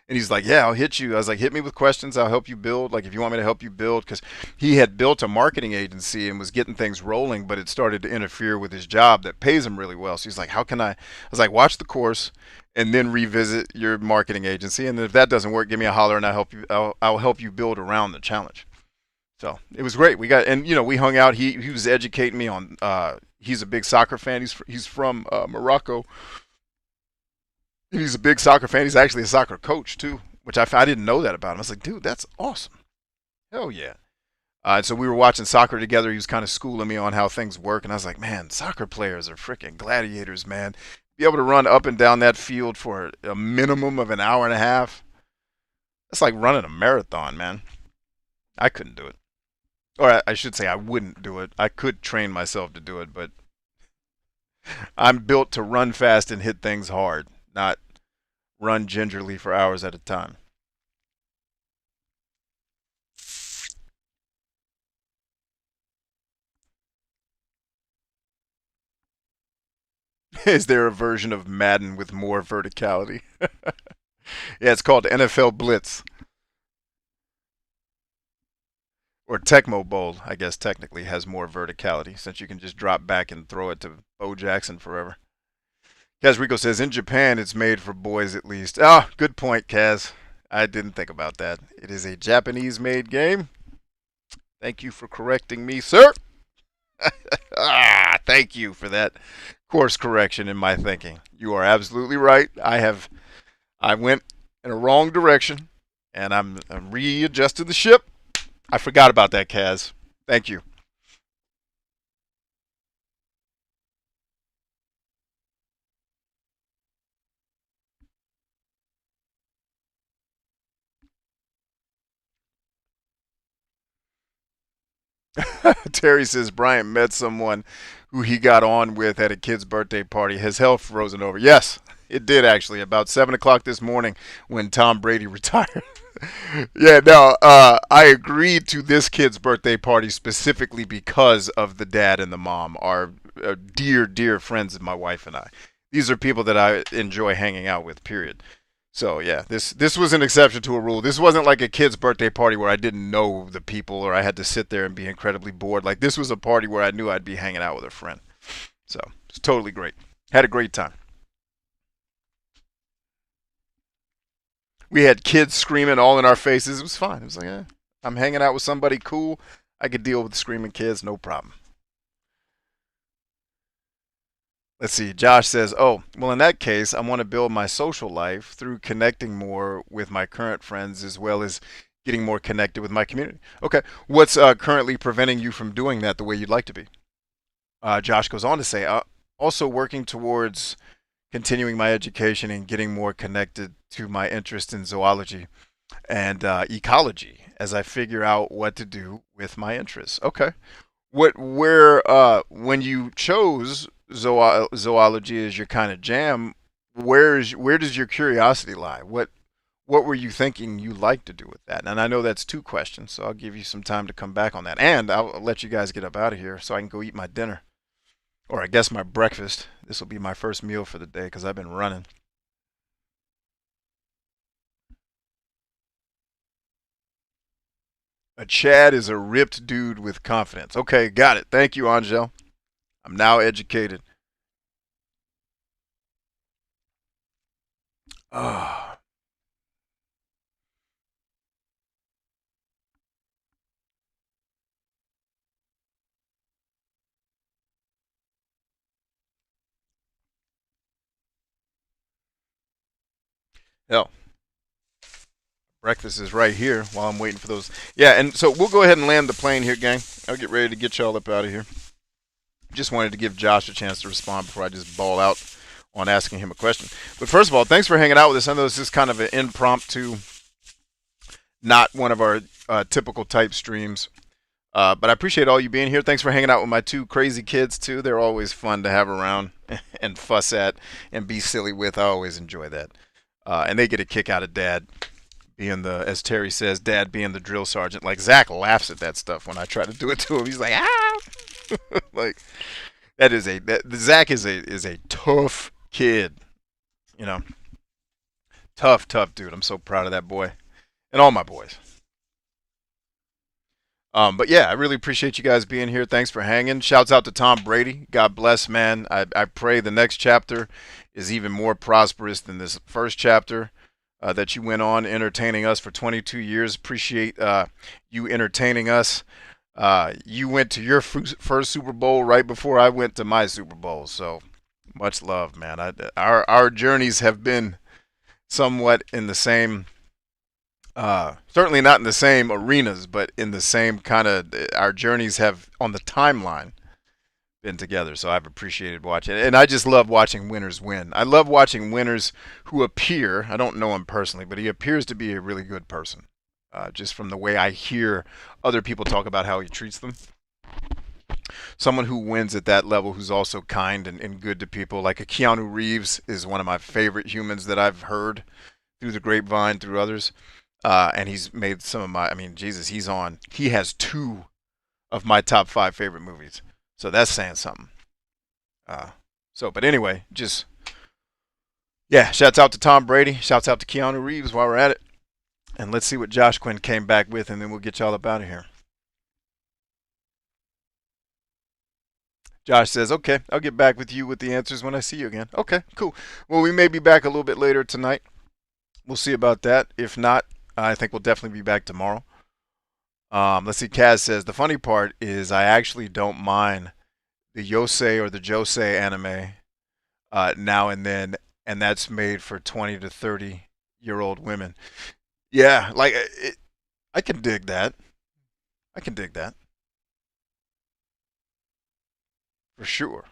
And he's like, yeah, I'll hit you. I was like, hit me with questions. I'll help you build. Like, if you want me to help you build, because he had built a marketing agency and was getting things rolling, but it started to interfere with his job that pays him really well. So he's like, how can I was like, watch the course and then revisit your marketing agency. And if that doesn't work, give me a holler and I'll help you build around the challenge. So it was great. We got, and we hung out. He was educating me on, he's a big soccer fan. He's from Morocco. He's a big soccer fan. He's actually a soccer coach too, which I didn't know that about him. I was like, dude, that's awesome. Hell yeah. And so we were watching soccer together. He was kind of schooling me on how things work. And I was like, man, soccer players are freaking gladiators, man. Be able to run up and down that field for a minimum of an hour and a half. That's like running a marathon, man. I couldn't do it. Or I should say I wouldn't do it. I could train myself to do it, but I'm built to run fast and hit things hard, not run gingerly for hours at a time. Is there a version of Madden with more verticality? Yeah, it's called NFL Blitz. Or Tecmo Bowl, I guess technically has more verticality since you can just drop back and throw it to Bo Jackson forever. Kaz Rico says, in Japan, it's made for boys at least. Ah, good point, Kaz. I didn't think about that. It is a Japanese-made game. Thank you for correcting me, sir. Thank you for that course correction in my thinking. You are absolutely right. I went in a wrong direction, and I'm readjusted the ship. I forgot about that, Kaz. Thank you. Terry says Bryant met someone who he got on with at a kid's birthday party. His health frozen over. Yes, it did actually. About 7 o'clock this morning when Tom Brady retired. Yeah, no, I agreed to this kid's birthday party specifically because of the dad and the mom are dear, dear friends of my wife and I. These are people that I enjoy hanging out with, period. So yeah, this was an exception to a rule. This wasn't like a kid's birthday party where I didn't know the people or I had to sit there and be incredibly bored. Like this was a party where I knew I'd be hanging out with a friend. So it's totally great. Had a great time. We had kids screaming all in our faces. It was fine. It was like, I'm hanging out with somebody cool. I could deal with screaming kids, no problem. Let's see. Josh says, oh, well, in that case, I want to build my social life through connecting more with my current friends as well as getting more connected with my community. Okay. What's currently preventing you from doing that the way you'd like to be? Josh goes on to say, also working towards continuing my education and getting more connected to my interest in zoology and ecology as I figure out what to do with my interests. Okay. When you chose zoology as your kind of jam, where does your curiosity lie? What were you thinking you like to do with that? And I know that's two questions, so I'll give you some time to come back on that. And I'll let you guys get up out of here so I can go eat my dinner. Or I guess my breakfast. This will be my first meal for the day because I've been running. A Chad is a ripped dude with confidence. Okay, got it. Thank you, Angel. I'm now educated. Ah. Hell, breakfast is right here while I'm waiting for those. Yeah, and so we'll go ahead and land the plane here, gang. I'll get ready to get y'all up out of here. Just wanted to give Josh a chance to respond before I just ball out on asking him a question. But first of all, thanks for hanging out with us. I know this is kind of an impromptu, not one of our typical type streams. But I appreciate all you being here. Thanks for hanging out with my two crazy kids too. They're always fun to have around and fuss at and be silly with. I always enjoy that. And they get a kick out of Dad being as Terry says, Dad being the drill sergeant. Like Zach laughs at that stuff when I try to do it to him. He's like, ah, like Zach is a tough kid, you know, tough dude. I'm so proud of that boy and all my boys. But yeah, I really appreciate you guys being here. Thanks for hanging. Shouts out to Tom Brady. God bless, man. I pray the next chapter is even more prosperous than this first chapter that you went on entertaining us for 22 years. Appreciate you entertaining us. You went to your first Super Bowl right before I went to my Super Bowl. So much love, man. Our journeys have been somewhat in the same certainly not in the same arenas, but in the same kind of, our journeys have on the timeline been together. So I've appreciated watching, and I just love watching winners win. I love watching winners who appear, I don't know him personally, but he appears to be a really good person. Just from the way I hear other people talk about how he treats them. Someone who wins at that level, who's also kind and good to people, like a Keanu Reeves is one of my favorite humans that I've heard through the grapevine, through others. And he's made some of my, I mean, Jesus, he has 2 of my top 5 favorite movies. So that's saying something. But anyway, shouts out to Tom Brady. Shouts out to Keanu Reeves while we're at it. And let's see what Josh Quinn came back with, and then we'll get y'all up out of here. Josh says, okay, I'll get back with you with the answers when I see you again. Okay, cool. Well, we may be back a little bit later tonight. We'll see about that. If not, I think we'll definitely be back tomorrow. Let's see. Kaz says, the funny part is I actually don't mind the Yosei or the Josei anime now and then, and that's made for 20 to 30-year-old women. Yeah, like I can dig that. I can dig that. For sure.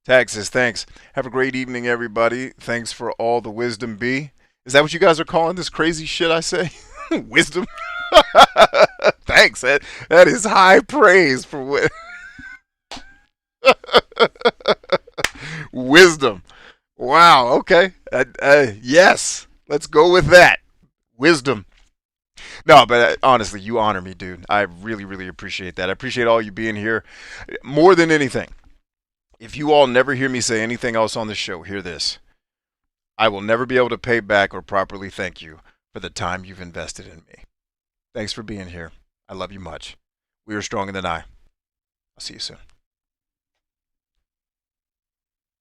Tag says, thanks. Have a great evening, everybody. Thanks for all the wisdom, B. Is that what you guys are calling this crazy shit I say? Wisdom? Thanks. That is high praise for what? Wisdom. Wow, okay. Yes. Let's go with that. Wisdom. No, but honestly, you honor me, dude. I really, really appreciate that. I appreciate all you being here. More than anything. If you all never hear me say anything else on the show, hear this. I will never be able to pay back or properly thank you for the time you've invested in me. Thanks for being here. I love you much. We are stronger than I. I'll see you soon.